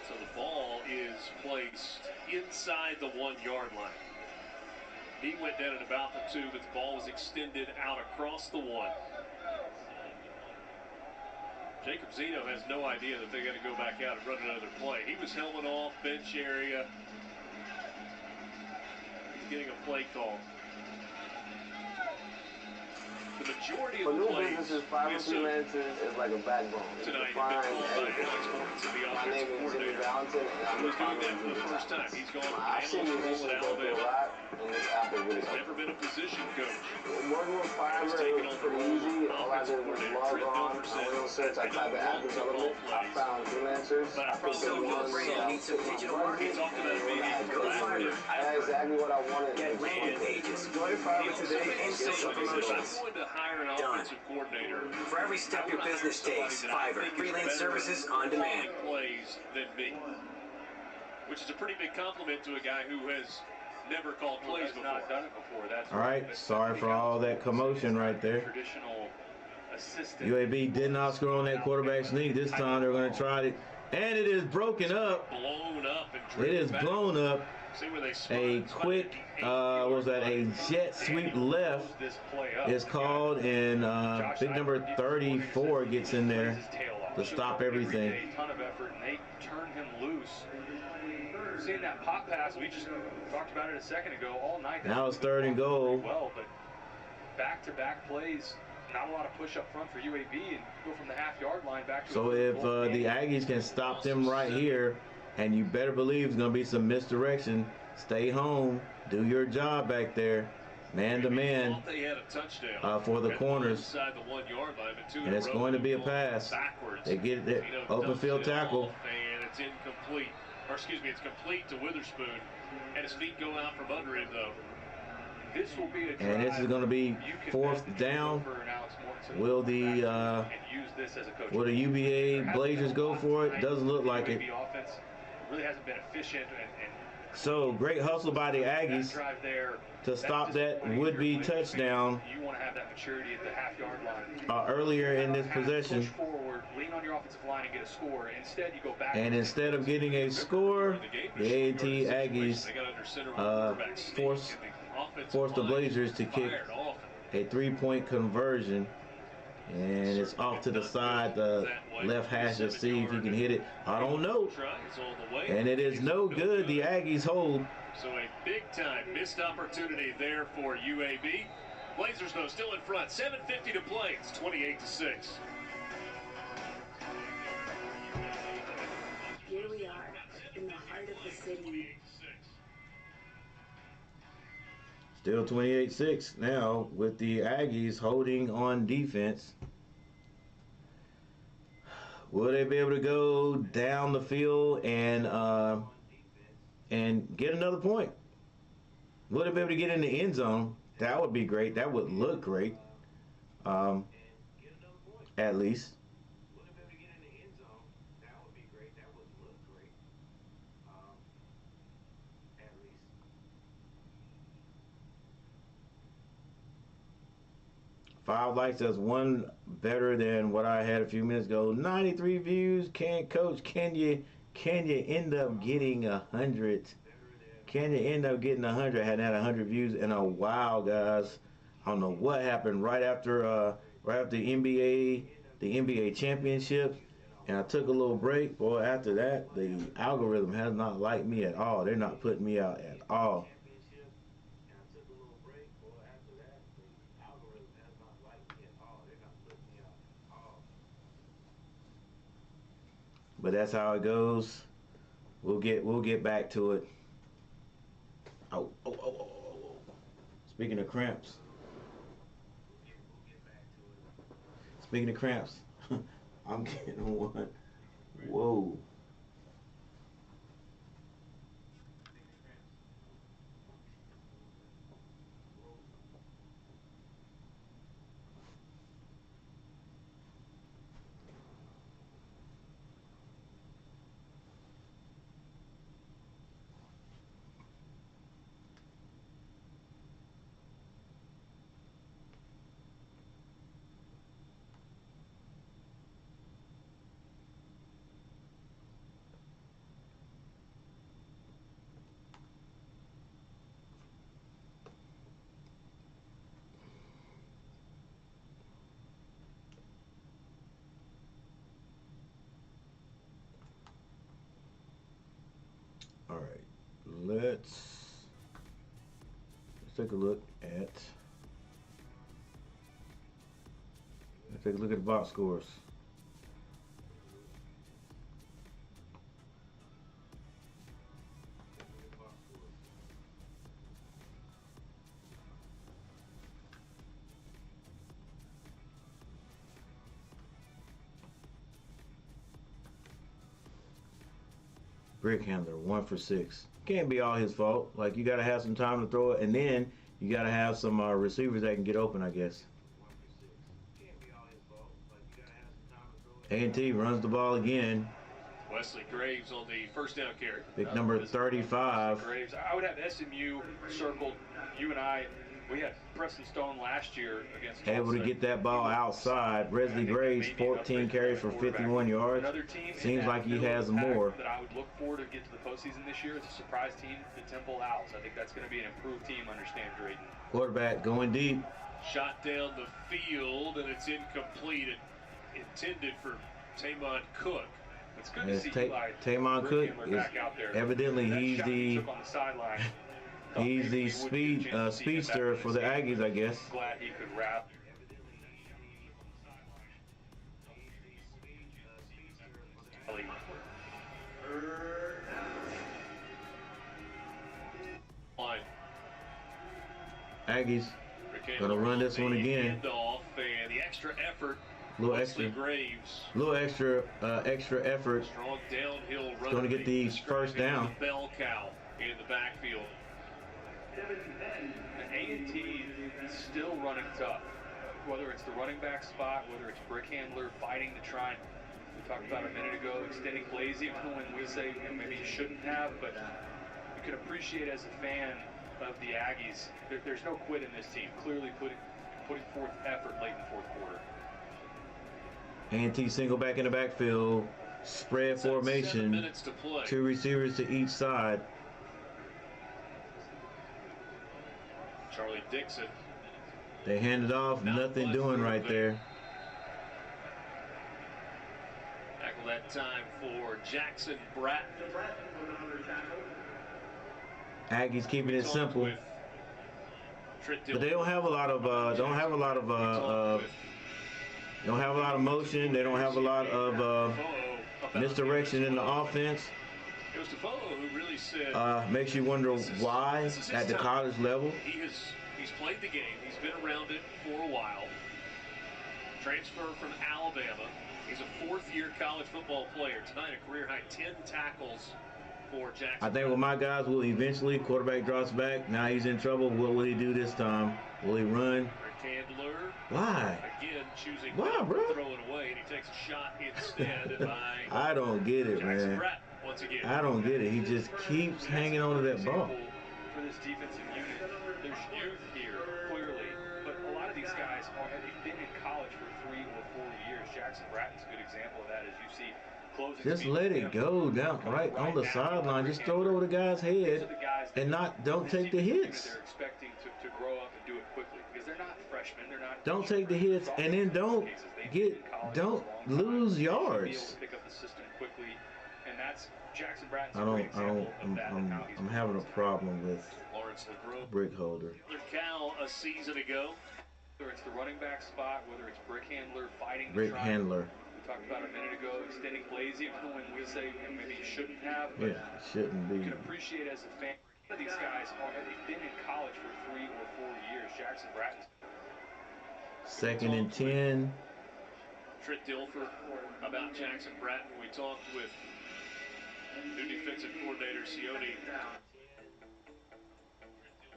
Speaker 1: So the ball is placed inside the 1-yard line. He went down at about the 2, but the ball was extended out across the 1. Jacob Zeno has no idea that they're going to go back out and run another play. He was helmet off, bench area. He's getting a play call. The majority of the plays
Speaker 7: businesses, 5 freelancers is like a backbone.
Speaker 1: Tonight, my name
Speaker 7: is Jimmy Valentin, and I'm
Speaker 1: who's doing that for the first time. He's gone from
Speaker 7: I've seen musicians go through a lot, and this app is really
Speaker 1: never been a position coach.
Speaker 7: Working with Fiverr, it was pretty easy. All I did was log on, I went on search, I typed in app development, I found freelancers. I picked the ones
Speaker 1: He talked about it being
Speaker 7: that's exactly what I wanted.
Speaker 8: Get landing pages. Join Fiverr today and get some promotions. Done. For every step your business takes, Fiverr, freelance services on demand.
Speaker 1: Plays than me, which is a pretty big compliment to a guy who has never called plays before.
Speaker 3: Not done it before. That's
Speaker 2: all right. Sorry for all that commotion right there.
Speaker 3: Traditional assistant.
Speaker 2: UAB did not score on that quarterback's knee. This time they're going to try it, and it is broken up.
Speaker 1: Blown up.
Speaker 2: It is blown up. A quick, was that a jet sweep left is called, and big number 34 gets in there to stop everything.
Speaker 3: A ton of effort, and they turn him loose. Seeing that pop pass, we just talked about it a second ago all night.
Speaker 2: Now it's 3rd and goal.
Speaker 3: Well, but back-to-back plays not a lot of push up front for UAB and go from the half-yard line back to
Speaker 2: So if the Aggies can stop them right here, and you better believe there's going to be some misdirection, stay home, do your job back there, man to man, for the corners, and it's going to be a pass. They get it, open field tackle.
Speaker 1: And it's incomplete. Or excuse me, it's complete to Witherspoon, and his feet go out from under him, though.
Speaker 3: This will be a drive,
Speaker 2: and this is going to be 4th down. Will the UVA Blazers go for it? Doesn't look like it.
Speaker 3: Really hasn't been efficient.
Speaker 2: So great hustle by the Aggies to stop that would-be touchdown
Speaker 3: you want to have that maturity at the half-yard line.
Speaker 2: Earlier in this possession.
Speaker 3: Push forward, lean on your offensive line and get a score. Instead, you go back.
Speaker 2: And instead of getting a score, the A&T Aggies forced the Blazers to kick a 3-point conversion. And it's off to the side, the left hash, to see if he can hit it. I don't know. And it is no good. The Aggies hold.
Speaker 1: So a big-time missed opportunity there for UAB. Blazers, though, still in front. 7:50 to play. It's 28-6.
Speaker 9: Here we are, in the heart of the city.
Speaker 2: Still 28-6 now, with the Aggies holding on defense. Will they be able to go down the field and get another point? Will they be able to get in the end zone? That would be great. That would look great. At least. 5 likes, that's one better than what I had a few minutes ago. 93 views. Coach, can you end up getting 100? Can you end up getting 100? I hadn't had 100 views in a while, guys. I don't know what happened right after the NBA championship, and I took a little break. Boy, after that, the algorithm has not liked me at all. They're not putting me out at all. But that's how it goes. We'll get back to it. Oh. Speaking of cramps. I'm getting one. Whoa. All right, let's take a look at the box scores. Brick handler, 1 for 6. Can't be all his fault. Like, you got to have some time to throw it, and then you got to have some receivers that can get open, I guess. A&T runs the ball again.
Speaker 1: Wesley Graves on the first down carry.
Speaker 2: Big number 35.
Speaker 3: Graves. I would have SMU circled. You and I, we had Preston Stone last year against Tulsa.
Speaker 2: Able to get that ball outside. Wesley Graves, 14 carries for 51 yards. Seems like he has more.
Speaker 3: That I would look for to get to the postseason this year is a surprise team, the Temple Owls. I think that's going to be an improved team under Stan Drayton.
Speaker 2: Quarterback going deep.
Speaker 1: Shot down the field, and it's incomplete. Intended for Tamon Cook.
Speaker 3: It's good to see
Speaker 2: Tamon Cook is evidently he's the speedster for the Aggies, I guess.
Speaker 3: Glad he could wrap.
Speaker 2: Aggies gonna run this one again.
Speaker 1: And the extra effort.
Speaker 2: Little extra effort.
Speaker 1: Strong downhill run.
Speaker 2: Going to get the first down.
Speaker 1: The bell cow in the backfield.
Speaker 3: A&T is still running tough. Whether it's the running back spot, whether it's Brick Handler fighting to try and, we talked about a minute ago, extending plays, even when we say maybe you shouldn't have, but you can appreciate as a fan of the Aggies, there's no quit in this team. Clearly putting forth effort late in the fourth quarter.
Speaker 2: A&T single back in the backfield, spread formation, 2 receivers to each side.
Speaker 1: Charlie Dixon.
Speaker 2: They hand it off, nothing doing right there.
Speaker 1: Tackle that time for Jackson Bratton.
Speaker 2: Aggies keeping it simple, but they don't have a lot of motion. They don't have a lot of misdirection in the offense.
Speaker 1: It was Defoe who really said,
Speaker 2: makes you wonder why at the college level.
Speaker 1: He's played the game. He's been around it for a while. Transfer from Alabama. He's a 4th-year college football player. Tonight, a career-high 10 tackles for Jackson.
Speaker 2: I think with my guys will eventually, quarterback drops back. Now he's in trouble. What will he do this time? Will he run?
Speaker 1: Handler.
Speaker 2: Why?
Speaker 1: Again, choosing
Speaker 2: to
Speaker 1: throw it away, and he takes a shot instead by
Speaker 2: I don't get it,
Speaker 1: Jackson
Speaker 2: man.
Speaker 1: Bratton once again.
Speaker 2: I don't get it. He just keeps hanging on to that ball.
Speaker 3: For this defensive unit, there's youth here, clearly, but a lot of these guys have been in college for 3 or 4 years. Jackson Bratton's a good example of that, as you see.
Speaker 2: Just let it go down right on the sideline. Just throw it over the guy's head and don't take the hits.
Speaker 3: They're expecting to grow up and do it quickly because they're not freshmen. They're not.
Speaker 2: Don't take the hits and then don't lose yards.
Speaker 3: Pick up the system quickly, and that's Jackson Bratton's
Speaker 2: I'm having a problem with Brick Holder.
Speaker 1: Cal a season ago.
Speaker 3: Whether it's the running back spot, whether it's Brick Handler fighting.
Speaker 2: Brick Handler.
Speaker 3: Talked about a minute ago, extending plays, even when we say maybe you shouldn't have.
Speaker 2: Yeah, shouldn't be.
Speaker 3: You can appreciate as a fan. These guys have been in college for 3 or 4 years. Jackson Bratton.
Speaker 2: 2nd and 10.
Speaker 1: Trent Dilfer about Jackson Bratton. We talked with new defensive coordinator Sione.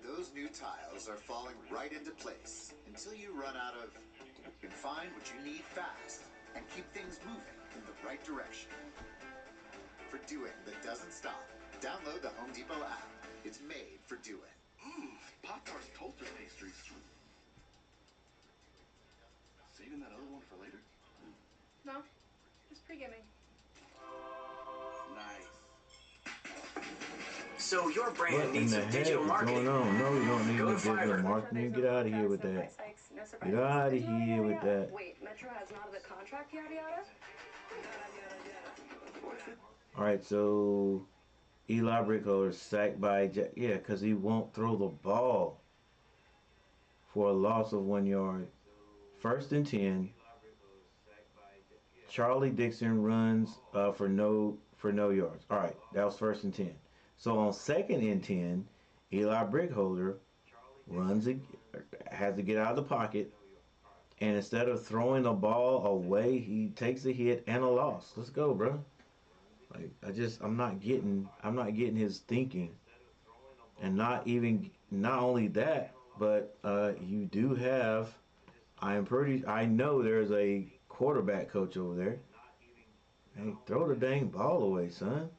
Speaker 4: Those new tiles are falling right into place until you run out of. You can find what you need fast and keep things moving in the right direction. For doing that doesn't stop, download the Home Depot app. It's made for doing.
Speaker 10: Pop-Tarts toaster pastries. Saving that other one for later?
Speaker 11: No, it's pre-gaming.
Speaker 10: Nice.
Speaker 8: So your brand
Speaker 2: What in
Speaker 8: needs
Speaker 2: the
Speaker 8: some
Speaker 2: heck is
Speaker 8: digital marketing.
Speaker 2: going on? No, you don't need
Speaker 8: Go
Speaker 2: no
Speaker 8: to
Speaker 2: digital
Speaker 8: Fiverr.
Speaker 2: marketing. Get out of here with that. Get out of here with that.
Speaker 11: Wait, Metro has not the contract, yada yada?
Speaker 2: All right, so Eli Brickholder sacked by because he won't throw the ball for a loss of 1 yard. 1st and 10. Charlie Dixon runs for no yards. All right, that was 1st and 10. So on 2nd and 10, Eli Brickholder has to get out of the pocket, and instead of throwing the ball away, he takes a hit and a loss. Let's go, bro. Like I'm not getting his thinking, and not only that, but you do have. I know there's a quarterback coach over there. Hey, throw the dang ball away, son.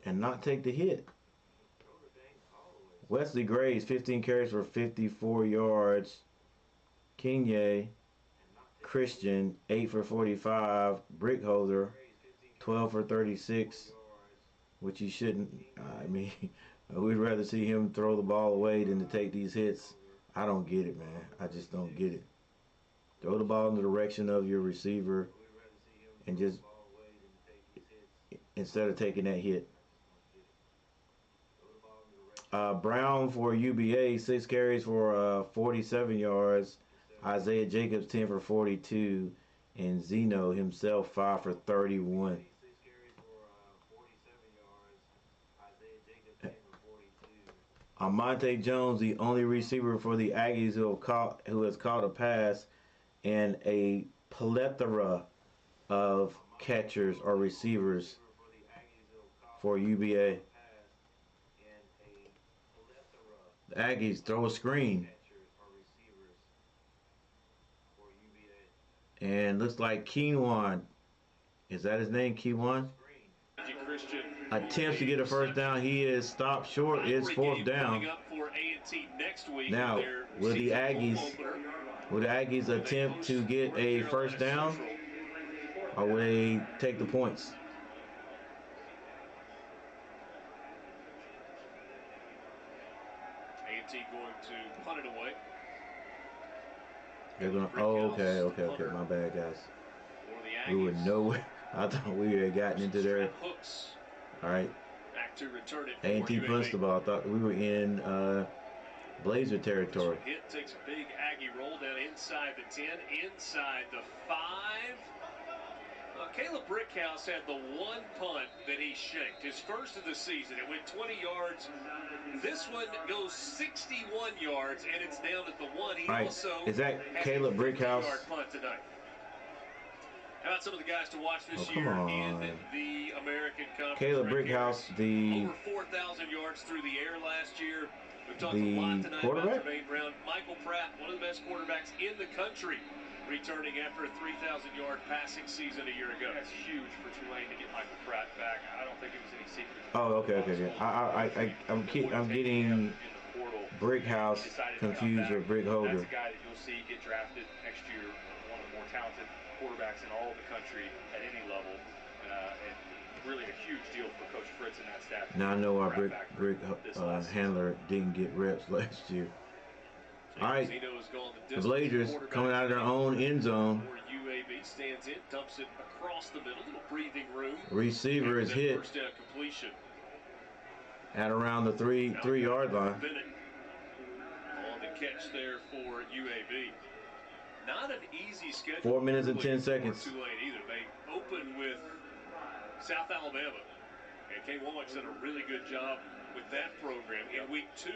Speaker 2: And not take the hit. Wesley Graves, 15 carries for 54 yards. Kinye Christian, 8 for 45. Brickholder, 12 for 36, which he shouldn't. I mean, we'd rather see him throw the ball away than to take these hits. I don't get it, man. I just don't get it. Throw the ball in the direction of your receiver and just, instead of taking that hit. Brown for UBA, 6 carries for 47 yards. Isaiah Jacobs, 10 for 42. And Zeno himself, 5 for 31. Amonte Jones, the only receiver for the Aggies who has caught a pass, and a plethora of catchers or receivers for UBA. The Aggies throw a screen. And looks like Keenwan, is that his name, Keenwan? Attempts to get a first down. He is stopped short. It's fourth down. Now, will the Aggies attempt to get a first down, or will they take the points?
Speaker 1: A&T going to punt it away.
Speaker 2: They're going to, okay, my bad, guys. We were nowhere. I thought we had gotten into there. All right. A&T punts the ball. I thought we were in Blazer territory.
Speaker 1: Hit takes a big Aggie roll down inside the 10, inside the 5. Caleb Brickhouse had the one punt that he shanked, his first of the season. It went 20 yards. This one goes 61 yards, and it's down at the 1. He also
Speaker 2: is that Caleb Brickhouse?
Speaker 1: Punt tonight. How about some of the guys to watch this year in the American Conference?
Speaker 2: Caleb Brickhouse, the
Speaker 1: over 4,000 yards through the air last year. We've talked a lot tonight about Jermaine Brown. Michael Pratt, one of the best quarterbacks in the country, returning after a 3,000-yard passing season a year ago.
Speaker 3: That's huge for Tulane to get Michael Pratt back. I don't think it was any secret.
Speaker 2: Oh, okay. I'm getting Brickhouse confused with Brick Holder.
Speaker 3: That's a guy that you'll see get drafted next year, one of the more talented quarterbacks in all of the country at any level, and really a huge deal for Coach Fritz and that staff.
Speaker 2: Now I know why Brick Handler didn't get reps last year. All right, the Blazers coming out of their own end zone.
Speaker 1: UAB stands in, dumps it across the middle, little breathing room.
Speaker 2: Receiver is hit at around the three-yard line.
Speaker 1: On the catch there for UAB. Not an easy schedule.
Speaker 2: 4 minutes and 10 seconds.
Speaker 1: Tulane either. They open with South Alabama, and Kay Womack's done a really good job with that program. In week 2,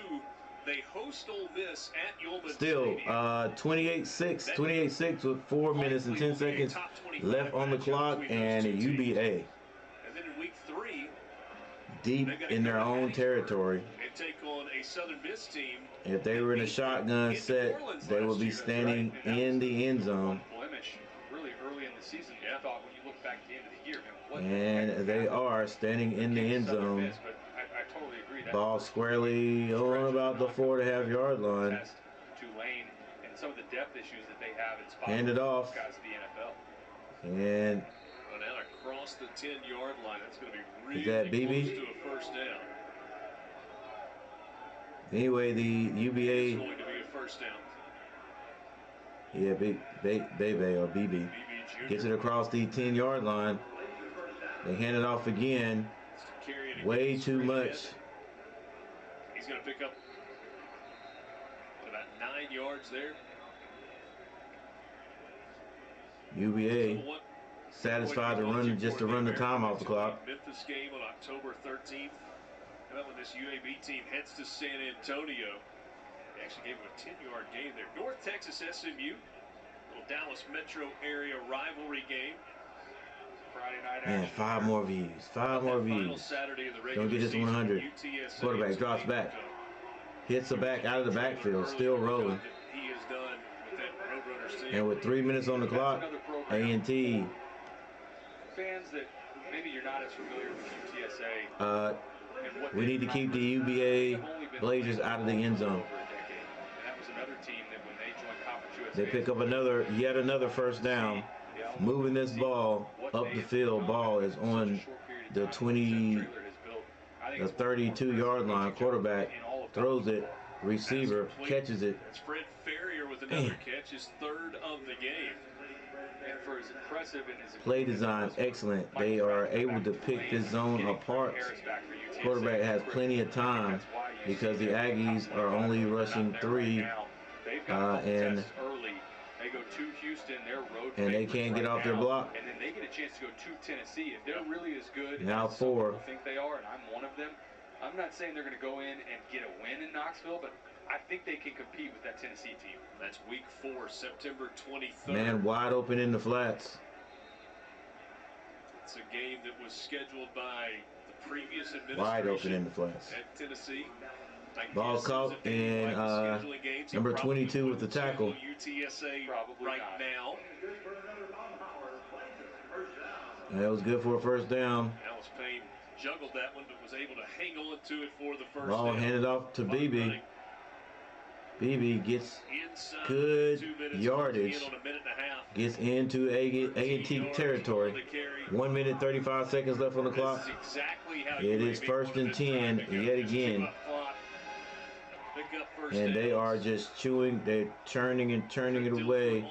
Speaker 1: they host Ole Miss at Yulman
Speaker 2: Still,
Speaker 1: Stadium.
Speaker 2: 28-6 with 4 minutes and 10 seconds left on the clock, and UBA.
Speaker 1: And then in week 3,
Speaker 2: deep in their own territory.
Speaker 1: And take on a Southern Miss team.
Speaker 2: If they were in a shotgun set, they would be standing in the end zone.
Speaker 3: Really early in the season, I thought when you look back at the end of the year,
Speaker 2: and they are standing in the end zone.
Speaker 3: I totally agree.
Speaker 2: Ball squarely on about the 4.5 yard line.
Speaker 3: Tulane and some of the depth issues that they have in spot.
Speaker 2: Hand it off.
Speaker 3: Guys of the NFL.
Speaker 2: And
Speaker 1: now across the 10-yard line, that's going to be really
Speaker 2: is that BB?
Speaker 1: close to a first down.
Speaker 2: Anyway, the UBA.
Speaker 1: It's going to be a first down.
Speaker 2: Yeah, Bebe or BB gets it across the 10-yard line. They hand it off again. Way too much.
Speaker 1: He's going to pick up about 9 yards there.
Speaker 2: UBA satisfied to run just to run the time off the clock.
Speaker 1: Memphis game on October 13th. How about when this UAB team heads to San Antonio? They actually gave them a 10-yard game there. North Texas SMU, little Dallas metro area rivalry game. Friday night action.
Speaker 2: Man, 5 more views. 5 more views. Don't get this 100. Quarterback drops back. Hits the back out of the backfield. Still rolling.
Speaker 1: He is done with that Roadrunners team.
Speaker 2: And with 3 minutes on the clock, A&T.
Speaker 3: Fans that maybe you're not as familiar with UTSA.
Speaker 2: We need to keep the UBA Blazers out of the end zone. They pick up yet another first down. Moving this ball up the field. Ball is on the 32-yard line. Quarterback throws it. Receiver catches it.
Speaker 1: Fred Ferrier with another catch, his 3rd of the game.
Speaker 3: And for as impressive and as
Speaker 2: play design excellent. They are able to pick this zone apart. Quarterback has plenty of time because the Aggies are only rushing 3 and they can't get off their block.
Speaker 3: And then they get a chance to go to Tennessee. If they're really as good
Speaker 2: now
Speaker 3: as
Speaker 2: 4.
Speaker 3: people think they are, and I'm one of them, I'm not saying they're going to go in and get a win in Knoxville, but I think they can compete with that Tennessee team.
Speaker 1: That's week 4, September 23rd.
Speaker 2: Man, wide open in the flats.
Speaker 1: It's a game that was scheduled by the previous administration.
Speaker 2: Wide open in the flats.
Speaker 1: At Tennessee.
Speaker 2: Ball caught and number 22 with the tackle.
Speaker 1: UTSA right now.
Speaker 2: That was good for a first down.
Speaker 1: Alice Payne juggled that one, but was able to hang on to it for the first
Speaker 2: Ball
Speaker 1: down.
Speaker 2: handed off to BB. BB gets good yardage. Gets into A&T territory. 1 minute 35 seconds left on the clock. It is 1st and 10 yet again. And they are just chewing, they're turning and turning it away.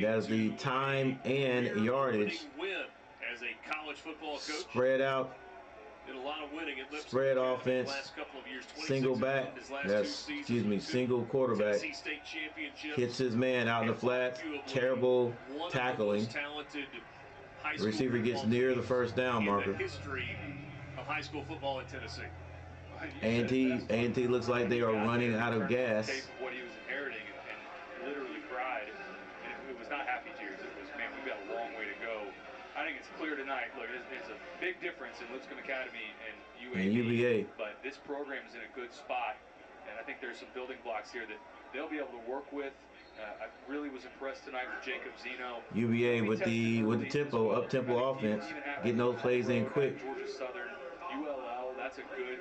Speaker 2: That's the time and yardage. Spread out. Spread offense. Single back. That's, single quarterback. Hits his man out in the flat. Terrible tackling. The receiver gets near the first down marker.
Speaker 1: High school football in Tennessee.
Speaker 2: A&T looks like they are running out of gas.
Speaker 3: What he was inheriting and literally cried. And it was not happy tears. It was, man, we've got a long way to go. I think it's clear tonight. Look, it's a big difference in Lipscomb Academy and UAB. But this program is in a good spot. And I think there's some building blocks here that they'll be able to work with. I really was impressed tonight with Jacob Zeno.
Speaker 2: UVA with the tempo, up-tempo offense, getting those plays in quick.
Speaker 3: Georgia Southern, ULL, that's a good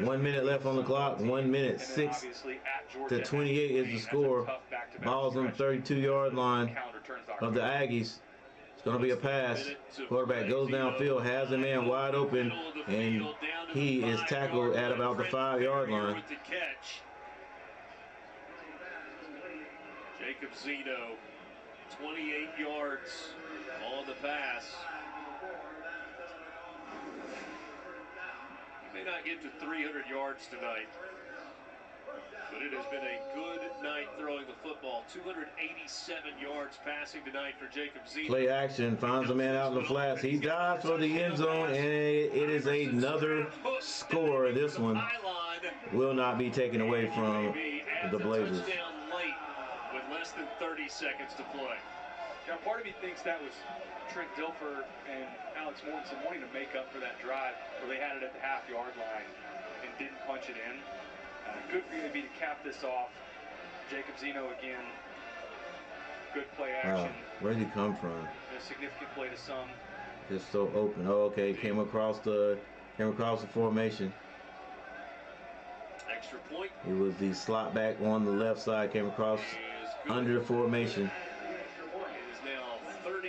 Speaker 2: 1 minute left on the clock. 1 minute 6 to 28 is the score. Ball's on the 32-yard line of the Aggies. It's going to be a pass. Quarterback goes downfield, has a man wide open, and he is tackled at about the 5-yard line.
Speaker 1: Jacob Zeno, 28 yards on the pass. He may not get to 300 yards tonight, but it has been a good night throwing the football. 287 yards passing tonight for Jacob Zeno.
Speaker 2: Play action, finds a man out in the flats. He dives for the end zone, and it is another score. This one will not be taken away from the Blazers.
Speaker 1: Less than 30 seconds to play.
Speaker 3: Now, part of me thinks that was Trent Dilfer and Alex Mortensen wanting to make up for that drive where they had it at the half-yard line and didn't punch it in. Good for UAB to cap this off. Jacob Zeno again. Good play action.
Speaker 2: Where did he come from?
Speaker 3: A significant play to some.
Speaker 2: Just so open. Oh, okay. Came across the formation.
Speaker 1: Extra point.
Speaker 2: It was the slot back on the left side. Came across under the formation.
Speaker 1: It is now 35-6.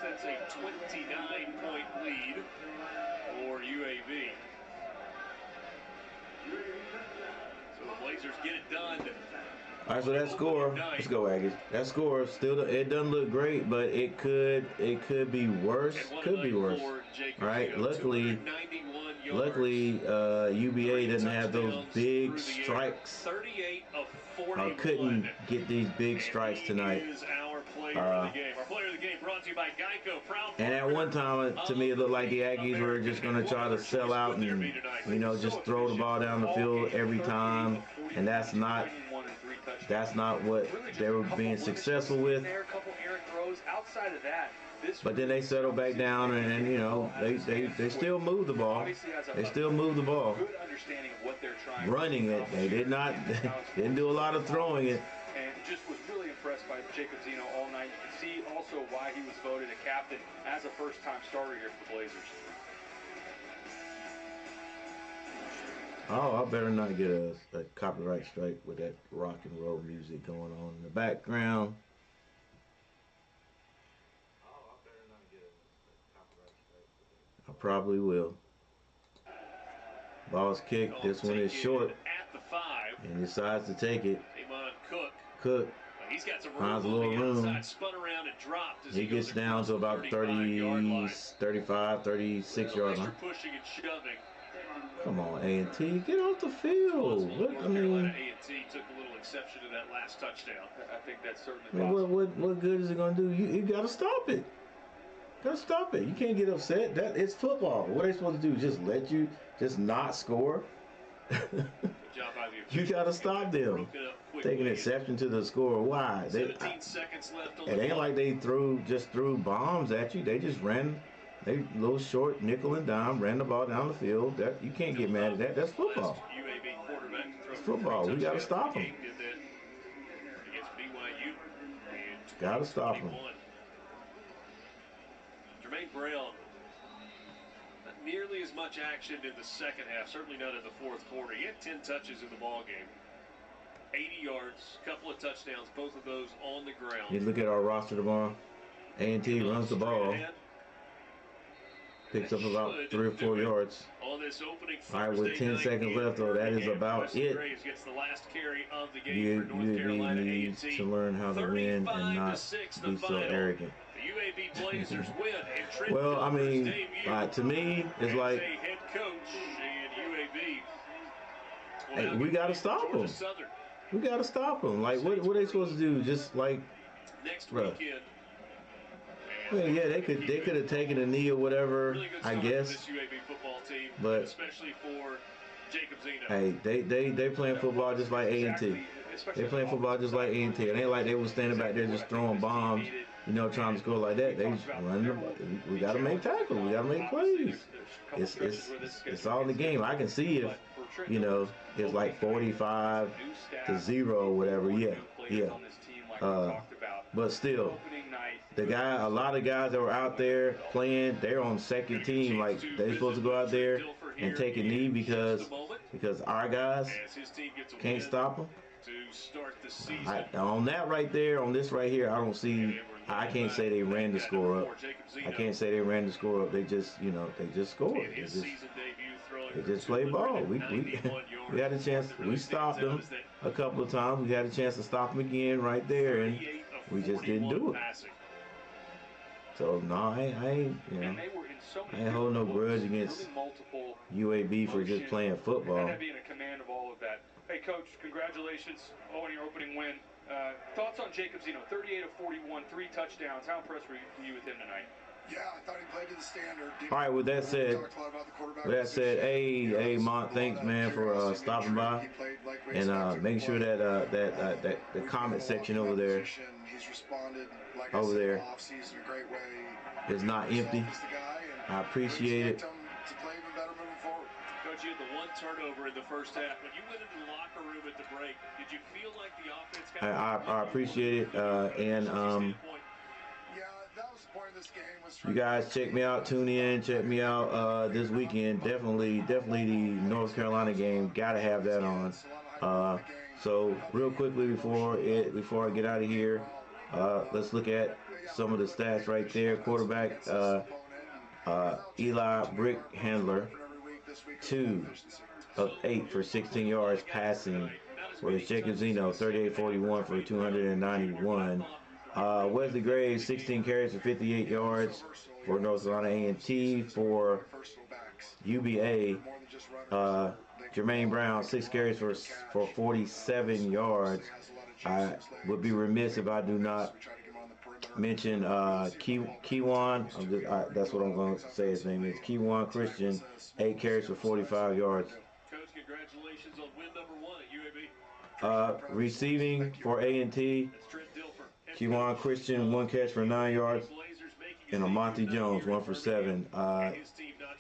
Speaker 1: That's a 29-point lead for UAB. So the Blazers get it done.
Speaker 2: All right, so that score. Let's go, Aggies. That score still, it doesn't look great, but it could be worse. Could be worse. All right. Luckily, UVA doesn't have those big strikes. I couldn't get these big strikes tonight. And at one time, to me, it looked like the Aggies were just going to try to sell out and, just throw the ball down the field every time. And that's not what they were being successful with. But then they settled back down, and they still move the ball. They still move the ball. Running it, they didn't do a lot of throwing it.
Speaker 3: And just was really impressed by Jacob Zeno all night. You can see also why he was voted a captain as a first-time starter here for the Blazers.
Speaker 2: Oh, I better not get a copyright strike with that rock and roll music going on in the background. I probably will. Ball's kicked. This one is short. And decides to take it. Cook. Finds a little room. He gets down to about 30, 35, 36 yards line. Come on, A&T, get off the field.
Speaker 1: North Carolina A&T took a little exception to that last touchdown.
Speaker 3: I think that's certainly possible.
Speaker 2: What good is it going to do? You got to stop it. Gotta stop it. You can't get upset. That it's football. What are they supposed to do? Just let you just not score? You gotta stop them taking exception to the score. Why? It ain't like they just threw bombs at you. They just ran. They little short nickel and dime ran the ball down the field. That you can't get mad at that. That's football. It's football. We gotta stop them. Gotta stop them.
Speaker 1: Jermaine Brown, not nearly as much action in the second half, certainly not in the fourth quarter. He had 10 touches in the ball game. 80 yards, couple of touchdowns, both of those on the ground.
Speaker 2: You look at our roster tomorrow. A&T runs the ball. Picks up about 3 or 4 yards.
Speaker 1: On this opening
Speaker 2: all right, with 10 seconds left, though, that is about it. UAB needs to learn how to win and not be so arrogant.
Speaker 1: The UAB Blazers win.
Speaker 2: Well, I mean, to me, it's like, hey, we got to stop them. We got to stop them. Like, what are they supposed to do? Just like, bro. Well, yeah, they could have taken a knee or whatever, I guess. But
Speaker 1: especially for Jacob Zeno.
Speaker 2: Hey, they playing football just like A&T. They playing football just like A&T. It ain't like they was standing back there just throwing bombs, you know, trying to score like that. They just run. We gotta make tackles. We gotta make plays. It's all in the game. I can see if, you know, it's like 45-0 or whatever. Yeah. But still, a lot of guys that were out there playing, they're on second team. Like, they're supposed to go out there and take a knee because our guys can't stop them. On that right there, on this right here, I can't say they ran the score up. I can't say they ran the score up. They just, you know, they just scored. They just played ball. We had a chance. We stopped them a couple of times. We had a chance to stop them again right there, and we just didn't do it. So no, I ain't, you know, I ain't holding no grudge against UAB for just playing football.
Speaker 3: Being in command of all of that. Hey, Coach, congratulations on your opening win. Thoughts on Jacob Zeno? 38 of 41, 3 touchdowns. How impressed were you with him tonight?
Speaker 10: Yeah, I thought he played to the standard.
Speaker 2: All right, with that said, hey, Mont, thanks, man, for stopping by and making sure that the comment section over there is not empty. I appreciate it.
Speaker 1: Coach, you had the one turnover in the first half. When you went into the locker room at the break, did you feel like the offense kind of...
Speaker 2: I appreciate it, and you guys check me out, tune in, check me out this weekend. Definitely the North Carolina game. Gotta have that on. So real quickly before I get out of here, let's look at some of the stats right there. Quarterback Eli Brick Handler, 2 of 8 for 16 yards passing. Whereas Jacob Zeno, 38-41 for 291. Wesley Graves, 16 carries for 58 yards for North Carolina A&T. For UBA, Jermaine Brown, 6 carries for 47 yards. I would be remiss if I do not mention Keywan. That's what I'm going to say his name is. Keywan Christian, 8 carries for 45 yards.
Speaker 1: Coach, congratulations on win number 1 at UAB.
Speaker 2: Receiving for A&T, Keywan Christian, 1 catch for 9 yards, and Monty Jones, 1 for 7.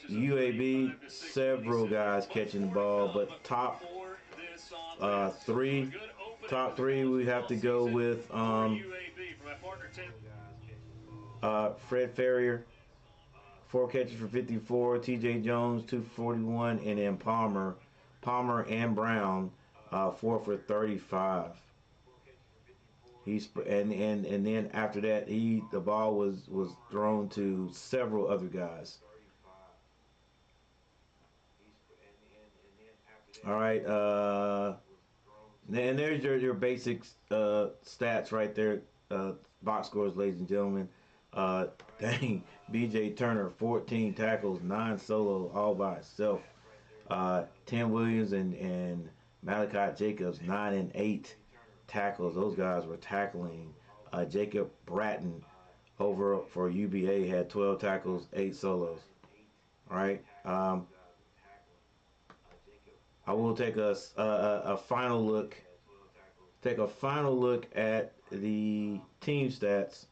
Speaker 2: UAB, several guys catching the ball, but top three, we have to go with Fred Ferrier, 4 catches for 54. TJ Jones, 2 for 41, and then Palmer and Brown, 4 for 35. And then after that, the ball was thrown to several other guys. All right, and there's your basic stats right there, box scores, ladies and gentlemen. Dang, B.J. Turner, 14 tackles, 9 solo, all by himself. Tim Williams and Malachi Jacobs, 9 and 8 tackles. Those guys were tackling. Jacob Bratton, over for UBA had 12 tackles, 8 solos. All right. I will take a final look. Take a final look at the team stats.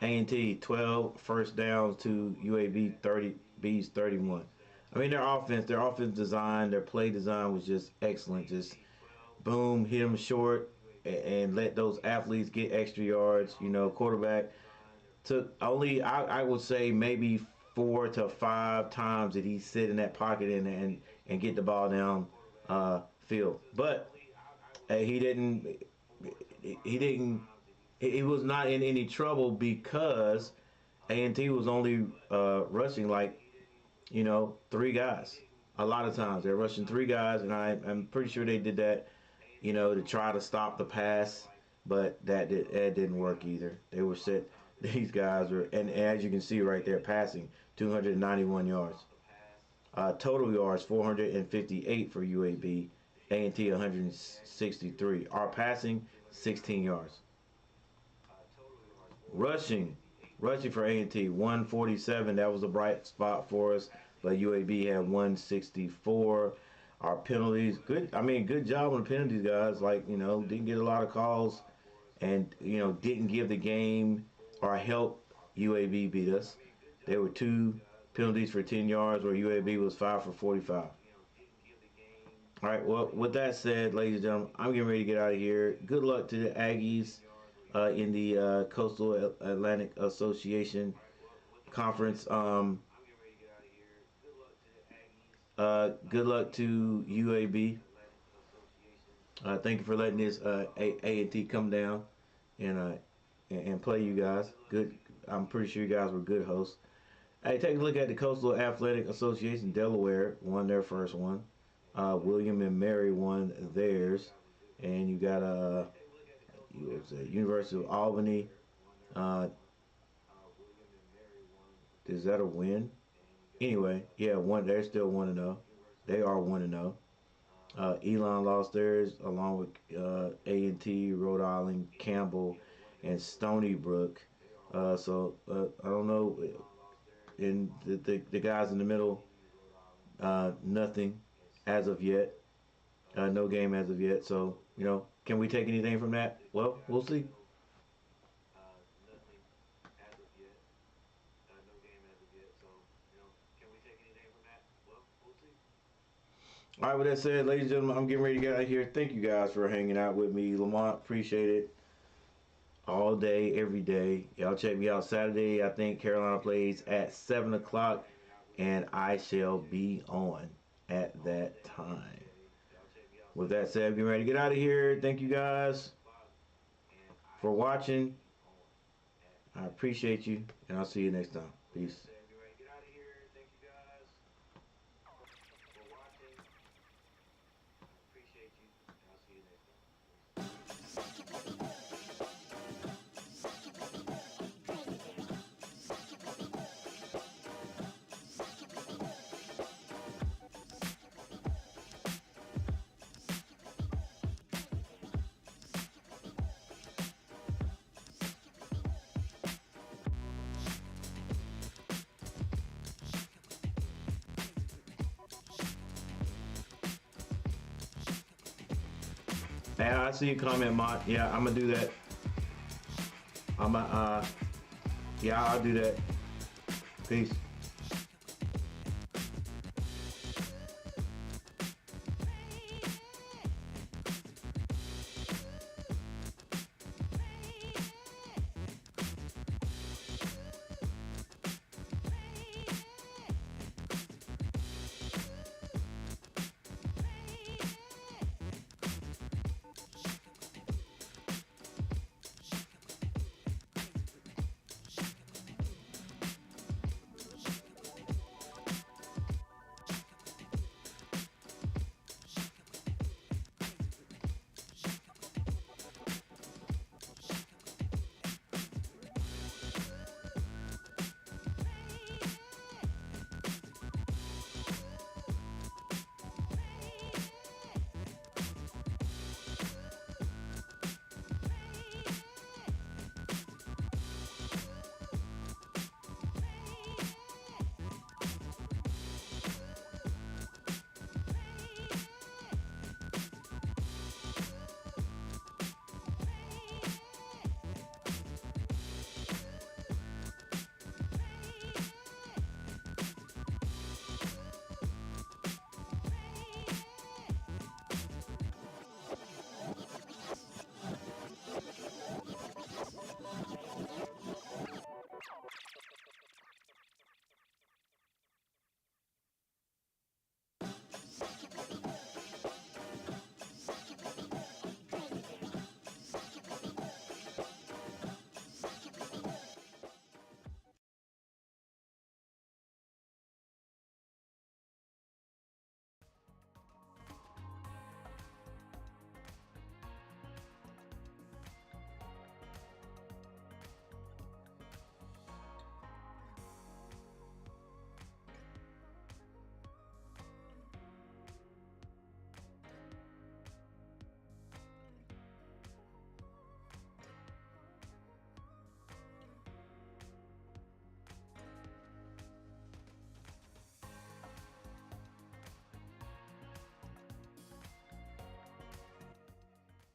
Speaker 2: A&T 12 first downs to UAB 30B's 31. I mean, their offense design, their play design was just excellent. Just boom, hit them short and let those athletes get extra yards. You know, quarterback took only, I would say, maybe 4 to 5 times that he sit in that pocket and get the ball down field. But he was not in any trouble because A&T was only rushing like, 3 guys. A lot of times they're rushing 3 guys, and I'm pretty sure they did that, to try to stop the pass, but that didn't work either. They were set. These guys were, and as you can see right there, passing 291 yards. Total yards 458 for UAB. A&T 163. Our passing 16 yards. Rushing for A&T 147. That was a bright spot for us, but UAB had 164. Our penalties, good. I mean, good job on the penalties, guys. Like, didn't get a lot of calls, and didn't give the game or help UAB beat us. There were 2 penalties for 10 yards, where UAB was 5 for 45. All right, well, with that said, ladies and gentlemen, I'm getting ready to get out of here. Good luck to the Aggies in the Coastal Atlantic Association Conference. Good luck to UAB. Thank you for letting this A&T come down and play you guys. Good. I'm pretty sure you guys were good hosts. Hey, take a look at the Coastal Athletic Association. Delaware won their first one. William and Mary won theirs, and you got University of Albany. Is that a win? Anyway, yeah, they're still 1-0. They are 1-0. Elon lost theirs along with A&T, Rhode Island, Campbell, and Stony Brook. So I don't know. And the guys in the middle, nothing as of yet. No game as of yet. So, can we take anything from that? Well, we'll see. All right, with that said, ladies and gentlemen, I'm getting ready to get out of here. Thank you guys for hanging out with me. Lamont, appreciate it. All day, every day. Y'all check me out Saturday. I think Carolina plays at 7 o'clock, and I shall be on at that time. With that said, I'm getting ready to get out of here. Thank you guys for watching. I appreciate you, and I'll see you next time. Peace. Yeah, I see your comment, Mont. Yeah, I'm gonna do that. Yeah, I'll do that. Peace.